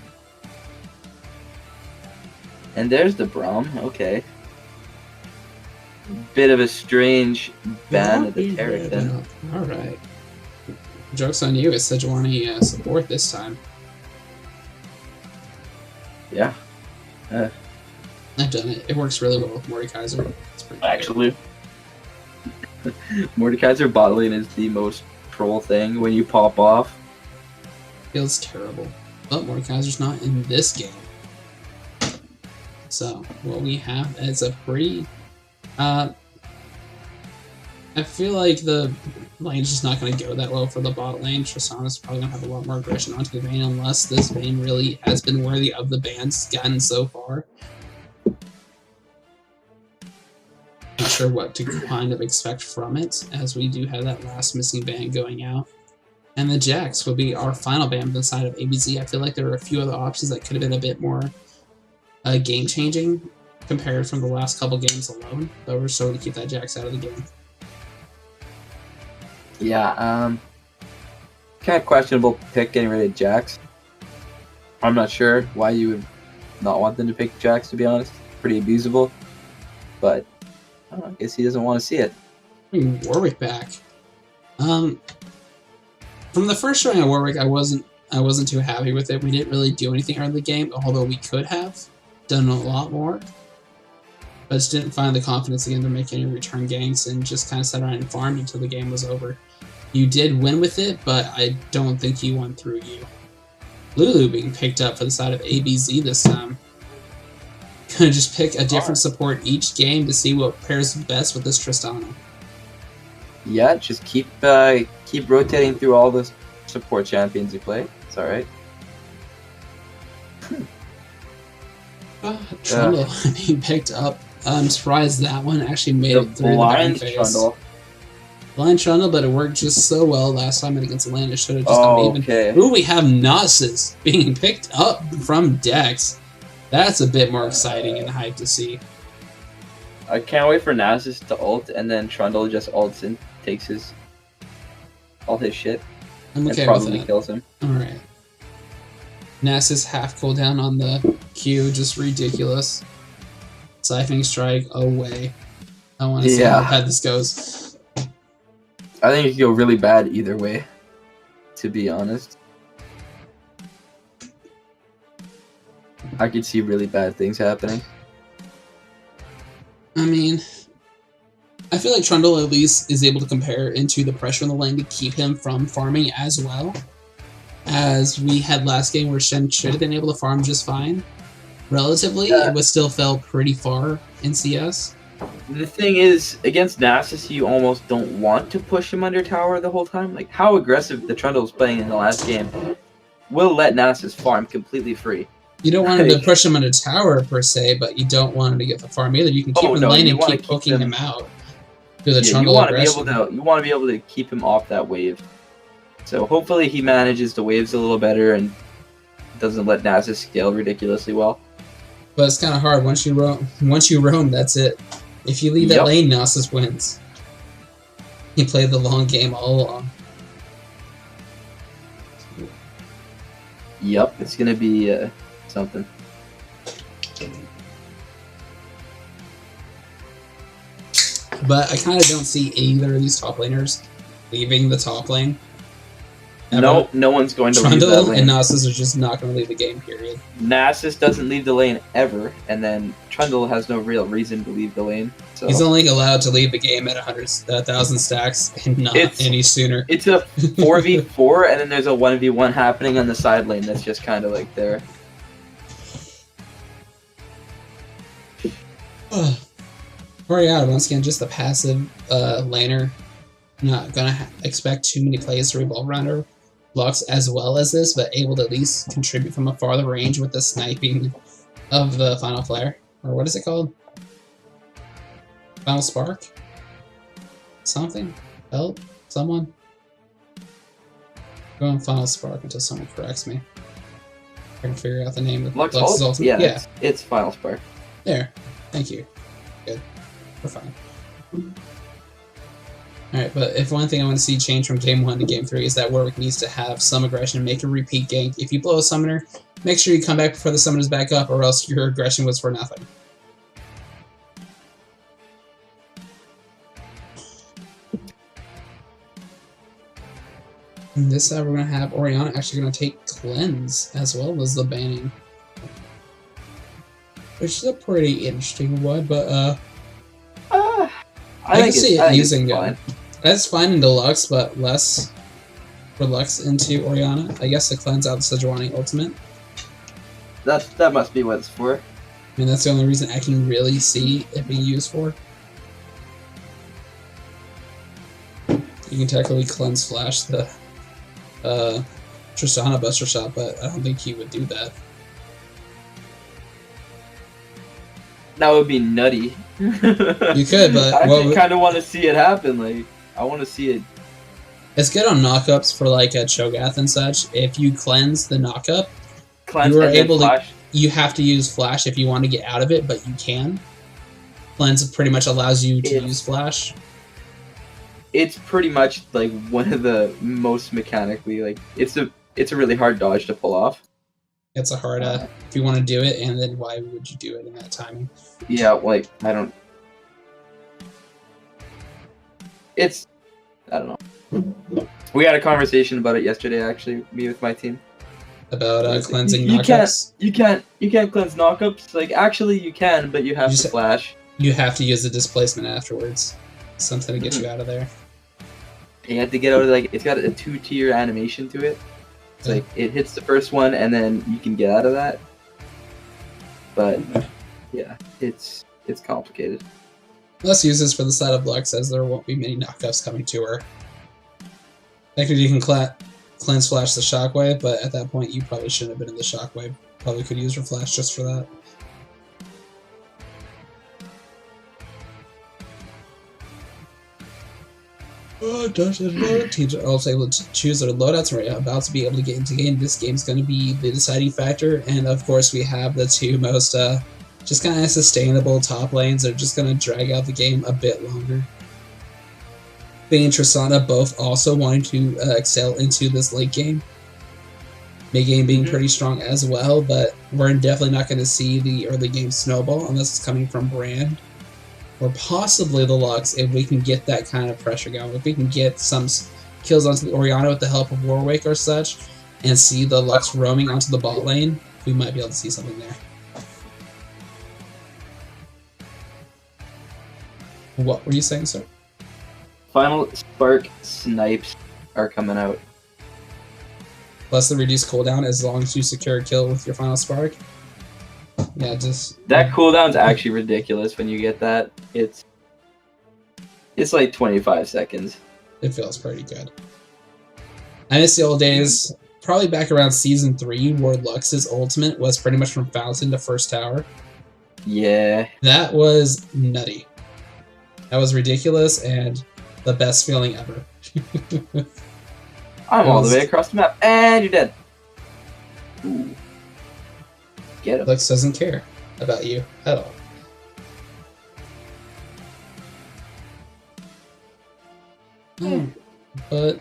And there's the Braum. Okay. Bit of a strange ban of the Tarek then. Alright. Joke's on you, it's Sejuani support this time. Yeah. I've done it. It works really well with Mordekaiser. It's pretty Actually, Mordekaiser bot lane is the most troll thing when you pop off. Feels terrible. But Mordekaiser's not in this game. So, what we have is a pretty... I feel like the lane's just not going to go that well for the bot lane. Tristana's probably going to have a lot more aggression onto the Vayne unless this Vayne really has been worthy of the bans gotten so far. Not sure what to kind of expect from it, as we do have that last missing ban going out. And the Jax will be our final ban on the side of ABZ. I feel like there are a few other options that could have been a bit more game-changing compared from the last couple games alone, but we're still going to keep that Jax out of the game. Yeah, kind of questionable pick getting rid of Jax. I'm not sure why you would not want them to pick Jax, to be honest. Pretty abusable. But I don't know, I guess he doesn't want to see it. Bring Warwick back. From the first showing of Warwick, I wasn't too happy with it. We didn't really do anything early in the game, although we could have done a lot more. but just didn't find the confidence again to make any return ganks and just kind of sat around and farmed until the game was over. You did win with it, but I don't think he won through you. Lulu being picked up for the side of ABZ this time. Gonna just pick a different support each game to see what pairs best with this Tristana. Yeah, just keep rotating through all the support champions you play. It's alright. Trundle being picked up. I'm surprised that one actually made it through the blind phase. Trundle. Blind Trundle, but it worked just so well last time against Lane. It should have just gone even. Okay. Ooh, we have Gnosis being picked up from DEX. That's a bit more exciting and hype to see. I can't wait for Nasus to ult, and then Trundle just ults and takes all his shit. I'm okay and probably with that. Kills him. Alright. Nasus half cooldown on the Q, just ridiculous. Siphoning Strike away. I want to see how bad this goes. I think it could go really bad either way, to be honest. I could see really bad things happening. I mean, I feel like Trundle at least is able to compare into the pressure in the lane to keep him from farming as well as we had last game where Shen should have been able to farm just fine. Relatively, it was still fell pretty far in CS. The thing is, against Nasus, you almost don't want to push him under tower the whole time. Like, how aggressive the Trundle was playing in the last game will let Nasus farm completely free. You don't want him to push him under tower, per se, but you don't want him to get the farm either. You can keep him in the lane and keep poking him out through the Trundle aggression. You want to be able to keep him off that wave. So hopefully he manages the waves a little better and doesn't let Nasus scale ridiculously well. But it's kind of hard. Once you roam, that's it. If you leave that lane, Nasus wins. He played the long game all along. Yep, it's going to be something. But I kind of don't see either of these top laners leaving the top lane. No one's going to leave that lane. Trundle and Nasus are just not going to leave the game, period. Nasus doesn't leave the lane ever, and then Trundle has no real reason to leave the lane. So. He's only allowed to leave the game at 1,000 stacks and not any sooner. It's a 4v4, and then there's a 1v1 happening on the side lane that's just kind of like there. Oriana, once again, just a passive laner. Not going to expect too many plays to revolve around her blocks as well as this, but able to at least contribute from a farther range with the sniping of the Final Flare. Or what is it called? Final Spark? Something? Help? Someone? Go on Final Spark until someone corrects me. I can figure out the name of Lux's ultimate. Yeah. It's Final Spark. There. Thank you. Good. We're fine. Alright, but if one thing I want to see change from Game 1 to Game 3 is that Warwick needs to have some aggression, make a repeat gank. If you blow a summoner, make sure you come back before the summoner's back up, or else your aggression was for nothing. And this side we're going to have Oriana actually going to take Cleanse as well as the banning. Which is a pretty interesting one, but I can see it using it. That's fine in Deluxe, but less for Lux into Oriana. I guess to cleanse out the Sejuani ultimate. That must be what it's for. I mean, that's the only reason I can really see it being used for. You can technically cleanse flash the Tristana Buster Shot, but I don't think he would do that. That would be nutty. You could, but I kind of want to see it happen. Like, I want to see it. It's good on knockups for like a Cho'Gath and such. If you cleanse the knockup, you are able to. You have to use flash if you want to get out of it, but you can. Cleanse pretty much allows you to use flash. It's pretty much like one of the most mechanically like it's a really hard dodge to pull off. It's a hard if you want to do it, and then why would you do it in that timing? Yeah, like I don't know. We had a conversation about it yesterday, actually, me with my team. About cleansing knockups? You can't cleanse knockups. Like, actually you can, but you have to flash. You have to use the displacement afterwards. Something to get you out of there. You have to get out of, like, it's got a 2-tier animation to it. It's like, it hits the first one, and then you can get out of that. But, yeah, it's complicated. Let's use this for the side of Lux, as there won't be many knockups coming to her. Technically, you can cleanse flash the Shockwave, but at that point, you probably shouldn't have been in the Shockwave. Probably could use your flash just for that. Oh, TJ also able to choose their loadouts. We're about to be able to get into game. This game's going to be the deciding factor, and of course, we have the two most just kind of sustainable top lanes that are just going to drag out the game a bit longer. Bane and Tristana both also wanting to excel into this late game. Mid game being pretty strong as well, but we're definitely not going to see the early game snowball unless it's coming from Brand. Or possibly the Lux, if we can get that kind of pressure going. If we can get some kills onto the Orianna with the help of Warwick or such, and see the Lux roaming onto the bot lane, we might be able to see something there. What were you saying, sir? Final Spark snipes are coming out. Plus the reduced cooldown as long as you secure a kill with your Final Spark. Yeah, just... That cooldown's actually ridiculous when you get that. It's like 25 seconds. It feels pretty good. I miss the old days, probably back around Season 3, where Lux's ultimate was pretty much from Fountain to First Tower. Yeah. That was nutty. That was ridiculous and the best feeling ever. I'm all the way across the map, and you're dead. Ooh. Get him. Lux doesn't care about you at all. But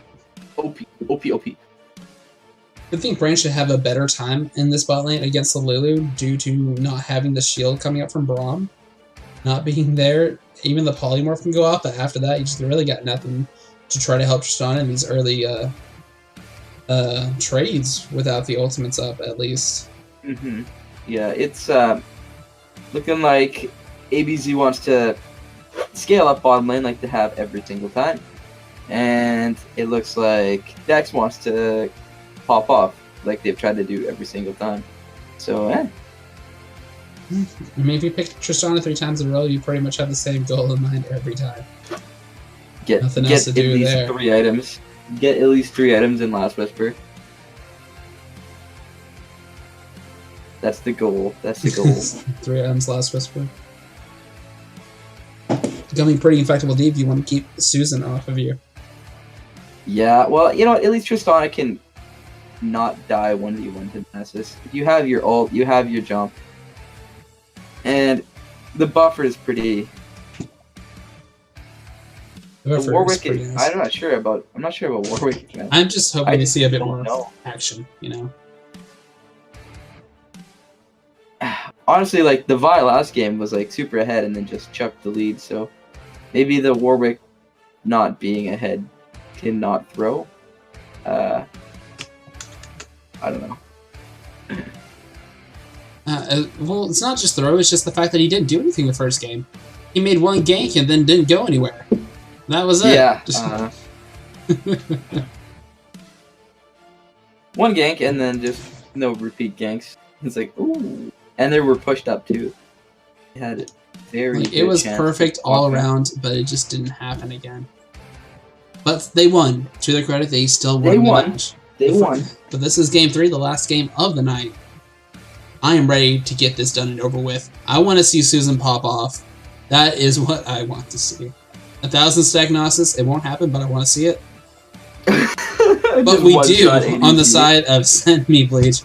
OP. I think Brand should have a better time in this bot lane against the Lulu due to not having the shield coming up from Braum. Not being there, even the polymorph can go off, but after that you just really got nothing to try to help Tristana in these early trades without the ultimates up, at least. Yeah, it's looking like ABZ wants to scale up bottom lane like they have every single time. And it looks like DEX wants to pop off like they've tried to do every single time. So, I mean, if you pick Tristana 3 times in a row, you pretty much have the same goal in mind every time. Nothing else to do there. Get at least 3 items. Get at least 3 items in Last Whisper. That's the goal. 3 items Last Whisper. Becoming pretty infectable deep, you want to keep Susan off of you. Yeah, well, you know, at least Tristana can not die 1v1 to Nessus. You have your ult, you have your jump. And the buffer is pretty... The Warwick is... Nice. I'm not sure about Warwick. Man. I'm just hoping to see a bit more action, you know? Honestly, like, the Vi last game was, like, super ahead and then just chucked the lead, so maybe the Warwick not being ahead cannot throw. I don't know. Well, it's not just throw, it's just the fact that he didn't do anything the first game. He made 1 gank and then didn't go anywhere. That was it. Yeah. 1 gank and then just no repeat ganks. It's like, ooh. And they were pushed up too. It had very it was perfect all around, but it just didn't happen again. But they won. To their credit, they still won. They won. But this is game 3, the last game of the night. I am ready to get this done and over with. I want to see Susan pop off. That is what I want to see. 1,000 stack Gnosis, it won't happen, but I want to see it. But we do, on the side of Send Me Bleach.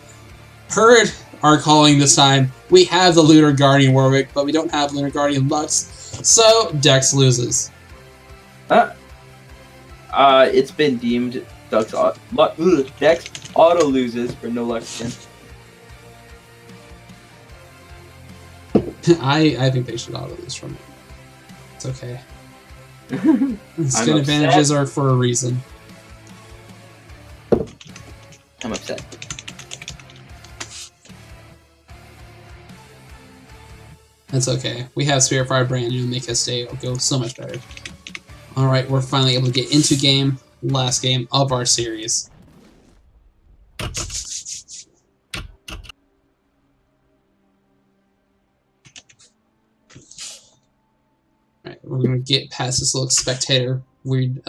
Heard our calling this time. We have the Lunar Guardian Warwick, but we don't have Lunar Guardian Lux. So, Dex loses. It's been deemed Dex auto loses for no Lux skin. I think they should auto lose from it. It's okay. Skin advantages are for a reason. I'm upset. That's okay. We have Spirit Fire brand new, make his day go so much better. Alright, we're finally able to get into game. Last game of our series. Alright, we're gonna get past this little spectator weird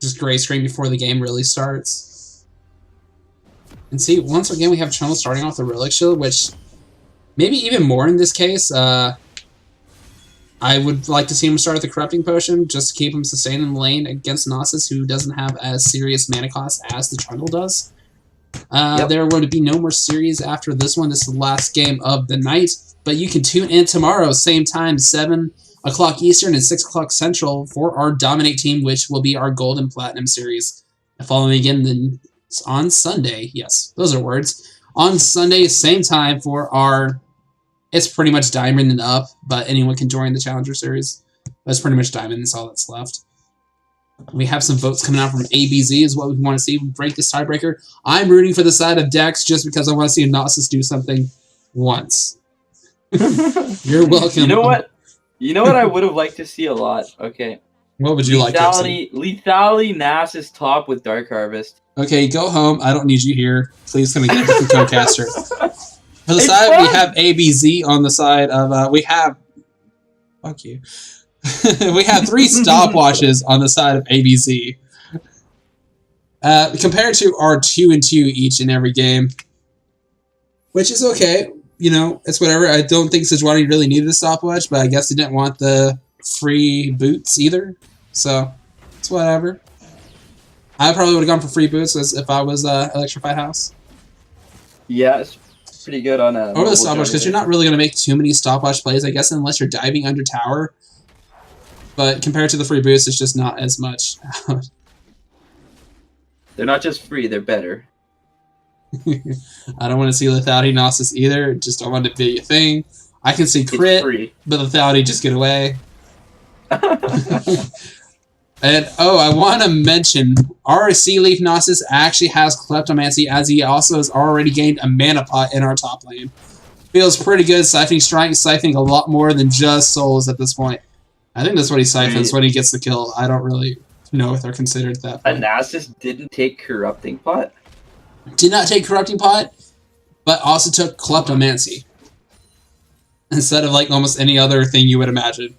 just gray screen before the game really starts. And see, once again we have Trundle starting off the Relic Shield, which maybe even more in this case. I would like to see him start with the Corrupting Potion, just to keep him sustained in the lane against Gnosis, who doesn't have as serious mana cost as the Trundle does. There are going to be no more series after this one. This is the last game of the night, but you can tune in tomorrow, same time, 7 o'clock Eastern and 6 o'clock Central for our Dominate team, which will be our Gold and Platinum series. Following again on Sunday, yes, those are words, on Sunday, same time for our... It's pretty much Diamond and up, but anyone can join the Challenger Series. That's pretty much Diamond, that's all that's left. We have some votes coming out from ABZ is what we want to see break this tiebreaker. I'm rooting for the side of DEX just because I want to see Gnosis do something once. You're welcome. You know what? You know what I would have liked to see a lot? Okay. What would you like to see? Lethality Nasus top with Dark Harvest. Okay, go home. I don't need you here. Please come and get the Codecaster. For the side, we have ABZ on the side of, we have... Fuck you. We have 3 stopwatches on the side of ABZ. Compared to our 2 and 2 each in every game. Which is okay. You know, it's whatever. I don't think Sejuani really needed a stopwatch, but I guess he didn't want the free boots either. So, it's whatever. I probably would have gone for free boots if I was Electrified House. Yeah, it's pretty good on a... Or the stopwatch, because you're not really going to make too many stopwatch plays, I guess, unless you're diving under tower. But compared to the free boosts, it's just not as much. They're not just free, they're better. I don't want to see lethality Gnosis either. Just don't want it to be a thing. I can see crit, but lethality just get away. And, oh, I want to mention, our Sea Leaf Gnosis actually has Kleptomancy, as he also has already gained a mana pot in our top lane. Feels pretty good, siphoning a lot more than just souls at this point. I think that's what he siphons when he gets the kill. I don't really know if they're considered that. A Nasus didn't take Corrupting Pot? Did not take Corrupting Pot, but also took Kleptomancy. Instead of, like, almost any other thing you would imagine.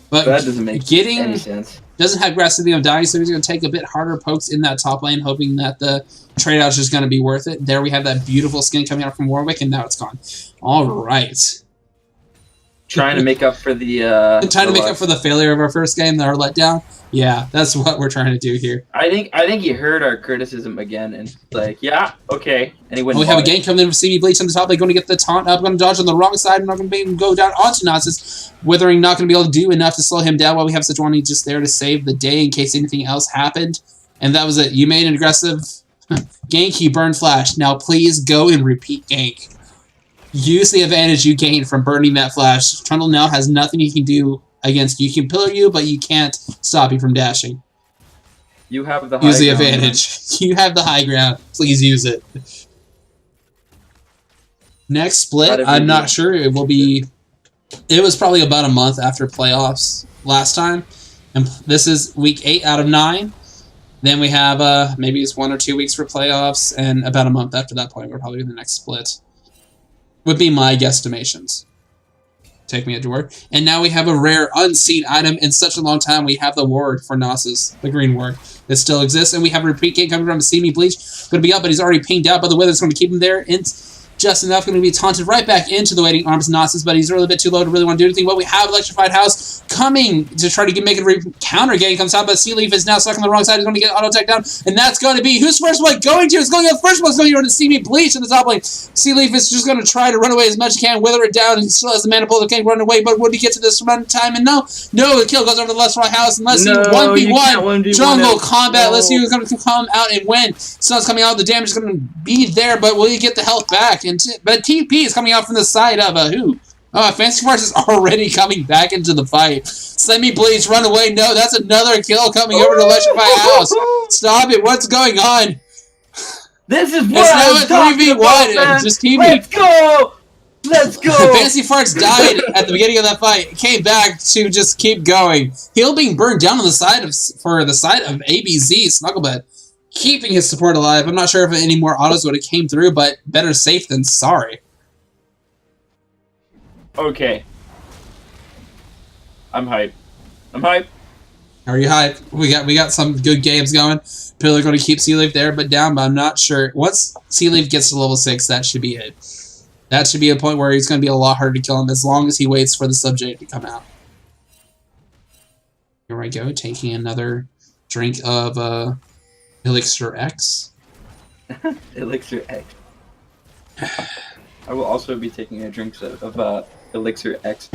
But that doesn't make any sense. Doesn't have Aggressivity of Dying, so he's going to take a bit harder pokes in that top lane, hoping that the trade-out is just going to be worth it. There we have that beautiful skin coming out from Warwick, and now it's gone. All right. Trying to make up for the... trying to make up for the failure of our first game, our letdown. Yeah, that's what we're trying to do here. I think he heard our criticism again, and like, yeah, okay. And he went. We have a gank coming in from CB Bleach on the top. They're going to get the taunt up, going to dodge on the wrong side, and not going to be able to go down onto Gnosis. Withering not going to be able to do enough to slow him down while we have Sejuani just there to save the day in case anything else happened. And that was it. You made an aggressive gank, you burned Flash. Now please go and repeat gank. Use the advantage you gained from burning that Flash. Trundle now has nothing he can do against you. He can pillar you, but you can't stop you from dashing. You have the high use the ground, advantage. Man. You have the high ground. Please use it. Next split, I'm not sure. It will be... It was probably about a month after playoffs last time. And this is week 8 out of 9. Then we have maybe it's 1 or 2 weeks for playoffs, and about a month after that point, we're probably in the next split. Would be my guesstimations. Take me at your word. And now we have a rare unseen item in such a long time. We have the ward for Gnosis, the green ward. It still exists, and we have a repeat game coming from CB Bleach. Going to be up, but he's already pinged out by the weather. It's going to keep him there. It's just enough. Going to be taunted right back into the waiting arms of Gnosis, but he's really a bit too low to really want to do anything. But we have Electrified House coming to try to make a counter game. Comes out, but Sea Leaf is now stuck on the wrong side. He's going to get auto-attack down, and that's going to be who's first one going to? It's going to go first one. It's going to go to CB Bleach in the top lane. Sea Leaf is just going to try to run away as much as he can, wither it down, and he still has the mana pull that can't run away. But would he get to this run time? And no, the kill goes over to the left right house. Unless he 1v1 jungle combat. Let's see who's going to come out and win. Sun's coming out. The damage is going to be there, but will he get the health back? But TP is coming out from the side of who? Oh, Fancy Force is already coming back into the fight. Semi Bleach, run away. No, that's another kill coming over to Electrified House. Stop it. What's going on? This is what it's now a 3v1. About, Just TP. Let's go! Let's go! Fancy Farts died at the beginning of that fight. Came back to just keep going. Heal being burned down on the side of ABZ Snugglebed, keeping his support alive. I'm not sure if any more autos would have came through, but better safe than sorry. Okay. I'm hyped. I'm hyped. Are you hyped? We got some good games going. People are going to keep Sealeaf there, but down. But I'm not sure. Once Sealeaf gets to level 6, that should be it. That should be a point where he's going to be a lot harder to kill him as long as he waits for the subject to come out. Here we go, taking another drink of Elixir X. Elixir X. I will also be taking a drink of Elixir X.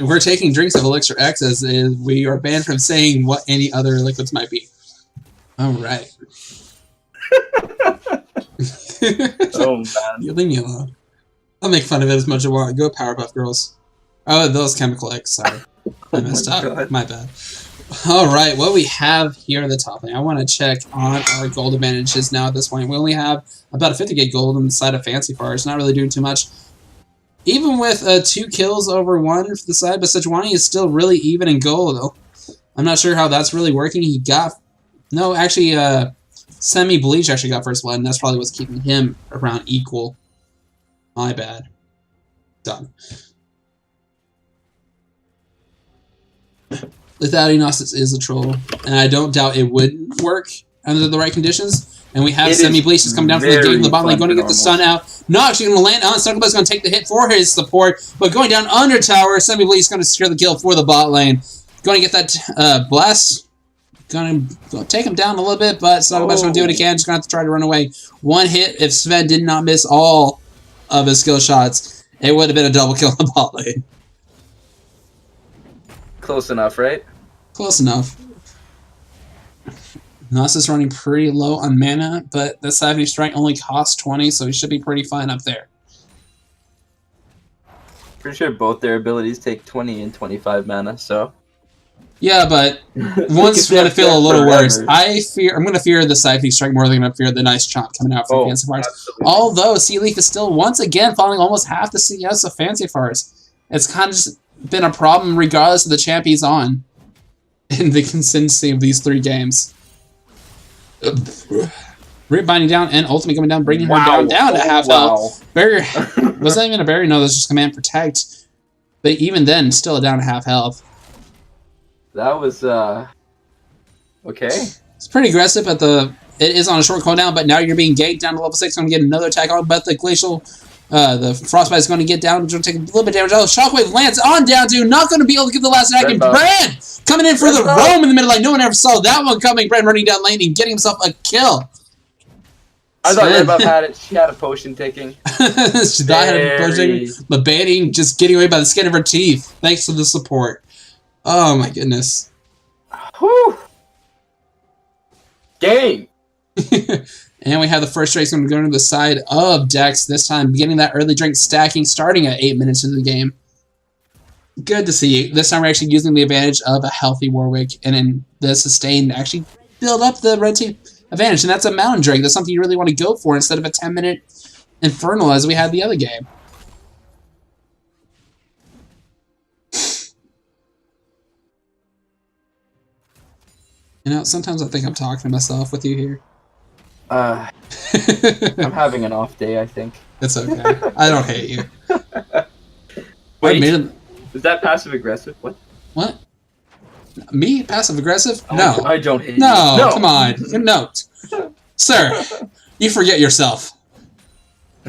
We're taking drinks of Elixir X as we are banned from saying what any other liquids might be. All right. Oh man! You leave me alone. I'll make fun of it as much as I want. Go Powerpuff Girls. Oh, those Chemical X. Sorry, I messed up. God. My bad. All right, what we have here at the top lane. I want to check on our gold advantages now. At this point, we only have about a 50k gold on the side of Fancy Fars. Not really doing too much. Even with 2 kills over 1 for the side, but Sejuani is still really even in gold. Though. I'm not sure how that's really working. He got no, actually. Semi-Bleach actually got first blood, and that's probably what's keeping him around equal. My bad. Done. Without Gnosis is a troll, and I don't doubt it would work under the right conditions. And we have Semi-Bleach just coming down from the gate in the bottom lane, going to get the stun out. Not actually going to land on. Snugglebud's going to take the hit for his support, but going down under tower, Semi-Bleach is going to secure the kill for the bot lane. Going to get that blast. Going to take him down a little bit, but Snugglebud's going to do it again. Just going to have to try to run away. One hit, if Sven did not miss all of his skill shots, it would have been a double kill in the bot lane. Close enough, right? Close enough. Gnosis running pretty low on mana, but the Savage Strike only costs 20, so he should be pretty fine up there. Pretty sure both their abilities take 20 and 25 mana, so... Yeah, but one's going to feel a little worse. I'm going to fear the Scythe Strike more than I'm going to fear the nice chomp coming out from Fancy Farts. Although Sealeaf is still, once again, falling almost half the CS of Fancy Farts. It's kind of just been a problem regardless of the champ he's on in the consistency of these 3 games. Rip binding down and ultimate coming down, bringing her down to half health. Barrier. Was that even a barrier? No, that's just command protect. But even then, still down to half health. That was, okay. It's pretty aggressive at it is on a short cooldown, but now you're being ganked down to level 6, going to get another attack on, but the Glacial, the Frostbite is going to get down, going to take a little bit of damage. Oh, Shockwave lands on down to, not going to be able to get the last attack, and Bran coming in for the roam in the middle lane. No one ever saw that one coming. Bran running down lane and getting himself a kill. I thought Redbuff had it. She had a potion taking. She thought had a potion taking, but Banning just getting away by the skin of her teeth, thanks to the support. Oh my goodness. Whew. Game. And we have the first race going to go to the side of DEX, this time beginning that early drink stacking, starting at 8 minutes into the game. Good to see. This time we're actually using the advantage of a healthy Warwick, and in the sustain to actually build up the red team advantage. And that's a Mountain Drake. That's something you really want to go for instead of a 10-minute Infernal as we had the other game. You know, sometimes I think I'm talking to myself with you here. I'm having an off day, I think. It's okay. I don't hate you. Wait, is that passive-aggressive? What? What? Me? Passive-aggressive? No. I don't hate you. No, come on. Note. Sir, you forget yourself.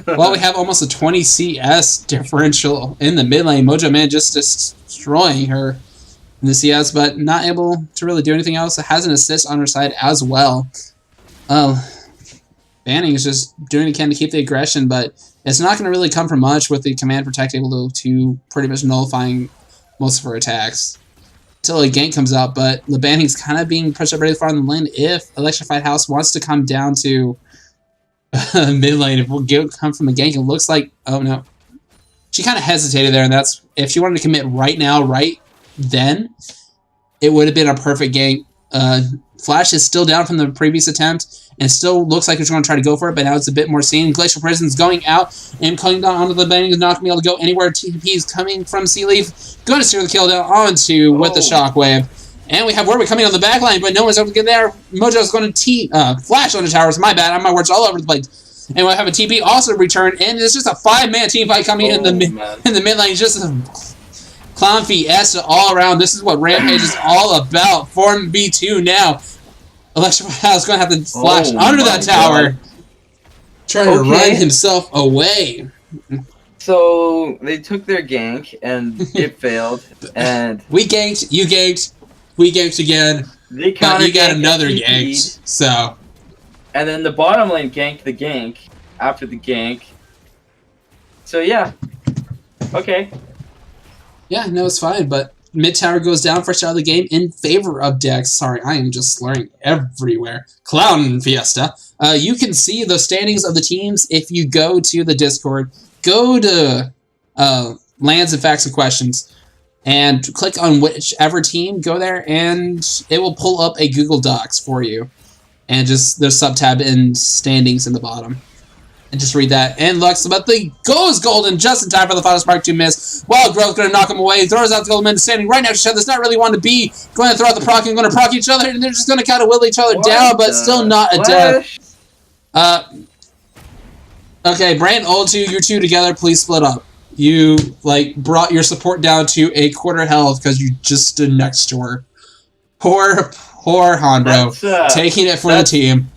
Well, we have almost a 20 CS differential in the mid lane. Mojo Man just destroying her in the CS, but not able to really do anything else. It has an assist on her side as well. Banning is just doing what he can to keep the aggression, but it's not going to really come from much with the command protect able to pretty much nullifying most of her attacks. Until a gank comes out, but the Banning's kind of being pushed up really far in the lane. If Electrified House wants to come down to mid lane, if we'll come from a gank, it looks like, oh no. She kind of hesitated there, and that's, if she wanted to commit right now, right then, it would have been a perfect gank Flash is still down from the previous attempt, and still looks like he's going to try to go for it, but now it's a bit more seen. Glacial Prison's going out and coming down onto the bank, is not going to be able to go anywhere. TP is coming from Sea Leaf, going to steer the kill down onto with the Shockwave. And we have Warwick coming on the back line, but no one's able to get there. Mojo's going to flash on the towers. My bad, I have my words all over the place. And we'll have a TP also return, and it's just a 5-man team fight coming in the mid lane. Just a clown fiesta all around. This is what Rampage is all about. Form B2 now. Electrify is going to have to flash under that tower. Trying to run himself away. So they took their gank and it failed. And we ganked, you ganked, we ganked again. But you got another gank. So. And then the bottom lane ganked the gank after the gank. So yeah. Okay. Yeah, no, it's fine, but mid tower goes down first out of the game in favor of DEX. Sorry, I am just slurring everywhere. Clown Fiesta. You can see the standings of the teams if you go to the Discord. Go to Lands and Facts and Questions and click on whichever team. Go there and it will pull up a Google Docs for you. And just there's sub-tab and standings in the bottom. And just read that. And Lux, but the goes golden just in time for the final spark to miss. Well, Growth going to knock him away. Throws out the golden men standing right next to each other. Does not really want to be. Going to throw out the proc and going to proc each other. And they're just going to kind of whittle each other down, but still not a death. Okay, Brand, Old2, you two together, please split up. You, like, brought your support down to a quarter health because you just stood next to her. Poor Honbro. Taking it for the team.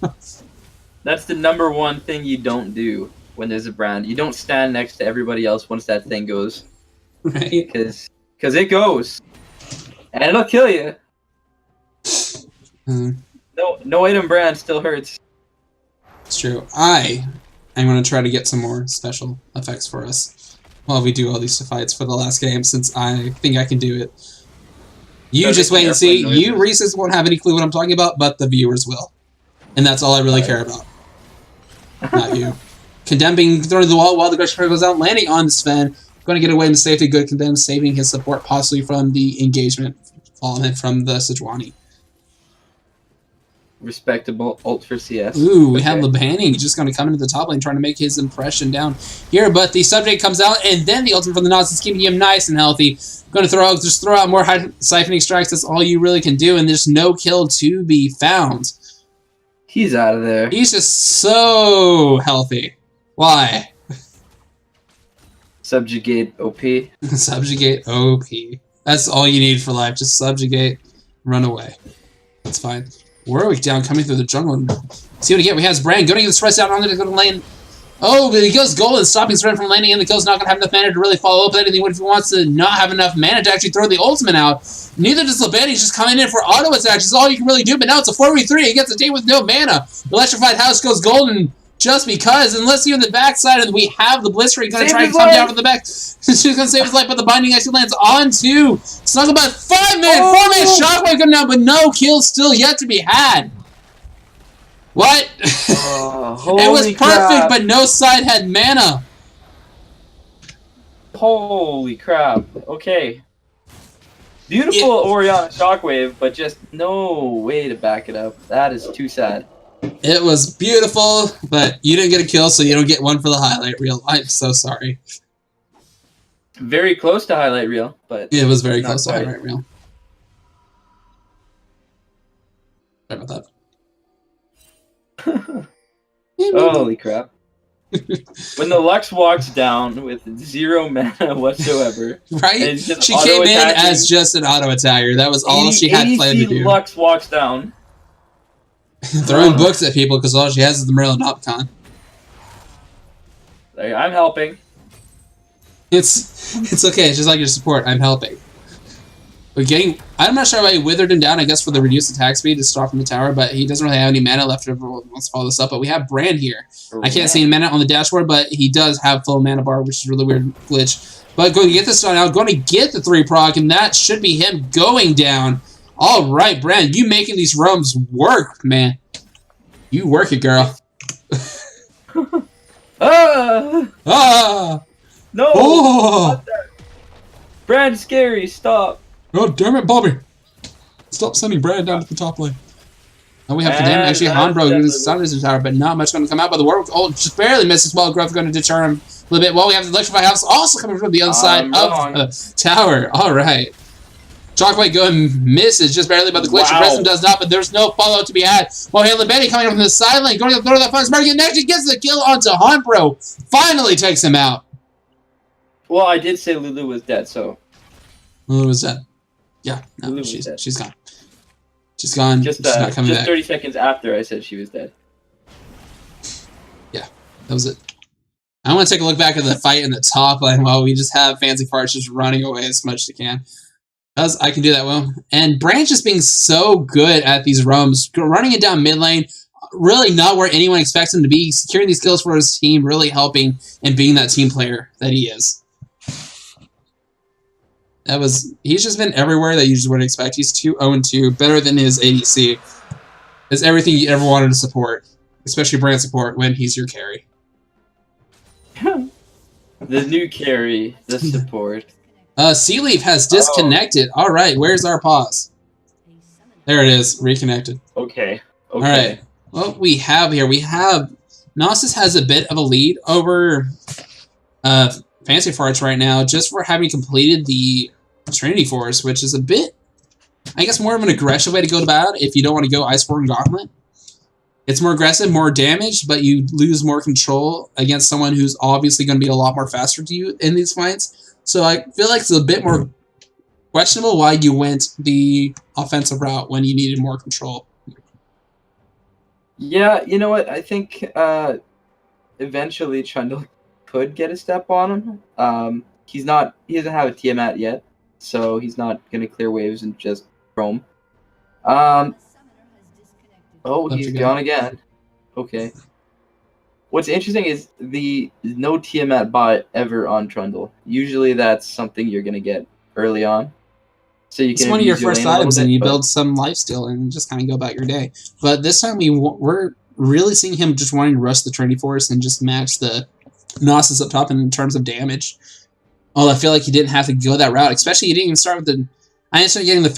That's the #1 thing you don't do when there's a brand. You don't stand next to everybody else once that thing goes. Right. Because it goes. And it'll kill you. No item brand still hurts. It's true. I'm going to try to get some more special effects for us while we do all these fights for the last game, since I think I can do it. You just wait and see. You, Reese's, won't have any clue what I'm talking about, but the viewers will. And that's all I really care about. Not you. Condemn being thrown to the wall while the Gresham goes out, landing on Sven. Going to get away in safety. Good Condemn saving his support, possibly from the engagement falling from the Sejuani. Respectable ult for CS. Ooh, we have Labani just going to come into the top lane trying to make his impression down here, but the subject comes out, and then the ultimate from the Nods is keeping him nice and healthy. Going to throw out more siphoning strikes. That's all you really can do, and there's no kill to be found. He's out of there. He's just so healthy. Why? Subjugate OP. Subjugate OP. That's all you need for life. Just subjugate, run away. That's fine. Warwick down, coming through the jungle. See what we get. We have his Brand going to get the spread out. I'm going to go to lane. Oh, but he goes golden, stopping Sven from landing in. The kill's not going to have enough mana to really follow up with anything. What if he wants to not have enough mana to actually throw the ultimate out? Neither does Labani. He's just coming in for auto attacks. That's all you can really do. But now it's a 4v3. He gets a team with no mana. Electrified House goes golden just because. Unless you're on the backside and we have the Blitzkrieg going to try and come down from the back. She's going to save his life, but the binding actually lands on two. Snuggle about 5-man, 4-man shockwave coming down, but no kills still yet to be had. What? It was perfect, crap. but no side had mana. Holy crap. Okay. Beautiful Oriana Shockwave, but just no way to back it up. That is too sad. It was beautiful, but you didn't get a kill, so you don't get one for the highlight reel. I'm so sorry. Very close to highlight reel, but it was very close to highlight reel. Sorry about that. Holy crap. When the Lux walks down with 0 mana whatsoever. Right? She came in as just an auto attacker. That was all she had planned to do. Lux walks down. Throwing books at people because all she has is the Merlin Opcon. I'm helping. It's okay. It's just like your support. I'm helping. We're getting. I'm not sure why he withered him down. I guess for the reduced attack speed to start from the tower, but he doesn't really have any mana left. If everyone wants to follow this up, but we have Brand here. I can't see any mana on the dashboard, but he does have full mana bar, which is a really weird glitch. But going to get this done out, going to get the 3 proc, and that should be him going down. All right, Brand, you making these roams work, man. You work it, girl. No! Oh! Brand scary, stop. Oh, damn it, Bobby. Stop sending Brad down to the top lane. And we have the damage. Actually, Hanbro stunners his tower, but not much going to come out. But the Warwick ult just barely misses. Well, Growth going to deter him a little bit. Well, we have the Electrify House also coming from the other side of the tower. All right. Shockwave going misses just barely, but the Glacier Prism does not. But there's no follow to be had. Well, Halo Betty coming up from the side lane, going to throw that fun spark. And actually gets the kill onto Hanbro. Finally takes him out. Well, I did say Lulu was dead, so. Lulu was dead. Yeah, no, she's gone. She's gone. She's not coming back. 30 seconds after I said she was dead. Yeah, that was it. I want to take a look back at the fight in the top lane while we just have Fancy Farts just running away as much as they can. Because I can do that well. And Branch just being so good at these roams, running it down mid lane, really not where anyone expects him to be, securing these kills for his team, really helping and being that team player that he is. He's just been everywhere that you just wouldn't expect. He's 2-0-2, better than his ADC. Is everything you ever wanted to support, especially brand support when he's your carry. The new carry, the support. Sealeaf has disconnected. All right, where's our pause? There it is, reconnected. Okay. All right. What we have here, Gnosis has a bit of a lead over Fancy Farts right now, just for having completed the Trinity Force, which is a bit, I guess, more of an aggressive way to go about it if you don't want to go Iceborne Gauntlet. It's more aggressive, more damage, but you lose more control against someone who's obviously going to be a lot more faster to you in these fights. So I feel like it's a bit more questionable why you went the offensive route when you needed more control. Yeah, you know what? I think eventually Trundle could get a step on him. He doesn't have a Tiamat yet, so he's not gonna clear waves and just roam. Oh, he's gone again. Okay. What's interesting is no Tiamat bot ever on Trundle. Usually that's something you're gonna get early on. So you can. It's one of your first items, and you build some lifesteal and just kind of go about your day. But this time we're really seeing him just wanting to rush the Trinity Force and just match the Gnosis up top in terms of damage. Well, I feel like he didn't have to go that route, especially he didn't even start with the. I didn't start getting the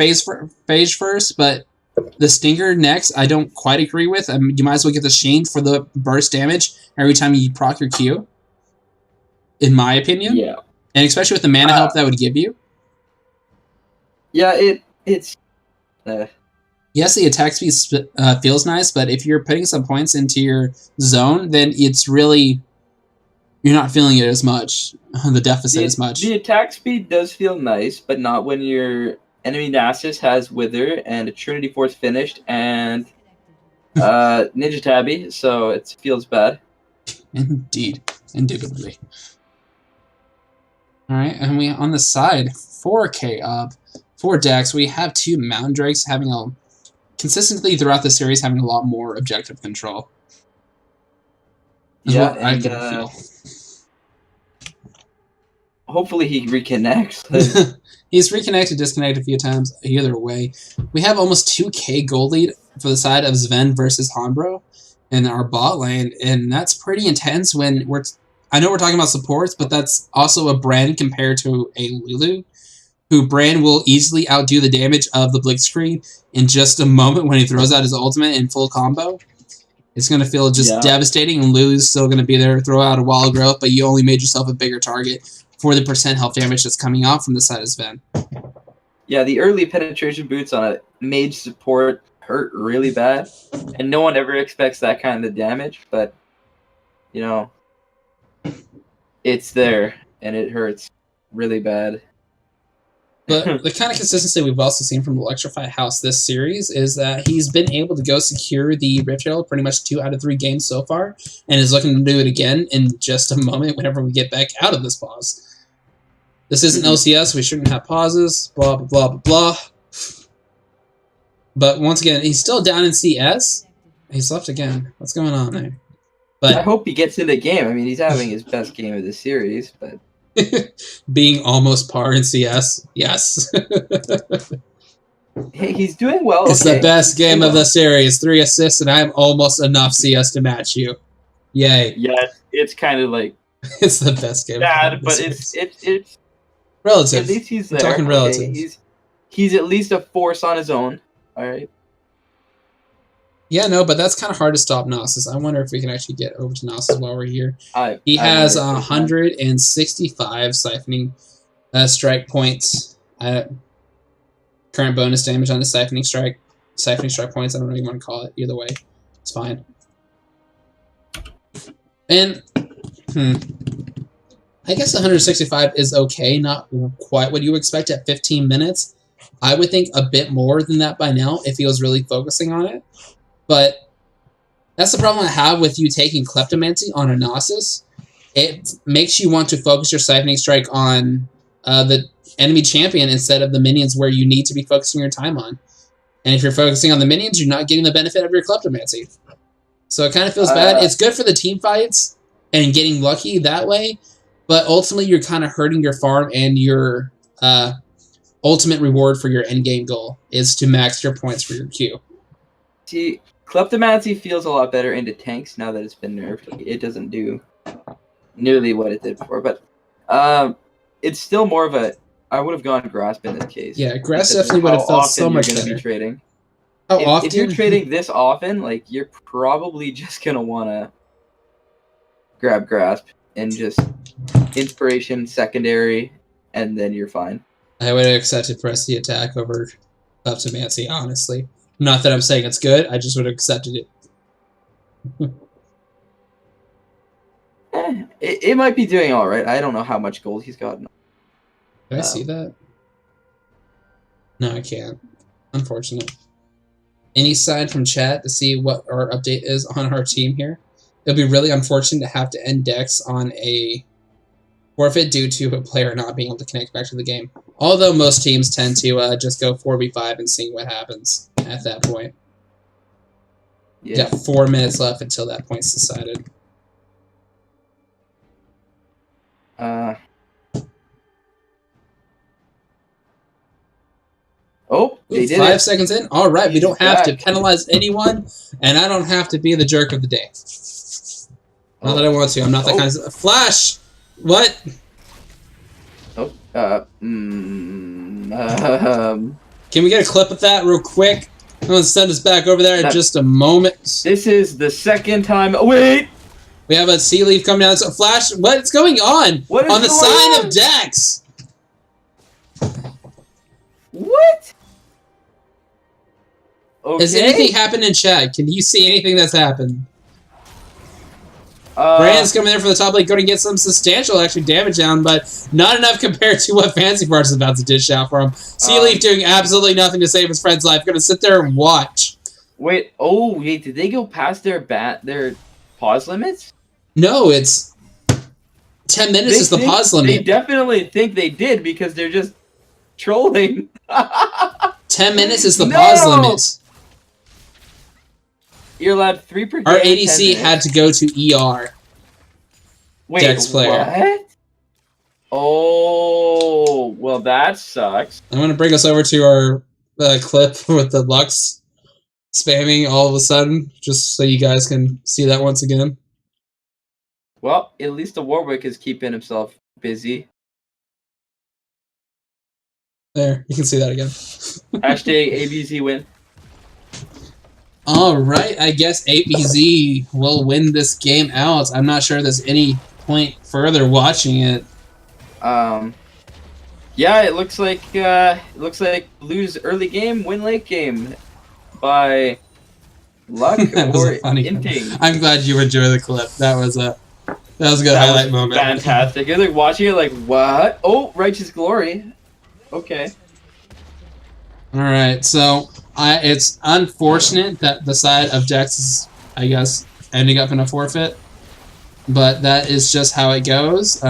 phase first, but the Stinger next, I don't quite agree with. You might as well get the Sheen for the burst damage every time you proc your Q. In my opinion, yeah, and especially with the mana help that would give you. Yeah, it's. Yes, the attack speed feels nice, but if you're putting some points into your zone, then it's really. You're not feeling it as much, the deficit as much. The attack speed does feel nice, but not when your enemy Nasus has Wither and a Trinity Force finished and Ninja Tabby, so it feels bad. Indeed. Indubitably. Alright, and we on the side, 4K up. For DEX, we have two Mountain Drakes consistently throughout the series having a lot more objective control. Yeah, and I can feel. Hopefully he reconnects. He's reconnected, disconnected a few times. Either way, we have almost 2K gold lead for the side of Sven versus Hanbro in our bot lane, and that's pretty intense when I know we're talking about supports, but that's also a Brand compared to a Lulu, who Brand will easily outdo the damage of the Blitzkrieg in just a moment when he throws out his ultimate in full combo. It's going to feel just devastating, and Lulu's still going to be there, throw out a Wild Growth, but you only made yourself a bigger target for the % health damage that's coming off from the side of Sven. Yeah, the early penetration boots on a mage support hurt really bad, and no one ever expects that kind of damage, but, you know, it's there, and it hurts really bad. But the kind of consistency we've also seen from Electrify House this series is that he's been able to go secure the Rift Herald pretty much 2 out of 3 games so far, and is looking to do it again in just a moment whenever we get back out of this pause. This isn't LCS, we shouldn't have pauses, blah, blah, blah, blah, blah. But once again, he's still down in CS. He's left again. What's going on there? But I hope he gets in the game. I mean, he's having his best game of the series, but... Being almost par in CS, yes. Hey, he's doing well. It's the best game of the series. 3 assists, and I have almost enough CS to match you. Yay. Yeah, it's kind of like... It's the best game. Bad, but it's relative. At least he's there. We're talking relative. He's at least a force on his own. All right. Yeah, no, but that's kind of hard to stop Gnosis. I wonder if we can actually get over to Gnosis while we're here. He has 165 siphoning strike points. Current bonus damage on his siphoning strike points. I don't know what you want to call it. Either way, it's fine. And I guess 165 is okay. Not quite what you expect at 15 minutes. I would think a bit more than that by now if he was really focusing on it. But that's the problem I have with you taking Kleptomancy on a Gnosis. It makes you want to focus your Siphoning Strike on the enemy champion instead of the minions where you need to be focusing your time on. And if you're focusing on the minions, you're not getting the benefit of your Kleptomancy. So it kind of feels bad. It's good for the team fights and getting lucky that way, but ultimately you're kind of hurting your farm, and your ultimate reward for your endgame goal is to max your points for your Q. See, Kleptomancy feels a lot better into tanks now that it's been nerfed. Like, it doesn't do nearly what it did before, but it's still more of a... I would have gone Grasp in this case. Yeah, Grasp definitely would have felt so much better. Be trading. How often? If you're trading this often, like, you're probably just going to want to grab Grasp and just Inspiration, Secondary, and then you're fine. I would have accepted Press the Attack over Kleptomancy, honestly. Not that I'm saying it's good, I just would have accepted it. It might be doing all right. I don't know how much gold he's gotten. Can I see that? No, I can't. Unfortunate. Any sign from chat to see what our update is on our team here? It'll be really unfortunate to have to end DEX on a forfeit due to a player not being able to connect back to the game. Although most teams tend to just go 4v5 and see what happens at that point. Yeah. You got 4 minutes left until that point's decided. Oh, they did 5 seconds in. All right, we don't have to penalize anyone, and I don't have to be the jerk of the day. Not that I want to. I'm not that kind of... Flash! What? Oh, Can we get a clip of that real quick? I'm going to send us back over there in just a moment. This is the second time... Oh, wait! We have a sea leaf coming down. So Flash, what's going on? What is on the sign of DEX? What? Okay. Has anything happened in chat? Can you see anything that's happened? Brand's coming in for the top lane, going to get some substantial actually damage down, but not enough compared to what Fancy Parts is about to dish out for him. Sea Leaf doing absolutely nothing to save his friend's life. Going to sit there and watch. Wait, wait, did they go past their pause limits? No, it's 10 minutes is the pause limit. They definitely think they did because they're just trolling. 10 minutes is the pause limit. You're allowed 3 per game. Our ADC had to go to ER. Wait, DEX player. What? Oh, well, that sucks. I'm going to bring us over to our clip with the Lux spamming all of a sudden, just so you guys can see that once again. Well, at least the Warwick is keeping himself busy. There, you can see that again. Hashtag ABZ win. Alright, I guess ABZ will win this game out. I'm not sure there's any point further watching it. Yeah, it looks like lose early game, win late game by luck or inting. I'm glad you enjoyed the clip. That was a good highlight moment. Fantastic. You're like watching it like, what? Oh, Righteous Glory. Okay. Alright, so it's unfortunate that the side of DEX is, I guess, ending up in a forfeit. But that is just how it goes.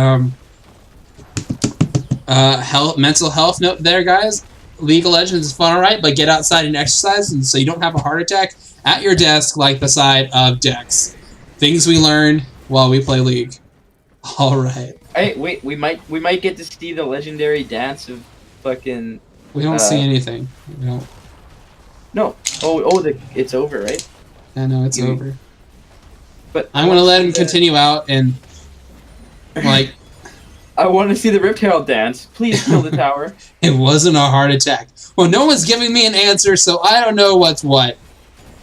Mental health note there, guys. League of Legends is fun, alright, but get outside and exercise, and so you don't have a heart attack at your desk like the side of DEX. Things we learned while we play League. Alright. Hey, wait, we might get to see the legendary dance of fucking... We don't see anything. We don't. No. It's over, right? I know it's over. But I'm gonna let him continue out and like I want to see the Rift Herald dance. Please kill the tower. It wasn't a heart attack. Well, no one's giving me an answer, so I don't know what's what.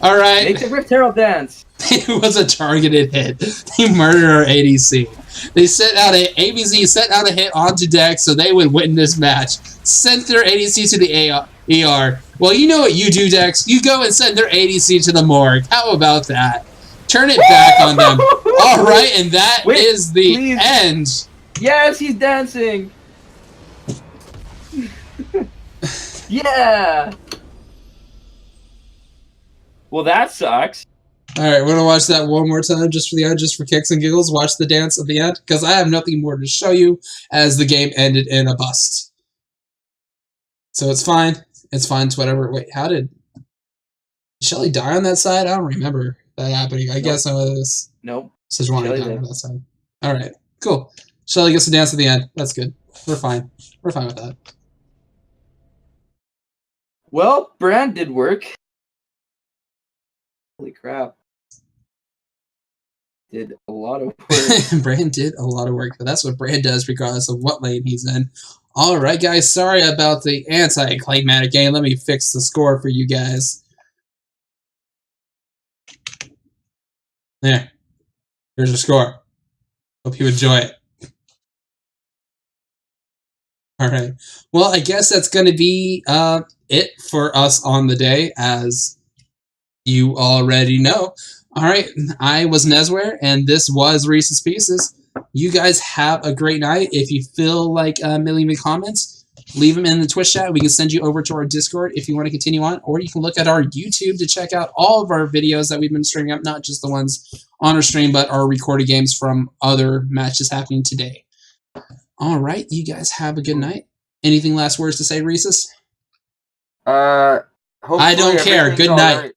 All right. Make the Rift Herald dance. It was a targeted hit. They murdered our ADC. They sent out ABZ sent out a hit onto DEX so they would win this match. Sent their ADC to the ER. Well, you know what you do, DEX. You go and send their ADC to the morgue. How about that? Turn it back on them. All right, and that is the end. Yes, he's dancing. Yeah. Well, that sucks. All right, we're gonna watch that one more time, just for the end, just for kicks and giggles. Watch the dance at the end, because I have nothing more to show you, as the game ended in a bust. So it's fine. It's fine. It's whatever. Wait, how did Shelly die on that side? I don't remember that happening. I guess I was. Nope. Sejuani died on that side. All right, cool. Shelly gets to dance at the end. That's good. We're fine. We're fine with that. Well, Brand did work. Holy crap. Did a lot of work. Brand did a lot of work, but that's what Brand does regardless of what lane he's in. All right, guys. Sorry about the anti-climatic game. Let me fix the score for you guys. There. Here's your score. Hope you enjoy it. All right. Well, I guess that's going to be it for us on the day, as you already know. All right. I was Nesware, and this was Reese's Pieces. You guys have a great night. If you feel like leaving me comments, leave them in the Twitch chat. We can send you over to our Discord if you want to continue on, or you can look at our YouTube to check out all of our videos that we've been streaming up, not just the ones on our stream, but our recorded games from other matches happening today. All right, you guys have a good night. Anything last words to say, Reese's? Hopefully I don't care. Good night. Right.